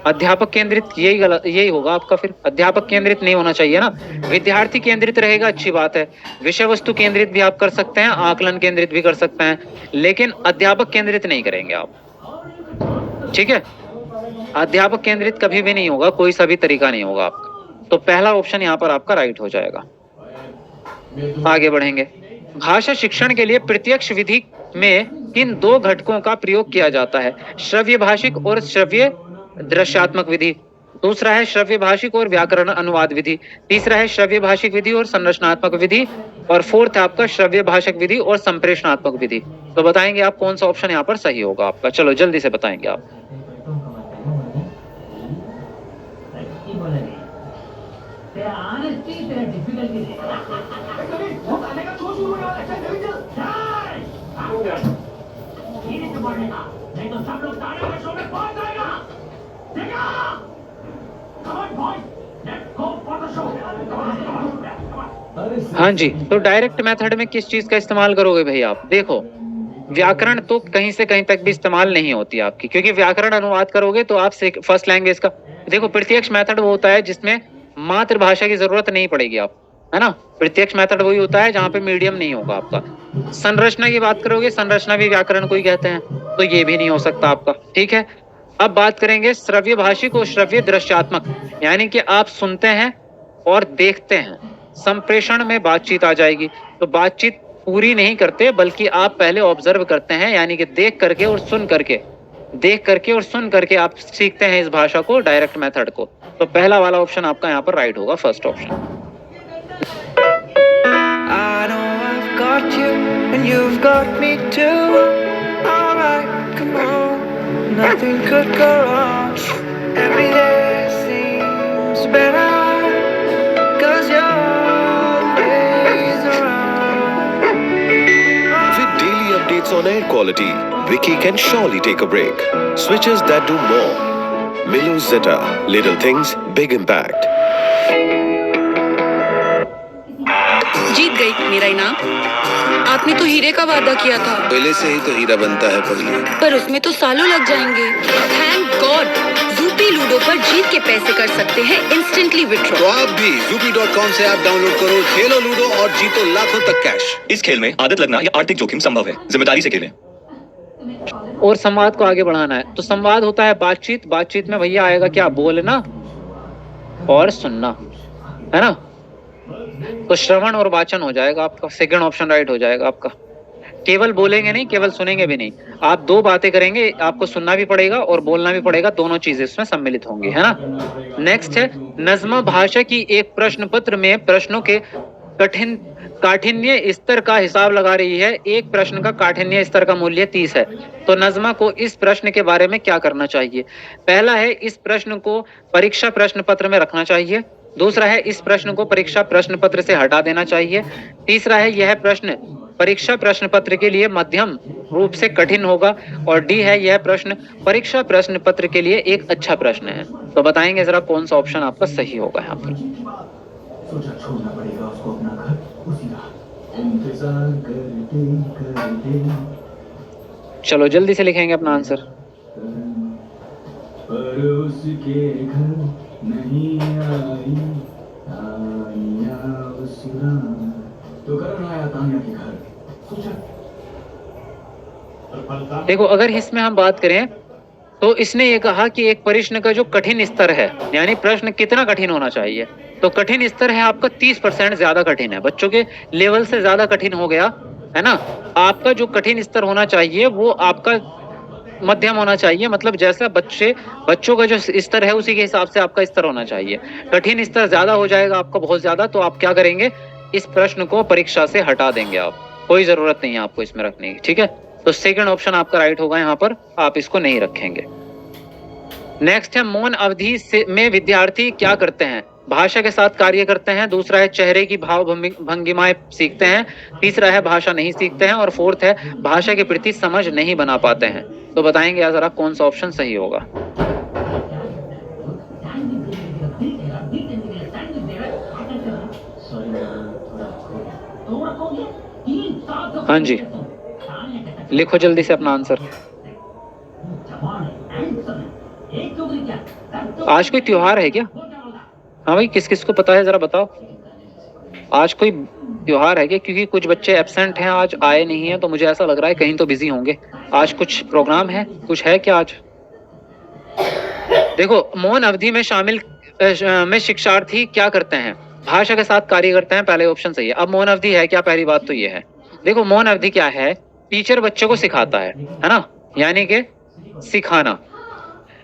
अध्यापक केंद्रित, यही गलत, यही होगा आपका। फिर अध्यापक केंद्रित नहीं होना चाहिए ना, विद्यार्थी केंद्रित रहेगा, अच्छी बात है। विषय वस्तु केंद्रित भी आप कर सकते हैं, आकलन केंद्रित भी कर सकते हैं, लेकिन अध्यापक केंद्रित नहीं करेंगे आप, ठीक है। अध्यापक केंद्रित कभी भी नहीं होगा, कोई सा भी तरीका नहीं होगा आपका। तो पहला ऑप्शन यहाँ पर आपका राइट हो जाएगा। आगे बढ़ेंगे। भाषा शिक्षण के लिए प्रत्यक्ष विधि में किन दो घटकों का प्रयोग किया जाता है? श्रव्य भाषिक और श्रव्य दृश्यात्मक विधि, दूसरा है श्रव्य भाषिक और व्याकरण अनुवाद विधि, तीसरा है श्रव्य भाषिक विधि और संरचनात्मक विधि और फोर्थ है आपका श्रव्य भाषिक विधि और संप्रेषणात्मक विधि। तो बताएंगे आप कौन सा ऑप्शन यहाँ पर सही होगा आपका। चलो जल्दी से बताएंगे आप। हाँ जी, तो डायरेक्ट मेथड में किस चीज का इस्तेमाल करोगे भाई आप? देखो व्याकरण तो कहीं से कहीं तक भी इस्तेमाल नहीं होती आपकी, क्योंकि व्याकरण अनुवाद करोगे तो आप फर्स्ट लैंग्वेज का। देखो प्रत्यक्ष मेथड वो होता है जिसमें मातृभाषा की जरूरत नहीं पड़ेगी आप, है ना। प्रत्यक्ष मेथड वही होता है जहाँ पे मीडियम नहीं होगा आपका। संरचना की बात करोगे, संरचना भी व्याकरण को ही कहते हैं, तो ये भी नहीं हो सकता आपका, ठीक है। अब बात करेंगे श्रव्य भाषिक और श्रव्य दृश्यात्मक, यानी कि आप सुनते हैं और देखते हैं। संप्रेषण में बातचीत आ जाएगी, तो बातचीत पूरी नहीं करते बल्कि आप पहले ऑब्जर्व करते हैं, यानी कि देख करके और सुन करके आप सीखते हैं इस भाषा को, डायरेक्ट मेथड को। तो पहला वाला ऑप्शन आपका यहाँ पर राइट होगा, first option. I know I've got you and you've got me too. Alright, come on, nothing could go wrong. Every day seems better 'cause you're always around. With daily updates on air quality, Vicky can surely take a break. Switches that do more. Milu Zeta, little things, big impact. जीत गई मेरा इनाम। आपने तो हीरे का वादा किया था। पहले से ही तो हीरा बनता है पगली। पर उसमें तो सालों लग जाएंगे। थैंक गॉड, ज़ूपी लूडो पर जीत के पैसे कर सकते हैं इंस्टेंटली विड्रॉ। तो आप भी zoopy.com से ऐप डाउनलोड करो, खेलो लूडो और जीतो लाखों तक कैश। इस खेल में आदत लगना या आर्थिक जोखिम संभव है, जिम्मेदारी से खेलें। और संवाद को आगे बढ़ाना है, तो संवाद होता है बातचीत। बातचीत में भैया आएगा क्या? बोलना और सुनना, है ना। तो श्रवण और वाचन हो जाएगा आपका, सेकंड ऑप्शन राइट हो जाएगा आपका। केवल बोलेंगे नहीं, केवल सुनेंगे भी नहीं, आप दो बातें करेंगे, आपको सुनना भी पड़ेगा और बोलना भी पड़ेगा, दोनों चीजें इसमें सम्मिलित होंगी, है ना। नेक्स्ट है नज़्म भाषा की एक प्रश्न पत्र में प्रश्नों के काठिन्य स्तर का हिसाब लगा रही है। एक प्रश्न का काठिन्य स्तर का मूल्य 30 है, तो नज़्मा को इस प्रश्न के बारे में क्या करना चाहिए? पहला है इस प्रश्न को परीक्षा प्रश्न पत्र में रखना चाहिए, दूसरा है इस प्रश्न को परीक्षा प्रश्न पत्र से हटा देना चाहिए, तीसरा है यह प्रश्न परीक्षा प्रश्न पत्र के लिए मध्यम रूप से कठिन होगा, और डी है यह प्रश्न परीक्षा प्रश्न पत्र के लिए एक अच्छा प्रश्न है। तो बताएंगे जरा कौन सा ऑप्शन आपका सही होगा यहाँ पर। सोचा छोड़ना पड़ेगा उसको अपना घर, उसी राह इंतजार करते। चलो जल्दी से लिखेंगे अपना आंसर। पर उसके घर नहीं आई तानिया उसरा, तो करण आया तानिया के घर। सोचा देखो अगर इसमें हम बात करें तो इसने ये कहा कि एक प्रश्न का जो कठिन स्तर है, यानी प्रश्न कितना कठिन होना चाहिए, तो कठिन स्तर है आपका 30% ज्यादा कठिन है, बच्चों के लेवल से ज्यादा कठिन हो गया, है ना। आपका जो कठिन स्तर होना चाहिए वो आपका मध्यम होना चाहिए, मतलब जैसा बच्चों का जो स्तर है उसी के हिसाब से आपका स्तर होना चाहिए। कठिन स्तर ज्यादा हो जाएगा आपका बहुत ज्यादा, तो आप क्या करेंगे, इस प्रश्न को परीक्षा से हटा देंगे आप, कोई जरूरत नहीं है आपको इसमें रखने की, ठीक है। तो सेकंड ऑप्शन आपका राइट होगा, यहाँ पर आप इसको नहीं रखेंगे। नेक्स्ट है मौन अवधि में विद्यार्थी क्या करते हैं, भाषा के साथ कार्य करते हैं, दूसरा है चेहरे की भाव भंगिमाएं सीखते हैं, तीसरा है भाषा नहीं सीखते हैं, और फोर्थ है भाषा के प्रति समझ नहीं बना पाते हैं। तो बताएंगे जरा कौन सा ऑप्शन सही होगा। हाँ जी, लिखो जल्दी से अपना आंसर। आज कोई त्योहार है क्या? हाँ भाई, किस किस को पता है जरा बताओ, आज कोई त्योहार है क्या? क्योंकि कुछ बच्चे एब्सेंट हैं, आज आए नहीं हैं, तो मुझे ऐसा लग रहा है कहीं तो बिजी होंगे। आज कुछ प्रोग्राम है, कुछ है क्या आज? देखो, मौन अवधि में शामिल में शिक्षार्थी क्या करते हैं, भाषा के साथ कार्य करते हैं, पहले ऑप्शन सही है। अब मौन अवधि है क्या, पहली बात तो ये है। देखो मौन अवधि क्या है, टीचर बच्चों को सिखाता है ना, यानी कि सिखाना।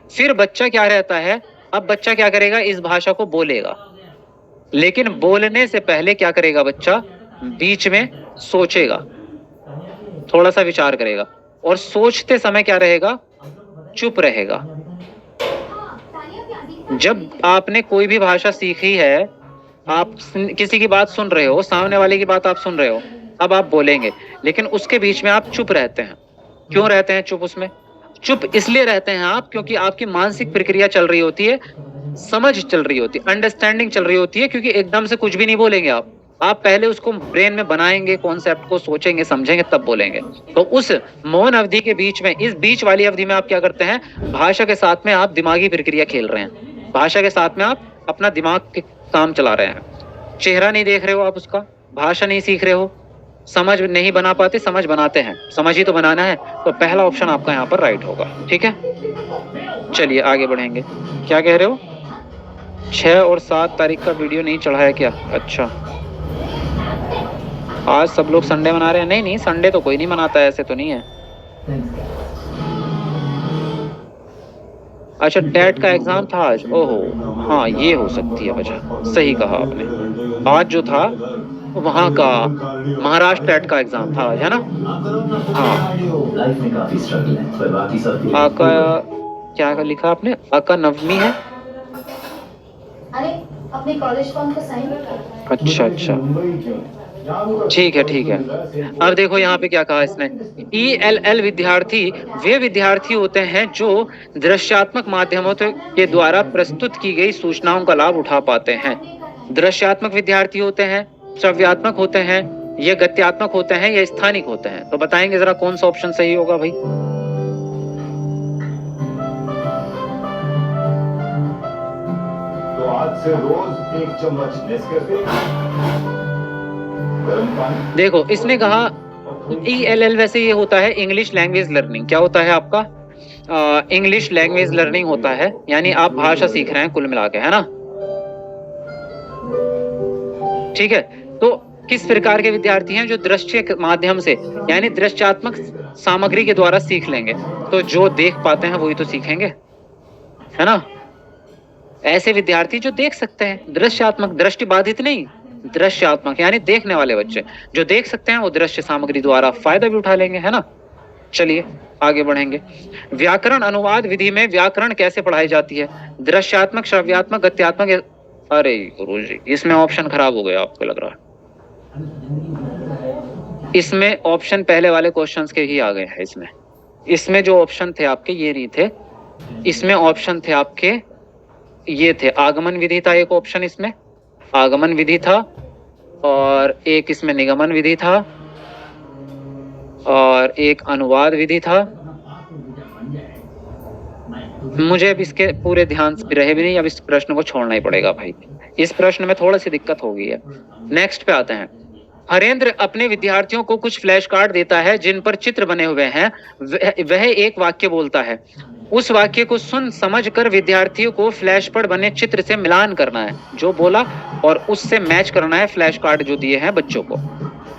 फिर बच्चा क्या रहता है, अब बच्चा क्या करेगा, इस भाषा को बोलेगा, लेकिन बोलने से पहले क्या करेगा बच्चा, बीच में सोचेगा, थोड़ा सा विचार करेगा, और सोचते समय क्या रहेगा, चुप रहेगा। जब आपने कोई भी भाषा सीखी है, आप किसी की बात सुन रहे हो, सामने वाले की बात आप सुन रहे हो, अब आप बोलेंगे, लेकिन उसके बीच में आप चुप रहते हैं। क्यों रहते हैं चुप? उसमें चुप इसलिए रहते हैं आप, क्योंकि आपकी मानसिक प्रक्रिया चल रही होती है, समझ चल रही होती है, अंडरस्टैंडिंग चल रही होती है, क्योंकि एकदम से कुछ भी नहीं बोलेंगे आप पहले उसको ब्रेन में बनाएंगे, कॉन्सेप्ट को सोचेंगे, समझेंगे, तब बोलेंगे। तो उस मौन अवधि के बीच में, इस बीच वाली अवधि में आप क्या करते हैं, भाषा के साथ में आप दिमागी प्रक्रिया खेल रहे हैं, भाषा के साथ में आप अपना दिमाग के काम चला रहे हैं। चेहरा नहीं देख रहे हो आप उसका, भाषा नहीं सीख रहे हो, समझ नहीं बना पाते, समझ बनाते हैं, समझ ही तो बनाना है। तो पहला ऑप्शन आपका यहाँ पर राइट होगा, ठीक है। चलिए आगे बढ़ेंगे। क्या कह रहे हो, 6 और 7 तारीख का वीडियो नहीं चढ़ा है क्या? अच्छा, आज सब लोग संडे मना रहे हैं? नहीं नहीं, संडे तो कोई नहीं मनाता है, ऐसे तो नहीं है। अच्छा, टेट का एग्जाम था आज, ओहो हाँ, ये हो सकती है वजह, सही कहा आपने। आज जो था वहाँ का महाराष्ट्र टेट का एग्जाम था, है ना? हाँ। लाइफ में काफी स्ट्रगल है, पर बाकी सब आका क्या लिखा आपने, आका नवमी है? अरे अपने कॉलेज फॉर्म को साइन कर। अच्छा अच्छा, ठीक है ठीक है। अब देखो यहाँ पे क्या कहा इसने, ELL विद्यार्थी वे विद्यार्थी होते हैं जो दृश्यात्मक माध्यमों के द्वारा प्रस्तुत की गई सूचनाओं का लाभ उठा पाते हैं। दृश्यात्मक विद्यार्थी होते हैं, श्रव्यात्मक होते हैं, ये गत्यात्मक होते हैं, या स्थानिक होते हैं। तो बताएंगे जरा कौन सा ऑप्शन सही होगा भाई? तो आज से रोज 1 चम्मच नेस्कैफे गर्म पानी। देखो इसने कहा ELL, वैसे ये होता है इंग्लिश लैंग्वेज लर्निंग। क्या होता है आपका? इंग्लिश लैंग्वेज लर्निंग होता है, यानी आप भाषा सीख रहे हैं कुल मिला के, है ना? ठीक है। तो किस प्रकार के विद्यार्थी हैं जो दृश्य के माध्यम से, यानी दृश्यात्मक सामग्री के द्वारा सीख लेंगे? तो जो देख पाते हैं वही तो सीखेंगे, है ना? ऐसे विद्यार्थी जो देख सकते हैं, दृश्यात्मक, दृष्टि बाधित नहीं, दृश्यात्मक यानी देखने वाले बच्चे जो देख सकते हैं, वो दृश्य सामग्री द्वारा फायदा भी उठा लेंगे, है ना? चलिए आगे बढ़ेंगे। व्याकरण अनुवाद विधि में व्याकरण कैसे पढ़ाई जाती है? दृश्यात्मक, श्रव्यात्मक, गत्यात्मक। अरे गुरुजी, इसमें ऑप्शन खराब हो गया आपको लग रहा है। इसमें ऑप्शन पहले वाले क्वेश्चंस के ही आ गए हैं। इसमें जो ऑप्शन थे आपके ये नहीं थे, इसमें ऑप्शन थे आपके ये थे। आगमन विधि था एक ऑप्शन, इसमें आगमन विधि था, और एक इसमें निगमन विधि था, और एक अनुवाद विधि था। मुझे अब इसके पूरे ध्यान से रहे भी नहीं, अब इस प्रश्न को छोड़ना ही पड़ेगा भाई। इस प्रश्न में थोड़ी सी दिक्कत हो गई है। नेक्स्ट पे आते हैं। हरेंद्र अपने विद्यार्थियों को कुछ फ्लैश कार्ड देता है जिन पर चित्र बने हुए हैं। वह एक वाक्य बोलता है। उस वाक्य को सुन समझकर विद्यार्थियों को फ्लैश पर बने चित्र से मिलान करना है, जो बोला और उससे मैच करना है फ्लैश कार्ड जो दिए हैं बच्चों को।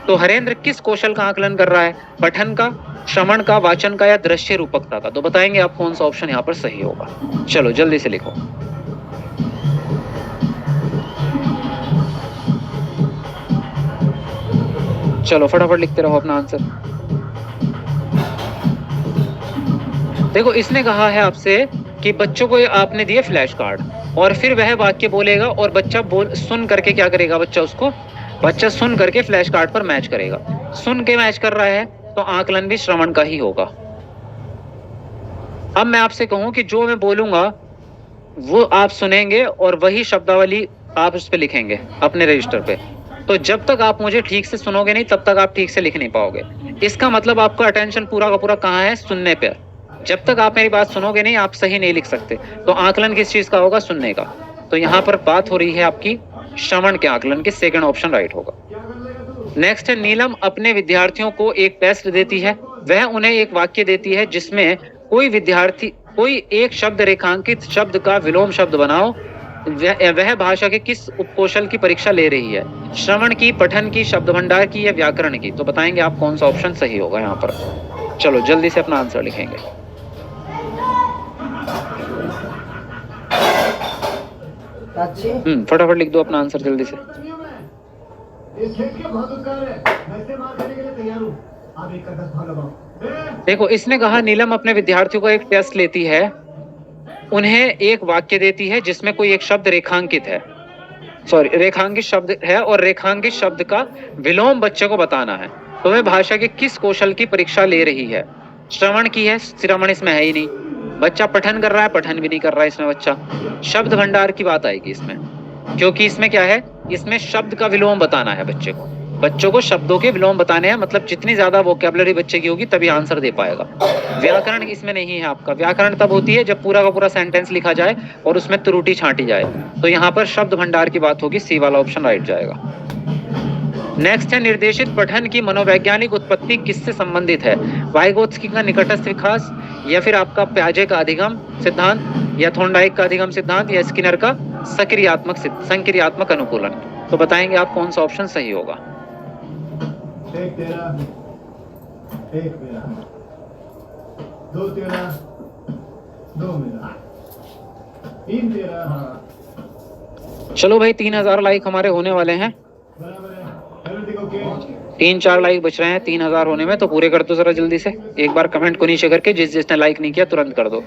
तो हरेंद्र किस कौशल का आकलन कर रहा है? पठन का, श्रवण का, वाचन का या दृश्य रूपकता का? तो बताएंगे आप कौन सा ऑप्शन यहाँ पर सही होगा। चलो जल्दी से लिखो। चलो फटाफट लिखते रहो अपना आंसर। देखो इसने कहा है आपसे कि बच्चों को आपने दिए फ्लैश कार्ड और फिर वह वाक्य बोलेगा और बच्चा सुन करके क्या करेगा? बच्चा सुन करके फ्लैश कार्ड पर मैच करेगा। सुन के मैच कर रहा है तो आकलन भी श्रवण का ही होगा। अब मैं आपसे कहूं कि जो मैं बोलूंगा वो आप सुनेंगे और वही शब्दावली आप उस पे लिखेंगे अपने रजिस्टर पे। तो जब तक आप मुझे ठीक से सुनोगे नहीं तब तक आप ठीक से लिख नहीं पाओगे। इसका मतलब आपका अटेंशन पूरा का पूरा कहाँ है? सुनने पे। जब तक आप मेरी बात सुनोगे नहीं आप सही नहीं लिख सकते। तो आकलन किस चीज का होगा? सुनने का। तो यहाँ पर बात हो रही है आपकी श्रवण के आकलन की। सेकंड ऑप्शन राइट होगा। नेक्स्ट है, नीलम अपने विद्यार्थियों को एक टेस्ट देती है। वह उन्हें एक वाक्य देती है जिसमें कोई एक शब्द रेखांकित शब्द का विलोम शब्द बनाओ। वह भाषा के किस उपकौशल की परीक्षा ले रही है? श्रवण की, पठन की, शब्द भंडार की या व्याकरण की? तो बताएंगे आप कौन सा ऑप्शन सही होगा यहाँ पर। चलो जल्दी से अपना आंसर लिखेंगे। फटाफट लिख दो अपना आंसर जल्दी से। देखो इसने कहा नीलम अपने विद्यार्थियों को एक टेस्ट लेती है, उन्हें एक वाक्य देती है जिसमें कोई एक शब्द रेखांकित शब्द है और रेखांकित शब्द का विलोम बच्चे को बताना है। तो वह भाषा के किस कौशल की परीक्षा ले रही है? श्रवण की है, श्रवण इसमें है ही नहीं। बच्चा पठन कर रहा है, पठन भी नहीं कर रहा है इसमें बच्चा। शब्द भंडार की बात आएगी इसमें, क्योंकि इसमें क्या है? इसमें शब्द का विलोम बताना है बच्चों को शब्दों के विलोम बताने हैं। मतलब जितनी ज्यादा वोकैबुलरी बच्चे की होगी तभी आंसर दे पाएगा। व्याकरण इसमें नहीं है आपका। व्याकरण तब होती है जब पूरा का पूरा सेंटेंस लिखा जाए और उसमें त्रुटि छांटी जाए। तो यहाँ पर शब्द भंडार की बात होगी। सी वाला ऑप्शन राइट जाएगा। नेक्स्ट है, निर्देशित पठन की मनोवैज्ञानिक उत्पत्ति किससे संबंधित है? वाइगोत्स्की का निकटस्थ विकास या फिर आपका प्याजे का अधिगम सिद्धांत या थॉर्नडाइक का अधिगम सिद्धांत या स्किनर का संक्रियात्मक अनुकूलन? तो बताएंगे आप कौन सा ऑप्शन सही होगा। एक तेरा, एक मेरा, दो तेरा, दो मेरा, तीन तेरा। चलो भाई 3000 लाइक हमारे होने वाले हैं। 3-4 लाइक बच रहे हैं 3000 होने में। तो पूरे कर दो जरा जल्दी से। एक बार कमेंट को नीचे करके जिसने लाइक नहीं किया तुरंत कर दो।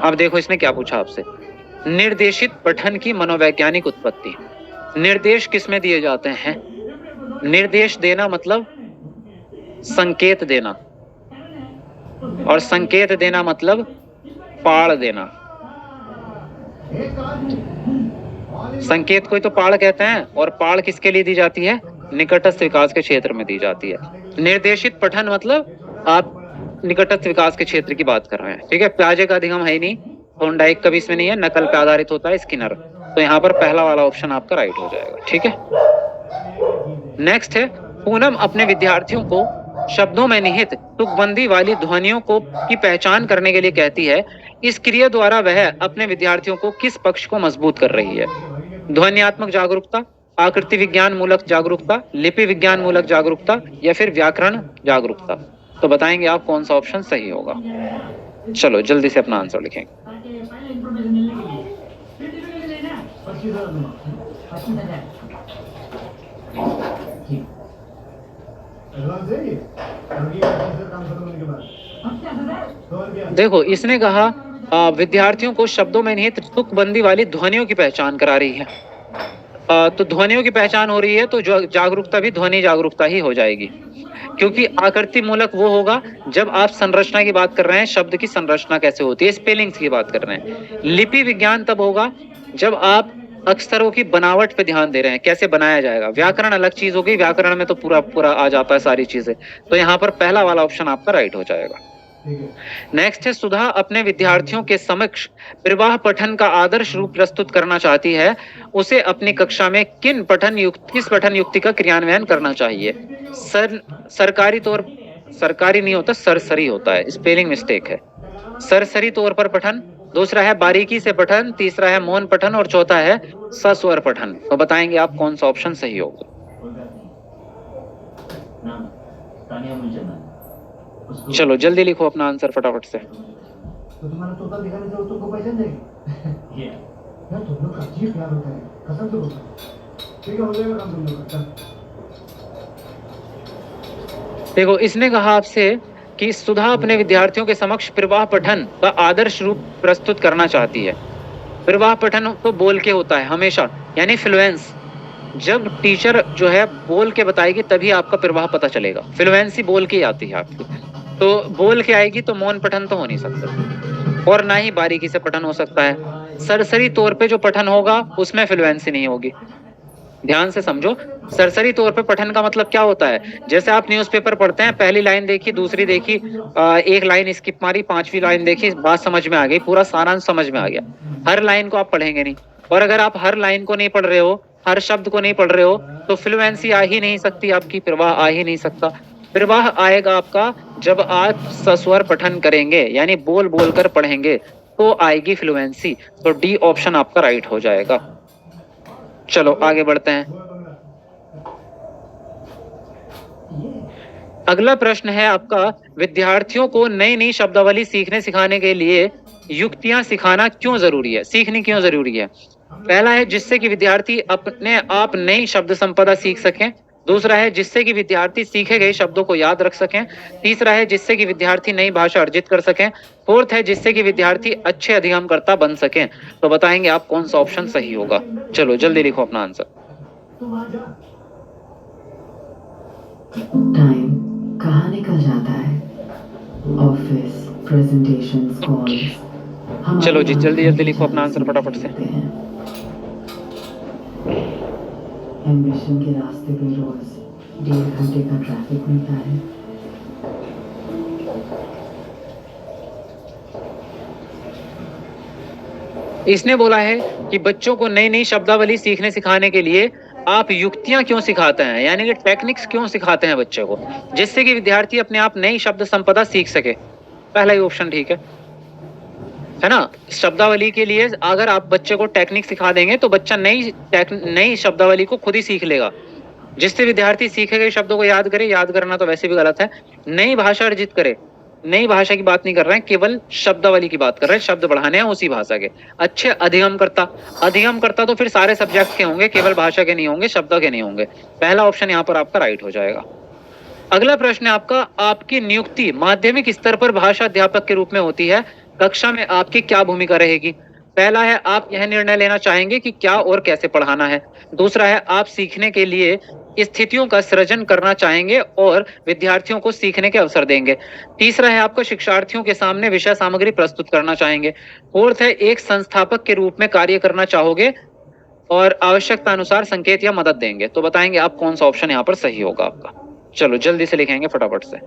अब देखो इसने क्या पूछा आपसे। निर्देशित पठन की मनोवैज्ञानिक उत्पत्ति। निर्देश किसमें दिए जाते हैं? निर्देश देना मतलब संकेत देना, और संकेत देना मतलब पाड़ देना। संकेत को ही तो पाड़ कहते हैं, और पाड़ किसके लिए दी जाती है? निकटस्थ विकास के क्षेत्र में दी जाती है। निर्देशित पठन मतलब आप निकटस्थ विकास के क्षेत्र की बात कर रहे हैं। ठीक है, प्याजे का अधिगम है ही नहीं, थॉर्नडाइक का भी इसमें नहीं है, नकल पे आधारित होता है स्किनर। तो यहाँ पर पहला वाला ऑप्शन आपका राइट हो जाएगा। ठीक है, नेक्स्ट है, पूनम अपने विद्यार्थियों को शब्दों में निहित तुकबंदी वाली ध्वनियों की पहचान करने के लिए कहती है। इस क्रिया द्वारा वह अपने विद्यार्थियों को किस पक्ष को मजबूत कर रही है? ध्वन्यात्मक जागरूकता, आकृति विज्ञान मूलक जागरूकता, लिपि विज्ञान मूलक जागरूकता या फिर व्याकरण जागरूकता? तो बताएंगे आप कौन सा ऑप्शन सही होगा। चलो जल्दी से अपना आंसर लिखेंगे। देखो इसने कहा विद्यार्थियों को शब्दों में निहित तुकबंदी वाली ध्वनियों की पहचान करा रही है। तो ध्वनियों की पहचान हो रही है तो जो जागरूकता भी ध्वनि जागरूकता ही हो जाएगी, क्योंकि आकृति मूलक वो होगा जब आप संरचना की बात कर रहे हैं, शब्द की संरचना कैसे होती है, स्पेलिंग्स की बात कर रहे हैं। लिपि विज्ञान तब होगा जब आप अक्षरों की बनावट पे ध्यान दे रहे हैं, कैसे बनाया जाएगा। व्याकरण अलग चीज होगी, व्याकरण में तो पूरा आ जाता है सारी चीजें। तो यहाँ पर पहला वाला ऑप्शन आपका राइट हो जाएगा। नेक्स्ट है, सुधा अपने विद्यार्थियों के समक्ष प्रवाह पठन का आदर्श रूप प्रस्तुत करना चाहती है। उसे अपनी कक्षा में किस पठन युक्ति का क्रियान्वयन करना चाहिए? सरकारी नहीं होता, सरसरी होता है, स्पेलिंग मिस्टेक है। सरसरी तौर पर पठन, दूसरा है बारीकी से पठन, तीसरा है मौन पठन और चौथा है सस्वर पठन। तो बताएंगे आप कौन सा ऑप्शन सही होगा। ना तानिया मुलचंदा उसको चलो जल्दी लिखो अपना आंसर फटाफट से। तो तुम्हारा तोता दिखाने से वो तुमको पहचान जाएगी। ये यार तुम लोग का अजीब प्यार होता है, कसम से बोलता हूँ। ठीक है, हो जाएगा काम तुम लोग का। चल। देखो इसने कहा आपसे कि सुधा अपने विद्यार्थियों के समक्ष प्रवाह पठन का आदर्श रूप प्रस्तुत करना चाहती है। प्रवाह पठन तो बोल के होता है हमेशा, यानी फ्लुएंस। जब टीचर जो है बोल के बताएगी तभी आपका प्रवाह पता चलेगा। फ्लुएंसी बोल के ही आती है आपकी, तो बोल के आएगी तो मौन पठन तो हो नहीं सकता, और ना ही बारीकी से पठन हो सकता है। सरसरी तौर पे जो पठन होगा उसमें फ्लुएंसी नहीं होगी। ध्यान से समझो, सरसरी तौर पे पठन का मतलब क्या होता है? जैसे आप न्यूज़पेपर पढ़ते हैं, पहली लाइन देखी, दूसरी देखी, एक लाइन स्किप मारी, पांचवी लाइन देखी, बात समझ में आ गई, पूरा सारांश समझ में आ गया। हर लाइन को आप पढ़ेंगे नहीं, और अगर आप हर लाइन को नहीं पढ़ रहे हो, हर शब्द को नहीं पढ़ रहे हो, तो फ्लुएंसी आ ही नहीं सकती आपकी, प्रवाह आ ही नहीं सकता। प्रवाह आएगा आपका जब आप सस्वर पठन करेंगे, यानी बोल बोल कर पढ़ेंगे, तो आएगी फ्लुएंसी। तो डी ऑप्शन आपका राइट हो जाएगा। चलो आगे बढ़ते हैं। अगला प्रश्न है आपका, विद्यार्थियों को नई नई शब्दावली सीखने सिखाने के लिए युक्तियां सिखाना क्यों जरूरी है, सीखनी क्यों जरूरी है? पहला है जिससे कि विद्यार्थी अपने आप नई शब्द संपदा सीख सकें। दूसरा है जिससे कि विद्यार्थी सीखे गए शब्दों को याद रख सकें। तीसरा है जिससे कि विद्यार्थी नई भाषा अर्जित कर सकें। फोर्थ है जिससे कि विद्यार्थी अच्छे अधिगमकर्ता बन सकें। तो बताएंगे आप कौन सा ऑप्शन सही होगा। चलो जल्दी लिखो अपना आंसर। टाइम कहाँ निकल जाता है? Office, presentations, calls. चलो जी जल्दी जल्दी लिखो अपना आंसर फटाफट से। एम्बिशन के रास्ते पे रोज 1.5 घंटे का ट्रैफिक मिलता है। इसने बोला है कि बच्चों को नई नई शब्दावली सीखने सिखाने के लिए आप युक्तियां क्यों सिखाते हैं, यानी कि टेक्निक्स क्यों सिखाते हैं बच्चे को, जिससे कि विद्यार्थी अपने आप नई शब्द संपदा सीख सके। पहला ही ऑप्शन ठीक है ना। शब्दावली के लिए अगर आप बच्चे को टेक्निक सिखा देंगे तो बच्चा नई शब्दावली को खुद ही सीख लेगा, जिससे विद्यार्थी सीखे गए शब्दों को याद करे। याद करना तो वैसे भी गलत है। नई भाषा अर्जित करे, नई भाषा की बात नहीं कर रहे हैं, केवल शब्दावली की बात कर रहे हैं, शब्द बढ़ाने हैं उसी भाषा के। अच्छे अधिगमकर्ता तो फिर सारे सब्जेक्ट के होंगे, केवल भाषा के नहीं होंगे, शब्द के नहीं होंगे। पहला ऑप्शन यहाँ पर आपका राइट हो जाएगा। अगला प्रश्न है आपका, आपकी नियुक्ति माध्यमिक स्तर पर भाषा अध्यापक के रूप में होती है, कक्षा में आपकी क्या भूमिका रहेगी? पहला है आप यह निर्णय लेना चाहेंगे कि क्या और कैसे पढ़ाना है। दूसरा है आप सीखने के लिए स्थितियों का सृजन करना चाहेंगे और विद्यार्थियों को सीखने के अवसर देंगे। तीसरा है आपको शिक्षार्थियों के सामने विषय सामग्री प्रस्तुत करना चाहेंगे। फोर्थ है एक संस्थापक के रूप में कार्य करना चाहोगे और आवश्यकता अनुसार संकेत या मदद देंगे। तो बताएंगे आप कौन सा ऑप्शन यहाँ पर सही होगा आपका। चलो जल्दी से लिखेंगे फटाफट से।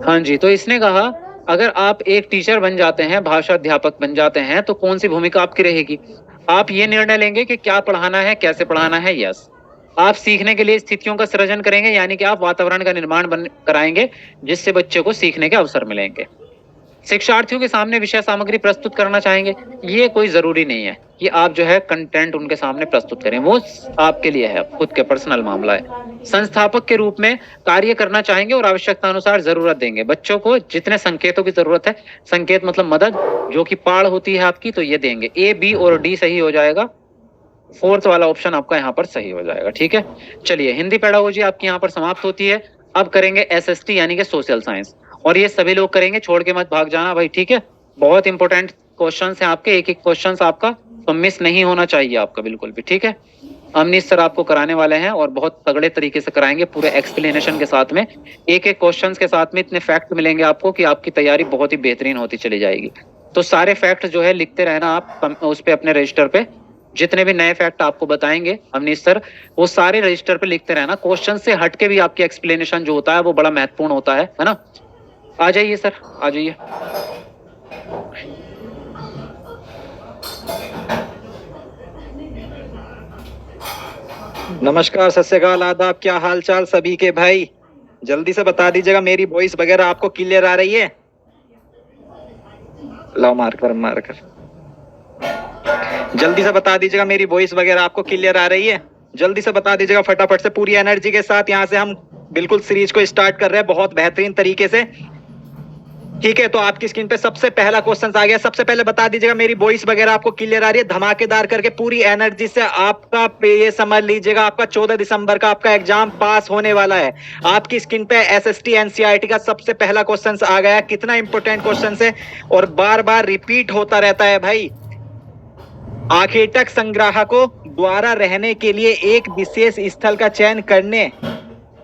हाँ जी, तो इसने कहा अगर आप एक टीचर बन जाते हैं, भाषा अध्यापक बन जाते हैं, तो कौन सी भूमिका आपकी रहेगी? आप ये निर्णय लेंगे कि क्या पढ़ाना है, कैसे पढ़ाना है। यस। आप सीखने के लिए स्थितियों का सृजन करेंगे, यानी कि आप वातावरण का निर्माण कराएंगे जिससे बच्चे को सीखने के अवसर मिलेंगे। शिक्षार्थियों के सामने विषय सामग्री प्रस्तुत करना चाहेंगे। ये कोई जरूरी नहीं है कि आप जो है कंटेंट उनके सामने प्रस्तुत करें, वो आपके लिए है, खुद के पर्सनल मामला है। संस्थापक के रूप में कार्य करना चाहेंगे और आवश्यकता अनुसार जरूरत देंगे। बच्चों को जितने संकेतों की जरूरत है, संकेत मतलब मदद, जो कि पाड़ होती है आपकी, तो ये देंगे। ए, बी और डी सही हो जाएगा। फोर्थ वाला ऑप्शन आपका यहाँ पर सही हो जाएगा। ठीक है, चलिए हिंदी पेडागोजी आपकी यहाँ पर समाप्त होती है। अब करेंगे SST यानी कि सोशल साइंस, और ये सभी लोग करेंगे, छोड़ के मत भाग जाना भाई। ठीक है, बहुत इंपॉर्टेंट क्वेश्चंस हैं आपके, एक एक क्वेश्चन आपका तो मिस नहीं होना चाहिए आपका बिल्कुल भी। ठीक है, अमनीश सर आपको कराने वाले हैं और बहुत तगड़े तरीके से कराएंगे, पूरे एक्सप्लेनेशन के साथ में, एक एक क्वेश्चंस के साथ में इतने फैक्ट मिलेंगे आपको कि आपकी तैयारी बहुत ही बेहतरीन होती चली जाएगी। तो सारे फैक्ट जो है लिखते रहना आप उस पे, अपने रजिस्टर पे। जितने भी नए फैक्ट आपको बताएंगे अमनीश सर, वो सारे रजिस्टर पे लिखते रहना। क्वेश्चन से हटके भी आपकी एक्सप्लेनेशन जो होता है वो बड़ा महत्वपूर्ण होता है ना। आ जाइए सर, आ जाइए। नमस्कार, सत श्री अकाल, आदाब, क्या हाल चाल सभी के भाई। जल्दी से बता दीजिएगा मेरी वॉइस वगैरह आपको क्लियर आ रही है? लो मार कर जल्दी से बता दीजिएगा, मेरी वॉइस वगैरह आपको क्लियर आ रही है? जल्दी से बता दीजिएगा फटाफट से, पूरी एनर्जी के साथ। यहाँ से हम बिल्कुल सीरीज को स्टार्ट कर रहे हैं बहुत बेहतरीन तरीके से, ठीक है। तो आपकी स्क्रीन पे सबसे पहला क्वेश्चन आ गया। सबसे पहले बता दीजिएगा मेरी वॉइस वगैरह आपको क्लियर आ रही है? धमाकेदार करके पूरी एनर्जी से आपका ये समझ लीजिएगा, आपका 14 दिसंबर का आपका एग्जाम पास होने वाला है। आपकी स्क्रीन पे एसएसटी एनसीईआरटी का सबसे पहला क्वेश्चन आ गया। कितना इंपॉर्टेंट क्वेश्चन है और बार बार रिपीट होता रहता है भाई। आखेटक संग्राहकों द्वारा रहने के लिए एक विशेष स्थल का चयन करने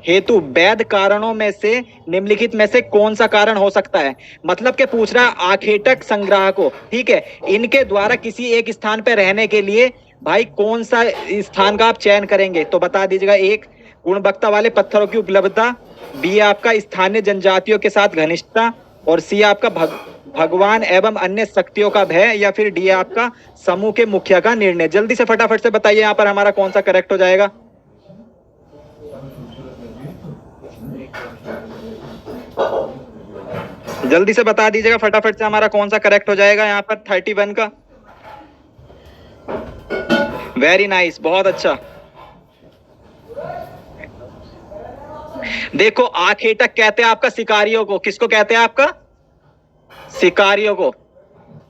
हेतु वैध कारणों में से निम्नलिखित में से कौन सा कारण हो सकता है? मतलब के पूछ रहा आखेटक संग्राहकों, ठीक है, इनके द्वारा किसी एक स्थान पर रहने के लिए भाई कौन सा स्थान का आप चयन करेंगे? तो बता दीजिएगा। एक, गुणवत्ता वाले पत्थरों की उपलब्धता, बी आपका स्थानीय जनजातियों के साथ घनिष्ठता, और सी आपका भगवान एवं अन्य शक्तियों का भय, या फिर डी आपका समूह के मुखिया का निर्णय। जल्दी से फटाफट से बताइए यहाँ पर हमारा कौन सा करेक्ट हो जाएगा? जल्दी से बता दीजिएगा फटाफट से हमारा कौन सा करेक्ट हो जाएगा यहाँ पर 31 का। वेरी नाइस, बहुत अच्छा। देखो आखेटक कहते हैं आपका शिकारियों को। किसको कहते हैं आपका? शिकारियों को।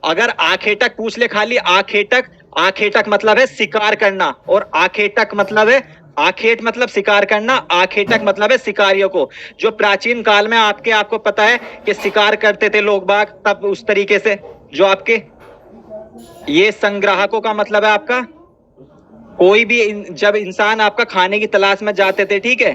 अगर आखेटक पूछ ले खाली आखेटक, आखेटक मतलब है शिकार करना, और आखेटक मतलब है, आखेट मतलब शिकार करना, आखेटक मतलब है शिकारियों को। जो प्राचीन काल में आपको पता है कि शिकार करते थे लोग बाग, तब उस तरीके से जो आपके ये संग्राहकों का मतलब है आपका कोई भी जब इंसान आपका खाने की तलाश में जाते थे, ठीक है,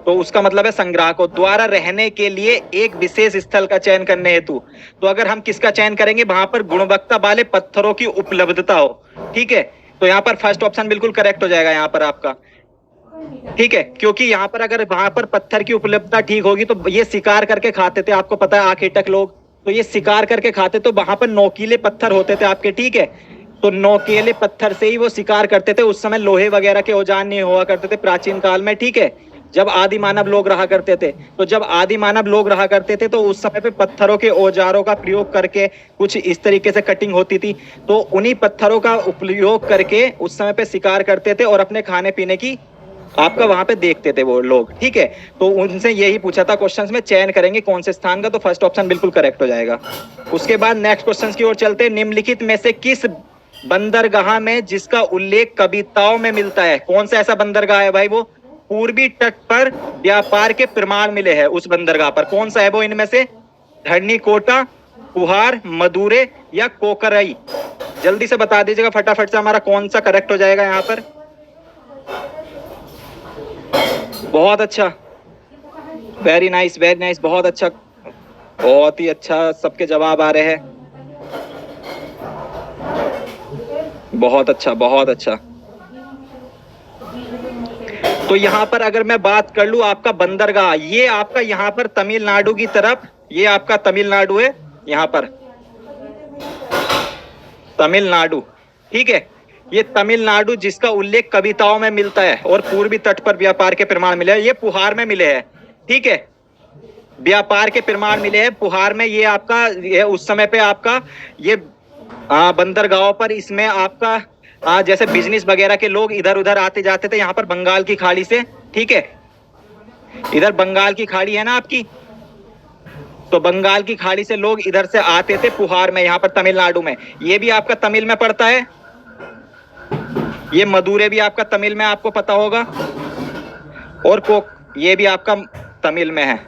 तो उसका मतलब है संग्राहकों द्वारा रहने के लिए एक विशेष स्थल का चयन करने हेतु। तो अगर हम किसका चयन करेंगे? वहां पर गुणवत्ता वाले पत्थरों की उपलब्धता हो, ठीक है। तो यहाँ पर फर्स्ट ऑप्शन बिल्कुल करेक्ट हो जाएगा यहाँ पर आपका, ठीक है, क्योंकि यहाँ पर अगर वहां पर पत्थर की उपलब्धता ठीक होगी तो ये शिकार करके खाते थे, आपको पता है आखेटक लोग, तो ये शिकार करके खाते, तो वहां पर नोकीले पत्थर होते थे आपके, ठीक है। तो नोकीले पत्थर से ही वो शिकार करते थे। उस समय लोहे वगैरह के औजार नहीं हुआ करते थे प्राचीन काल में, ठीक है, जब आदि मानव लोग रहा करते थे। तो जब आदि मानव लोग रहा करते थे तो उस समय पे पत्थरों के औजारों का प्रयोग करके कुछ इस तरीके से कटिंग होती थी, तो उन्हीं पत्थरों का उपयोग करके उस समय पे शिकार करते थे और अपने खाने पीने की आपका वहां पे देखते थे वो लोग, ठीक है। तो उनसे यही पूछा था क्वेश्चंस में, चयन करेंगे कौन से स्थान का, तो फर्स्ट ऑप्शन बिल्कुल करेक्ट हो जाएगा। उसके बाद नेक्स्ट क्वेश्चंस की ओर चलते हैं। निम्नलिखित में से किस बंदरगाह में जिसका उल्लेख कविताओं में मिलता है? कौन सा ऐसा बंदरगाह है भाई? वो पूर्वी तट पर व्यापार के प्रमाण मिले हैं उस बंदरगाह पर। कौन सा है वो इनमें से? धरणीकोटा, पुहार, मदुरै या कोकरई? जल्दी से बता दीजिएगा फटाफट से हमारा कौन सा करेक्ट हो जाएगा यहाँ पर। बहुत अच्छा, वेरी नाइस, वेरी नाइस, बहुत अच्छा, बहुत ही अच्छा, सबके जवाब आ रहे हैं। बहुत अच्छा, बहुत अच्छा। तो यहाँ पर अगर मैं बात कर लूँ आपका बंदरगाह, ये आपका यहाँ पर तमिलनाडु की तरफ, ये आपका तमिलनाडु है, यहाँ पर तमिलनाडु, ठीक है। ये तमिलनाडु जिसका उल्लेख कविताओं में मिलता है और पूर्वी तट पर व्यापार के प्रमाण मिले हैं, ये पुहार में मिले हैं, ठीक है। व्यापार के प्रमाण मिले हैं पुहार में। ये आपका ये उस समय पे आपका ये बंदरगाहों पर इसमें आपका जैसे बिजनेस वगैरह के लोग इधर उधर आते जाते थे यहाँ पर बंगाल की खाड़ी से, ठीक है। इधर बंगाल की खाड़ी है ना आपकी, तो बंगाल की खाड़ी से लोग इधर से आते थे पुहार में, यहाँ पर तमिलनाडु में। ये भी आपका तमिल में पड़ता है। ये मदुरै भी आपका तमिल में, आपको पता होगा। और ये भी आपका तमिल में है।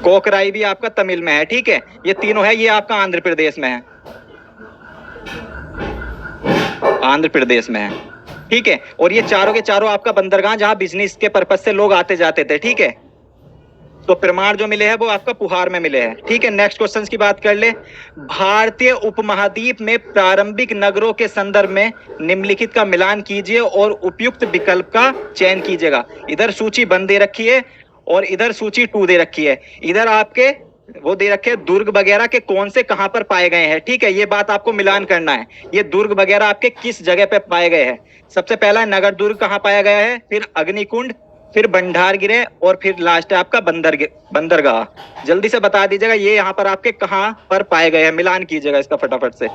कोकराई भी आपका तमिल में है, ठीक है। ये तीनों है, ये आपका आंध्र प्रदेश में है, आंध्र प्रदेश में है, ठीक है। और ये चारों के चारों आपका बंदरगाह जहां बिजनेस के पर्पज से लोग आते जाते थे, ठीक है। तो प्रमाण जो मिले हैं वो आपका पुहार में मिले हैं, ठीक है। नेक्स्ट क्वेश्चन की बात कर ले। भारतीय उपमहाद्वीप में प्रारंभिक नगरों के संदर्भ में निम्नलिखित का मिलान कीजिए और उपयुक्त विकल्प का चयन कीजिएगा। इधर सूची 1 दे रखी है और इधर सूची 2 दे रखी है। इधर आपके वो दे रखे हैं दुर्ग वगैरह के कौन से कहां पर पाए गए हैं, ठीक है। ये बात आपको मिलान करना है, ये दुर्ग वगैरह आपके किस जगह पे पाए गए हैं। सबसे पहला नगर दुर्ग कहां पाया गया है, फिर अग्निकुंड, फिर भंडार गिरे और फिर लास्ट है आपका बंदरगाह। जल्दी से बता दीजिएगा ये यहाँ पर आपके कहाँ पर पाए गए हैं, मिलान कीजिएगा इसका फटाफट से।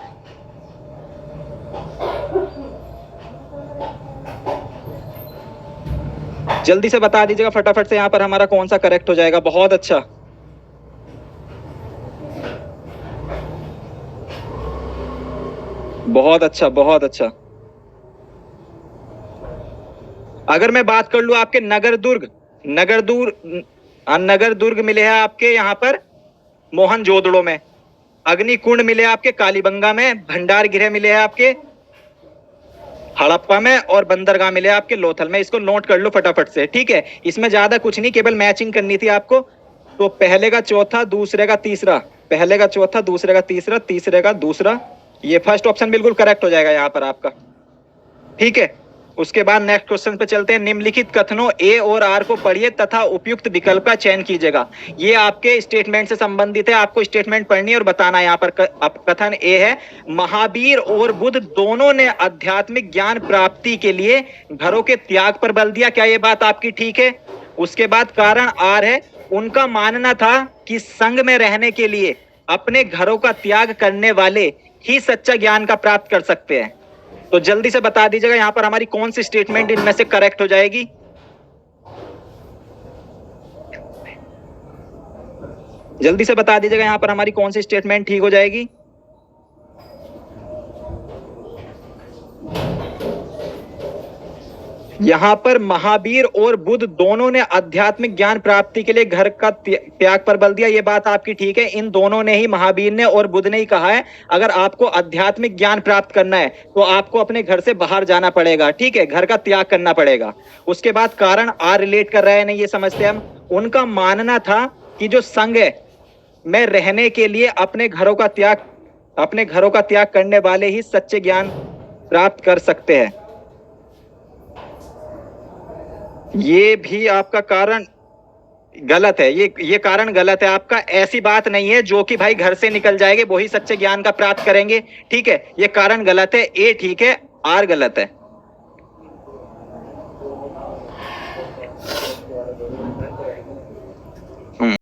जल्दी से बता दीजिएगा फटाफट से यहाँ पर हमारा कौन सा करेक्ट हो जाएगा। बहुत अच्छा, बहुत अच्छा, बहुत अच्छा। अगर मैं बात कर लूं आपके नगर दुर्ग मिले हैं आपके यहाँ पर मोहनजोदड़ो में, अग्निकुंड मिले आपके कालीबंगा में, भंडार गृह मिले हैं आपके हड़प्पा में, और बंदरगाह मिले आपके लोथल में। इसको नोट कर लो फटाफट से, ठीक है। इसमें ज्यादा कुछ नहीं, केवल मैचिंग करनी थी आपको। तो पहले का चौथा, दूसरे का तीसरा, पहले का चौथा, दूसरे का तीसरा, तीसरे का दूसरा, ये फर्स्ट ऑप्शन बिल्कुल करेक्ट हो जाएगा यहाँ पर आपका, ठीक है। उसके बाद नेक्स्ट क्वेश्चन पे चलते हैं। निम्नलिखित कथनों ए और आर को पढ़िए तथा उपयुक्त विकल्प का चयन कीजिएगा। ये आपके स्टेटमेंट से संबंधित है, आपको स्टेटमेंट पढ़नी है और बताना है। यहाँ पर कथन ए है, महावीर और बुद्ध दोनों ने आध्यात्मिक ज्ञान प्राप्ति के लिए घरों के त्याग पर बल दिया। क्या ये बात आपकी ठीक है? उसके बाद कारण आर है, उनका मानना था कि संघ में रहने के लिए अपने घरों का त्याग करने वाले ही सच्चा ज्ञान का प्राप्त कर सकते हैं। तो जल्दी से बता दीजिएगा यहाँ पर हमारी कौन सी स्टेटमेंट इनमें से करेक्ट हो जाएगी। जल्दी से बता दीजिएगा यहाँ पर हमारी कौन सी स्टेटमेंट ठीक हो जाएगी। यहाँ पर महावीर और बुद्ध दोनों ने आध्यात्मिक ज्ञान प्राप्ति के लिए घर का त्याग पर बल दिया। ये बात आपकी ठीक है। इन दोनों ने ही, महावीर ने और बुद्ध ने ही कहा है, अगर आपको आध्यात्मिक ज्ञान प्राप्त करना है तो आपको अपने घर से बाहर जाना पड़ेगा, ठीक है, घर का त्याग करना पड़ेगा। उसके बाद कारण आर रिलेट कर रहा है नहीं, ये समझते हैं हम। उनका मानना था कि जो संघ में रहने के लिए अपने घरों का त्याग करने वाले ही सच्चे ज्ञान प्राप्त कर सकते हैं। ये भी आपका कारण गलत है, ये कारण गलत है आपका। ऐसी बात नहीं है जो कि भाई घर से निकल जाएंगे वही सच्चे ज्ञान का प्राप्त करेंगे, ठीक है। ये कारण गलत है, ए ठीक है, आर गलत है।